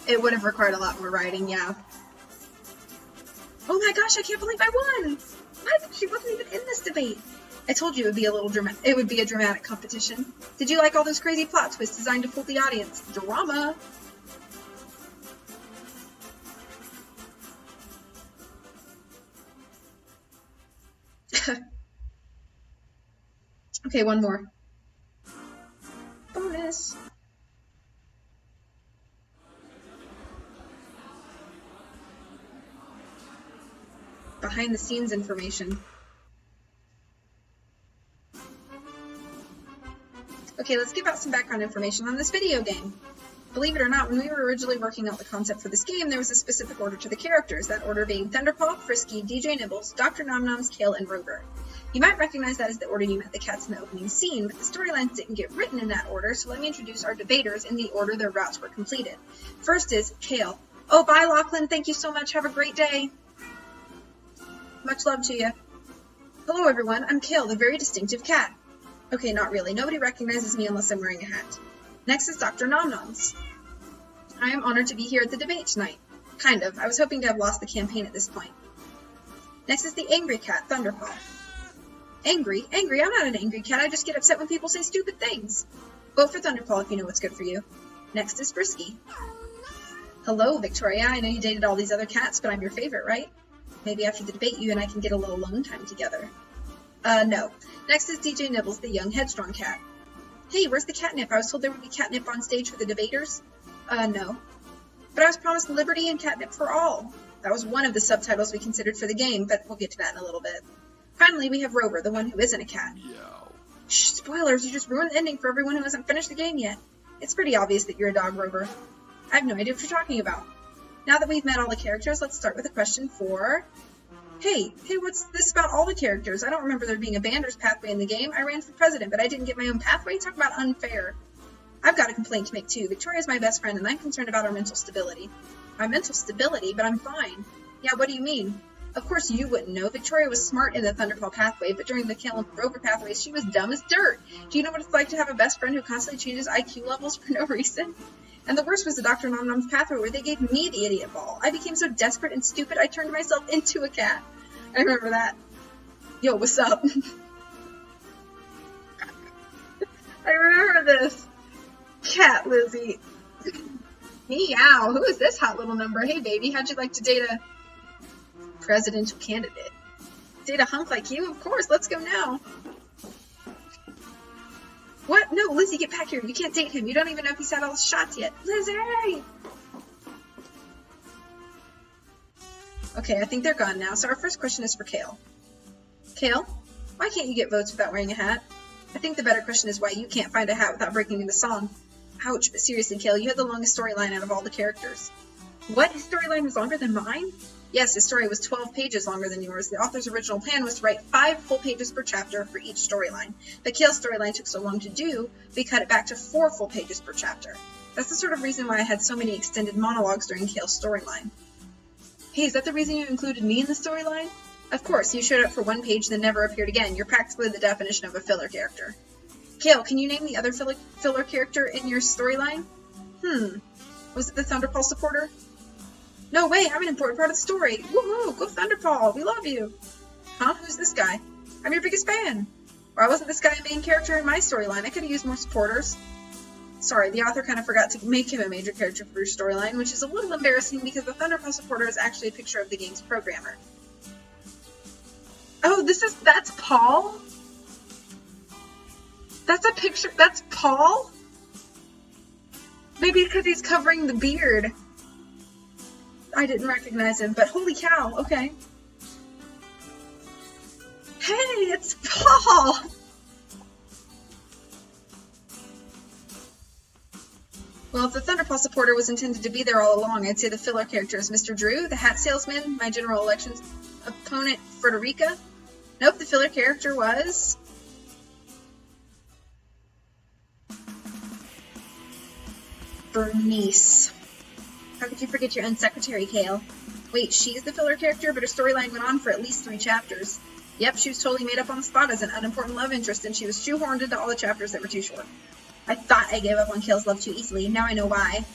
It would have required a lot more writing, yeah. Oh my gosh, I can't believe I won! What? She wasn't even in this debate. I told you it would be a little dramatic. It would be a dramatic competition. Did you like all those crazy plot twists designed to fool the audience? Drama! Okay, one more. Bonus! Behind the scenes information. Okay, let's give out some background information on this video game. Believe it or not, when we were originally working out the concept for this game, there was a specific order to the characters, that order being Thunderpaw, Frisky, DJ Nibbles, Dr. Nom Noms, Kale, and Rover. You might recognize that as the order you met the cats in the opening scene, but the storylines didn't get written in that order, so let me introduce our debaters in the order their routes were completed. First is Kale. Oh, bye, Lachlan. Thank you so much. Have a great day. Much love to you. Hello, everyone. I'm Kale, the very distinctive cat. Okay, not really. Nobody recognizes me unless I'm wearing a hat. Next is Dr. Nomnoms. I am honored to be here at the debate tonight. Kind of. I was hoping to have lost the campaign at this point. Next is the angry cat, Thunderpaw. Angry? Angry? I'm not an angry cat. I just get upset when people say stupid things. Vote for Thunderpaw if you know what's good for you. Next is Frisky. Hello, Victoria. I know you dated all these other cats, but I'm your favorite, right? Maybe after the debate, you and I can get a little alone time together. No. Next is DJ Nibbles, the young headstrong cat. Hey, where's the catnip? I was told there would be catnip on stage for the debaters. No. But I was promised liberty and catnip for all. That was one of the subtitles we considered for the game, but we'll get to that in a little bit. Finally, we have Rover, the one who isn't a cat. Shh, spoilers, you just ruined the ending for everyone who hasn't finished the game yet. It's pretty obvious that you're a dog, Rover. I have no idea what you're talking about. Now that we've met all the characters, let's start with a question for... Hey, what's this about all the characters? I don't remember there being a Bander's pathway in the game. I ran for president, but I didn't get my own pathway? Talk about unfair. I've got a complaint to make too. Victoria's my best friend, and I'm concerned about our mental stability. My mental stability? But I'm fine. Yeah, what do you mean? Of course you wouldn't know. Victoria was smart in the Thunderpaw pathway, but during the Kale and Rover pathways, she was dumb as dirt. Do you know what it's like to have a best friend who constantly changes IQ levels for no reason? And the worst was the Dr. Nomnom's pathway, where they gave me the idiot ball. I became so desperate and stupid, I turned myself into a cat. I remember that. Yo, what's up? I remember this. Cat Lizzie. Meow. Who is this hot little number? Hey, baby, how'd you like to date a presidential candidate? Date a hunk like you? Of course, let's go now. What? No, Lizzie, get back here. You can't date him. You don't even know if he's had all his shots yet. Lizzie! Okay, I think they're gone now, so our first question is for Kale. Kale, why can't you get votes without wearing a hat? I think the better question is why you can't find a hat without breaking into song. Ouch, but seriously, Kale, you had the longest storyline out of all the characters. What? His storyline was longer than mine? Yes, his story was 12 pages longer than yours. The author's original plan was to write 5 full pages per chapter for each storyline. But Kale's storyline took so long to do, we cut it back to 4 full pages per chapter. That's the sort of reason why I had so many extended monologues during Kale's storyline. Hey, is that the reason you included me in the storyline? Of course, you showed up for 1 page then never appeared again. You're practically the definition of a filler character. Kale, can you name the other filler character in your storyline? Was it the Thunderpaw supporter? No way, I'm an important part of the story. Woohoo, go Thunderpaw, we love you. Huh, who's this guy? I'm your biggest fan. Why wasn't this guy a main character in my storyline? I could have used more supporters. Sorry, the author kind of forgot to make him a major character for your storyline, which is a little embarrassing because the Thunderpaw supporter is actually a picture of the game's programmer. Oh, that's Paul? That's a picture, that's Paul? Maybe because he's covering the beard. I didn't recognize him, but holy cow, okay. Hey, it's Paul! Well, if the Thunderpaw supporter was intended to be there all along, I'd say the filler character is Mr. Drew, the hat salesman, my general elections opponent, Frederica. Nope, the filler character was... Bernice. How could you forget your own secretary, Kale? Wait, she's the filler character, but her storyline went on for at least 3 chapters. Yep, she was totally made up on the spot as an unimportant love interest, and she was shoehorned into all the chapters that were too short. I thought I gave up on Kale's love too easily. Now I know why.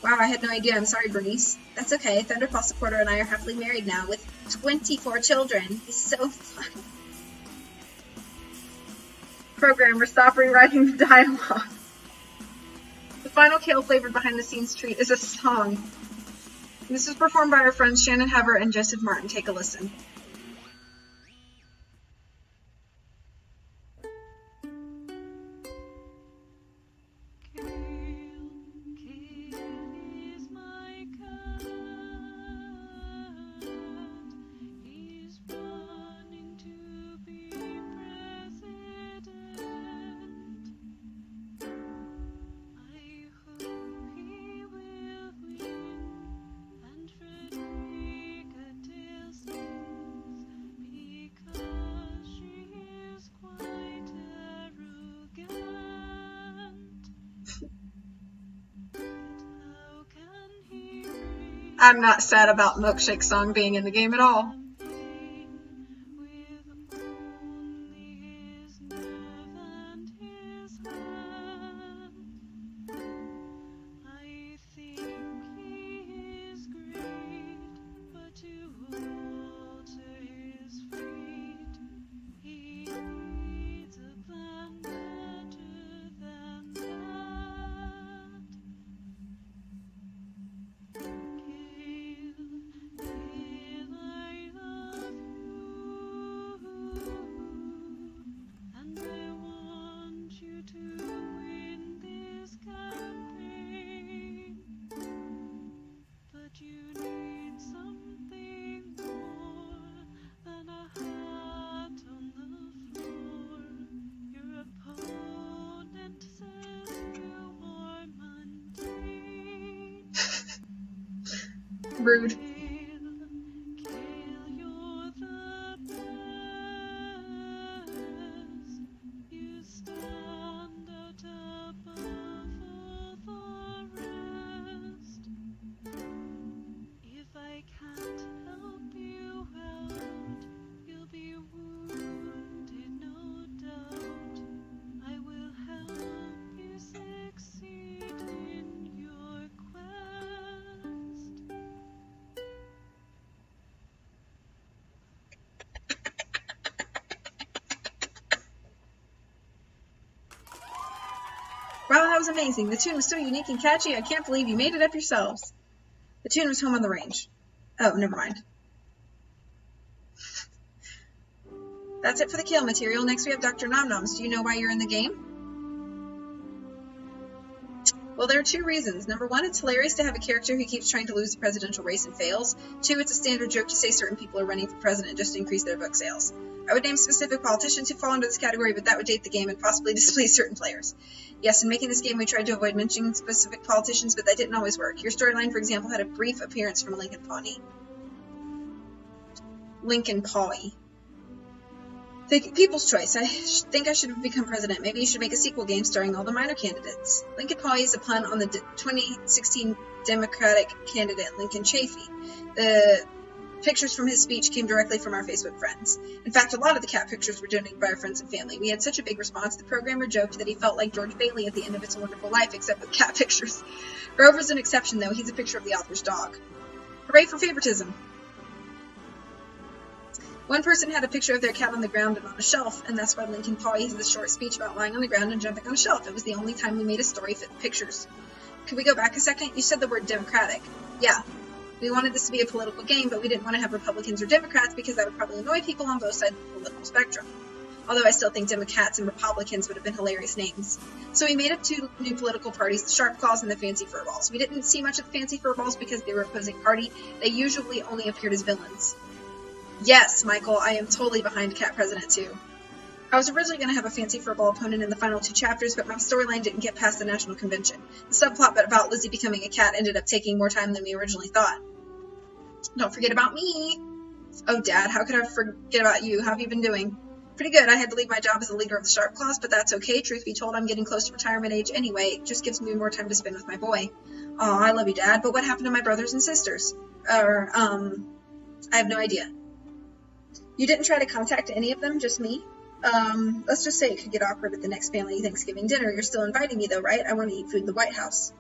Wow, I had no idea. I'm sorry, Bernice. That's okay. Thunderpaw supporter and I are happily married now with 24 children. He's so fun. Programmer, stop rewriting the dialogue. The final Kale-flavored behind-the-scenes treat is a song. This is performed by our friends Shannon Hever and Joseph Martin. Take a listen. I'm not sad about Milkshake Song being in the game at all. Rude. Wow, that was amazing. The tune was so unique and catchy, I can't believe you made it up yourselves. The tune was Home on the Range. Oh, never mind. That's it for the kill material. Next we have Dr. Nomnoms. Do you know why you're in the game? Well, there are two reasons. Number one, it's hilarious to have a character who keeps trying to lose the presidential race and fails. Two, it's a standard joke to say certain people are running for president just to increase their book sales. I would name specific politicians who fall into this category, but that would date the game and possibly displease certain players. Yes, in making this game we tried to avoid mentioning specific politicians, but that didn't always work. Your storyline, for example, had a brief appearance from Lincoln Pawnee. Lincoln Pawnee. People's Choice. I think I should have become president. Maybe you should make a sequel game starring all the minor candidates. Lincoln Pawnee is a pun on the 2016 Democratic candidate Lincoln Chafee. The pictures from his speech came directly from our Facebook friends. In fact, a lot of the cat pictures were donated by our friends and family. We had such a big response, the programmer joked that he felt like George Bailey at the end of It's a Wonderful Life, except with cat pictures. Grover's an exception, though. He's a picture of the author's dog. Hooray for favoritism! One person had a picture of their cat on the ground and on a shelf, and that's why Lincoln Pawnee has a short speech about lying on the ground and jumping on a shelf. It was the only time we made a story fit the pictures. Could we go back a second? You said the word Democratic. Yeah. We wanted this to be a political game, but we didn't want to have Republicans or Democrats because that would probably annoy people on both sides of the political spectrum. Although I still think Democrats and Republicans would have been hilarious names. So we made up two new political parties, the Sharp Claws and the Fancy Furballs. We didn't see much of the Fancy Furballs because they were opposing party. They usually only appeared as villains. Yes, Michael, I am totally behind Cat President too. I was originally going to have a Fancy Furball opponent in the final two chapters, but my storyline didn't get past the National Convention. The subplot about Lizzie becoming a cat ended up taking more time than we originally thought. Don't forget about me! Oh, Dad, how could I forget about you? How have you been doing? Pretty good. I had to leave my job as the leader of the Sharp Claws, but that's okay. Truth be told, I'm getting close to retirement age anyway. It just gives me more time to spend with my boy. Aw, I love you, Dad, but what happened to my brothers and sisters? I have no idea. You didn't try to contact any of them, just me? Let's just say it could get awkward at the next family Thanksgiving dinner. You're still inviting me, though, right? I want to eat food in the White House.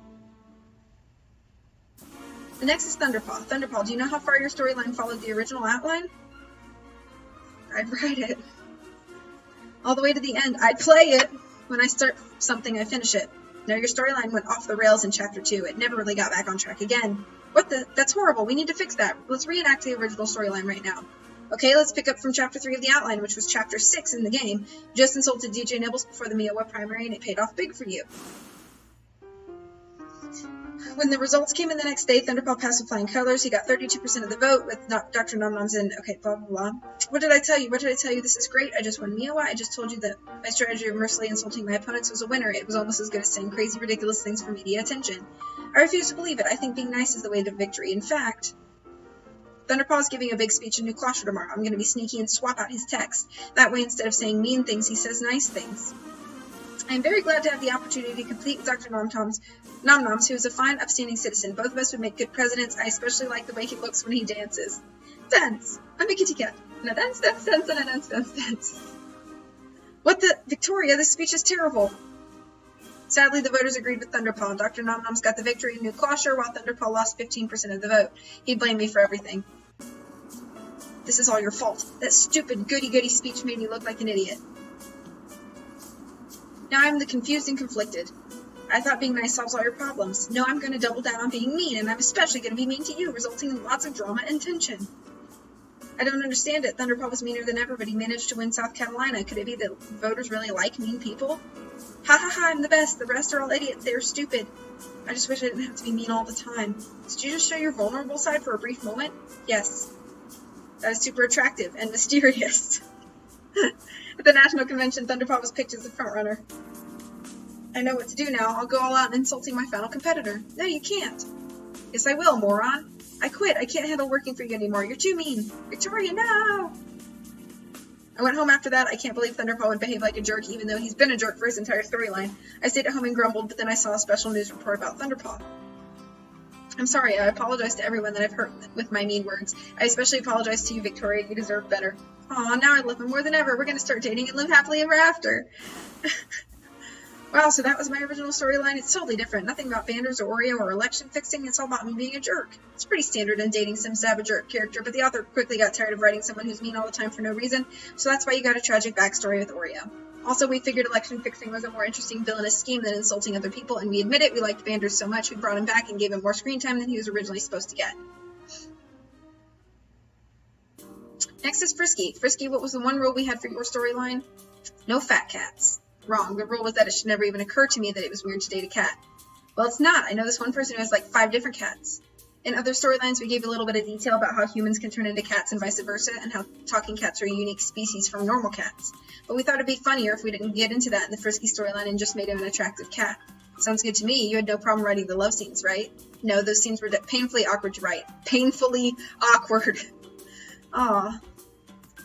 The next is Thunderpaw. Thunderpaw, do you know how far your storyline followed the original outline? I'd write it. All the way to the end. I'd play it. When I start something, I finish it. No, your storyline went off the rails in Chapter 2. It never really got back on track again. What the? That's horrible. We need to fix that. Let's reenact the original storyline right now. Okay, let's pick up from Chapter 3 of the outline, which was Chapter 6 in the game. You just insulted DJ Nibbles before the Miowa primary, and it paid off big for you. When the results came in the next day, Thunderpaw passed with flying colors. He got 32% of the vote with Dr. Nomnoms in. Okay, blah, blah, blah. What did I tell you? What did I tell you? This is great. I just won Miowa. I just told you that my strategy of mercilessly insulting my opponents was a winner. It was almost as good as saying crazy, ridiculous things for media attention. I refuse to believe it. I think being nice is the way to victory. In fact, Thunderpaw's giving a big speech in New Closure tomorrow. I'm going to be sneaky and swap out his text. That way, instead of saying mean things, he says nice things. I am very glad to have the opportunity to compete with Dr. Nomnoms, who is a fine, upstanding citizen. Both of us would make good presidents. I especially like the way he looks when he dances. Dance! I'm a kitty cat. And a dance, dance, dance, and a dance, dance, dance. What the? Victoria, this speech is terrible. Sadly, the voters agreed with Thunderpaw. Dr. Nomnoms got the victory in New Closure, while Thunderpaw lost 15% of the vote. He blamed me for everything. This is all your fault. That stupid goody-goody speech made me look like an idiot. Now I'm the confused and conflicted. I thought being nice solves all your problems. No, I'm going to double down on being mean, and I'm especially going to be mean to you, resulting in lots of drama and tension. I don't understand it. Thunderpaw was meaner than ever, but he managed to win South Carolina. Could it be that voters really like mean people? Ha ha ha, I'm the best. The rest are all idiots. They're stupid. I just wish I didn't have to be mean all the time. Did you just show your vulnerable side for a brief moment? Yes. That is super attractive and mysterious. At the National Convention, Thunderpaw was picked as the frontrunner. I know what to do now. I'll go all out in insulting my final competitor. No, you can't. Yes, I will, moron. I quit. I can't handle working for you anymore. You're too mean. Victoria, no! I went home after that. I can't believe Thunderpaw would behave like a jerk, even though he's been a jerk for his entire storyline. I stayed at home and grumbled, but then I saw a special news report about Thunderpaw. I'm sorry. I apologize to everyone that I've hurt with my mean words. I especially apologize to you, Victoria. You deserve better. Aw, now I love him more than ever. We're going to start dating and live happily ever after. Wow, so that was my original storyline. It's totally different. Nothing about Vanders or Oreo or election fixing. It's all about me being a jerk. It's pretty standard in dating Sims to have a jerk character, but the author quickly got tired of writing someone who's mean all the time for no reason, so that's why you got a tragic backstory with Oreo. Also, we figured election fixing was a more interesting villainous scheme than insulting other people, and we admit it, we liked Vanders so much we brought him back and gave him more screen time than he was originally supposed to get. Next is Frisky. Frisky, what was the one rule we had for your storyline? No fat cats. Wrong. The rule was that it should never even occur to me that it was weird to date a cat. Well, it's not. I know this one person who has like 5 different cats. In other storylines, we gave a little bit of detail about how humans can turn into cats and vice versa, and how talking cats are a unique species from normal cats. But we thought it'd be funnier if we didn't get into that in the Frisky storyline and just made him an attractive cat. Sounds good to me. You had no problem writing the love scenes, right? No, those scenes were painfully awkward to write. Painfully awkward. Aw.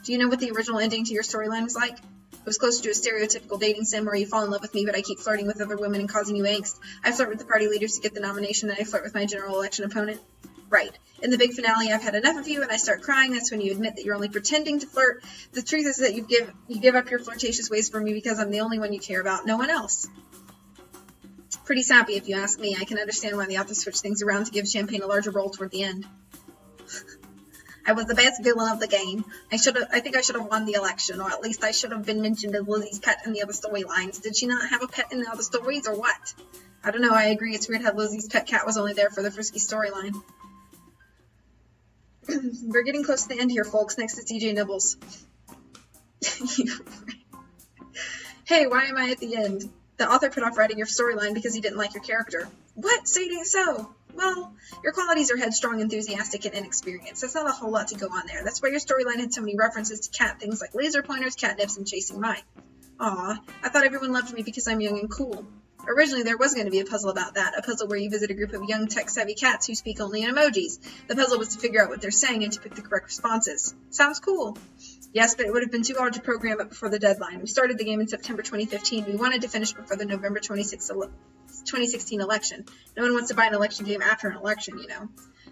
Do you know what the original ending to your storyline was like? It was closer to a stereotypical dating sim where you fall in love with me, but I keep flirting with other women and causing you angst. I flirt with the party leaders to get the nomination, and I flirt with my general election opponent. Right. In the big finale, I've had enough of you, and I start crying. That's when you admit that you're only pretending to flirt. The truth is that you give up your flirtatious ways for me because I'm the only one you care about, no one else. Pretty sappy, if you ask me. I can understand why the author switched things around to give Champagne a larger role toward the end. I was the best villain of the game. I think I should have won the election, or at least I should have been mentioned as Lizzie's pet in the other storylines. Did she not have a pet in the other stories, or what? I don't know, I agree it's weird how Lizzie's pet cat was only there for the Frisky storyline. We're getting close to the end here, folks. Next is DJ Nibbles. Hey, why am I at the end? The author put off writing your storyline because he didn't like your character. What? Say it ain't so. Well, your qualities are headstrong, enthusiastic, and inexperienced. That's not a whole lot to go on there. That's why your storyline had so many references to cat things like laser pointers, catnips, and chasing mice. Aw, I thought everyone loved me because I'm young and cool. Originally, there was going to be a puzzle about that, a puzzle where you visit a group of young, tech-savvy cats who speak only in emojis. The puzzle was to figure out what they're saying and to pick the correct responses. Sounds cool. Yes, but it would have been too hard to program it before the deadline. We started the game in September 2015. We wanted to finish before the November 2016 election. No one wants to buy an election game after an election, you know.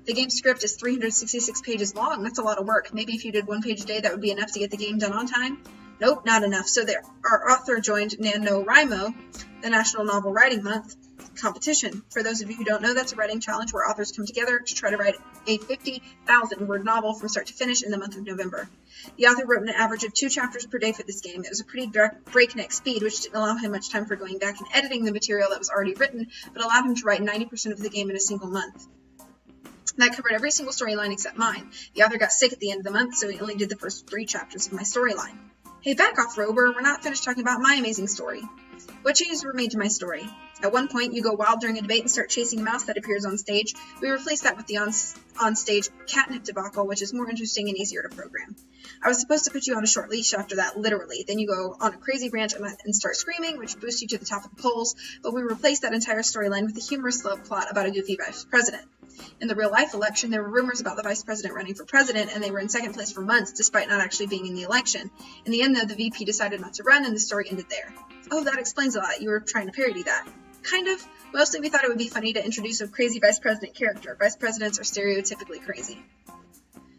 The game script is 366 pages long. That's a lot of work. Maybe if you did 1 page a day, that would be enough to get the game done on time. Nope, not enough. So our author joined NaNoWriMo, the National Novel Writing Month competition. For those of you who don't know, that's a writing challenge where authors come together to try to write a 50,000-word novel from start to finish in the month of November. The author wrote an average of 2 chapters per day for this game. It was a pretty breakneck speed, which didn't allow him much time for going back and editing the material that was already written, but allowed him to write 90% of the game in a single month. That covered every single storyline except mine. The author got sick at the end of the month, so he only did the first 3 chapters of my storyline. Hey, back off, Rover. We're not finished talking about my amazing story. What changes were made to my story? At one point, you go wild during a debate and start chasing a mouse that appears on stage. We replaced that with the on-stage catnip debacle, which is more interesting and easier to program. I was supposed to put you on a short leash after that, literally. Then you go on a crazy rant and start screaming, which boosts you to the top of the polls, but we replaced that entire storyline with a humorous love plot about a goofy vice president. In the real-life election, there were rumors about the vice president running for president, and they were in second place for months, despite not actually being in the election. In the end, though, the VP decided not to run, and the story ended there. Oh, that explains a lot. You were trying to parody that. Kind of. Mostly we thought it would be funny to introduce a crazy vice president character. Vice presidents are stereotypically crazy.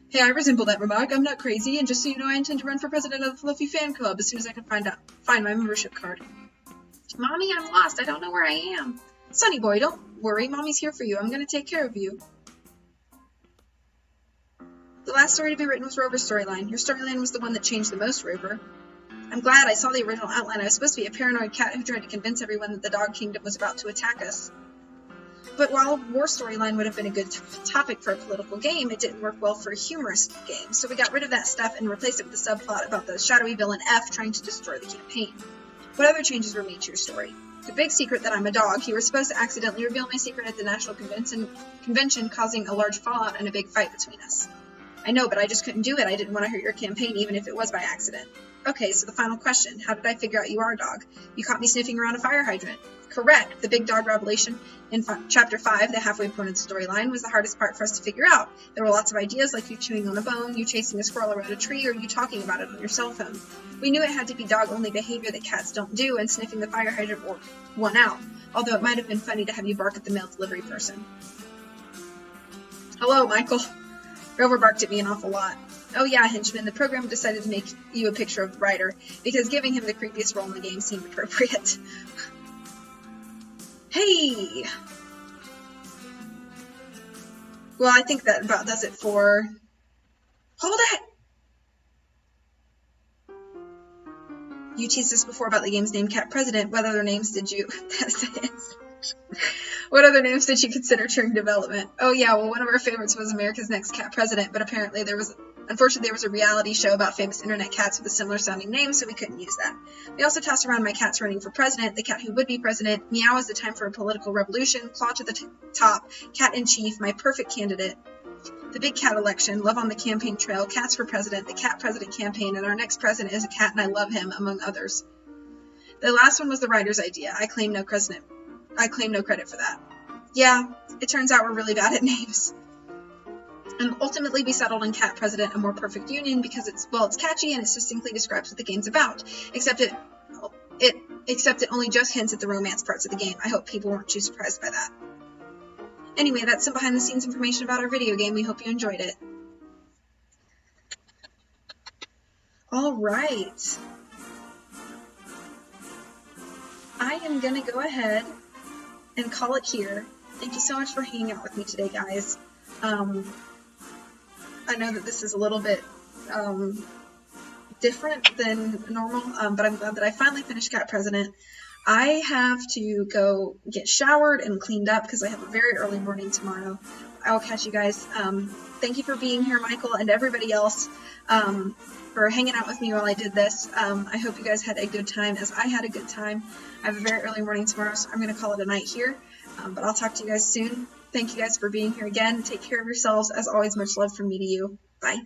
Hey, I resemble that remark. I'm not crazy, and just so you know, I intend to run for president of the Fluffy Fan Club as soon as I can find my membership card. Mommy, I'm lost. I don't know where I am. Sonny boy, don't worry. Mommy's here for you. I'm going to take care of you. The last story to be written was Rover's storyline. Your storyline was the one that changed the most, Rover. I'm glad. I saw the original outline. I was supposed to be a paranoid cat who tried to convince everyone that the dog kingdom was about to attack us. But while war storyline would have been a good topic for a political game, it didn't work well for a humorous game, so we got rid of that stuff and replaced it with a subplot about the shadowy villain F trying to destroy the campaign. What other changes were made to your story? The big secret that I'm a dog. You were supposed to accidentally reveal my secret at the National Convention, causing a large fallout and a big fight between us. I know, but I just couldn't do it. I didn't want to hurt your campaign, even if it was by accident. Okay, so the final question. How did I figure out you are a dog? You caught me sniffing around a fire hydrant. Correct. The big dog revelation in chapter 5, the halfway point of the storyline, was the hardest part for us to figure out. There were lots of ideas, like you chewing on a bone, you chasing a squirrel around a tree, or you talking about it on your cell phone. We knew it had to be dog-only behavior that cats don't do, and sniffing the fire hydrant won out, although it might have been funny to have you bark at the mail delivery person. Hello, Michael. Rover barked at me an awful lot. Oh yeah, henchman, the program decided to make you a picture of the writer, because giving him the creepiest role in the game seemed appropriate. Hey! Well, I think that about does it for... Hold it! You teased us before about the game's named Cat President. What other names did you... What other names did you consider during development? Oh yeah, well, one of our favorites was America's Next Cat President, but apparently unfortunately there was a reality show about famous internet cats with a similar sounding name, so we couldn't use that. We also tossed around my cats running for president, the cat who would be president, Meow is the time for a political revolution, Claw to the top, Cat in Chief, my perfect candidate, the big cat election, Love on the campaign trail, Cats for president, the cat president campaign, and our next president is a cat and I love him, among others. The last one was the writer's idea. I claim no credit for that. Yeah, it turns out we're really bad at names. And ultimately we settled on Cat President, a more perfect union, because it's catchy and it succinctly describes what the game's about. Except it only just hints at the romance parts of the game. I hope people weren't too surprised by that. Anyway, that's some behind the scenes information about our video game. We hope you enjoyed it. Alright. I am gonna go ahead and call it here. Thank you so much for hanging out with me today, guys. I know that this is a little bit different than normal, but I'm glad that I finally finished Cat President. I have to go get showered and cleaned up because I have a very early morning tomorrow. I will catch you guys. Thank you for being here, Michael, and everybody else, for hanging out with me while I did this. I hope you guys had a good time, as I had a good time. I have a very early morning tomorrow, so I'm going to call it a night here. But I'll talk to you guys soon. Thank you guys for being here again. Take care of yourselves. As always, much love from me to you. Bye.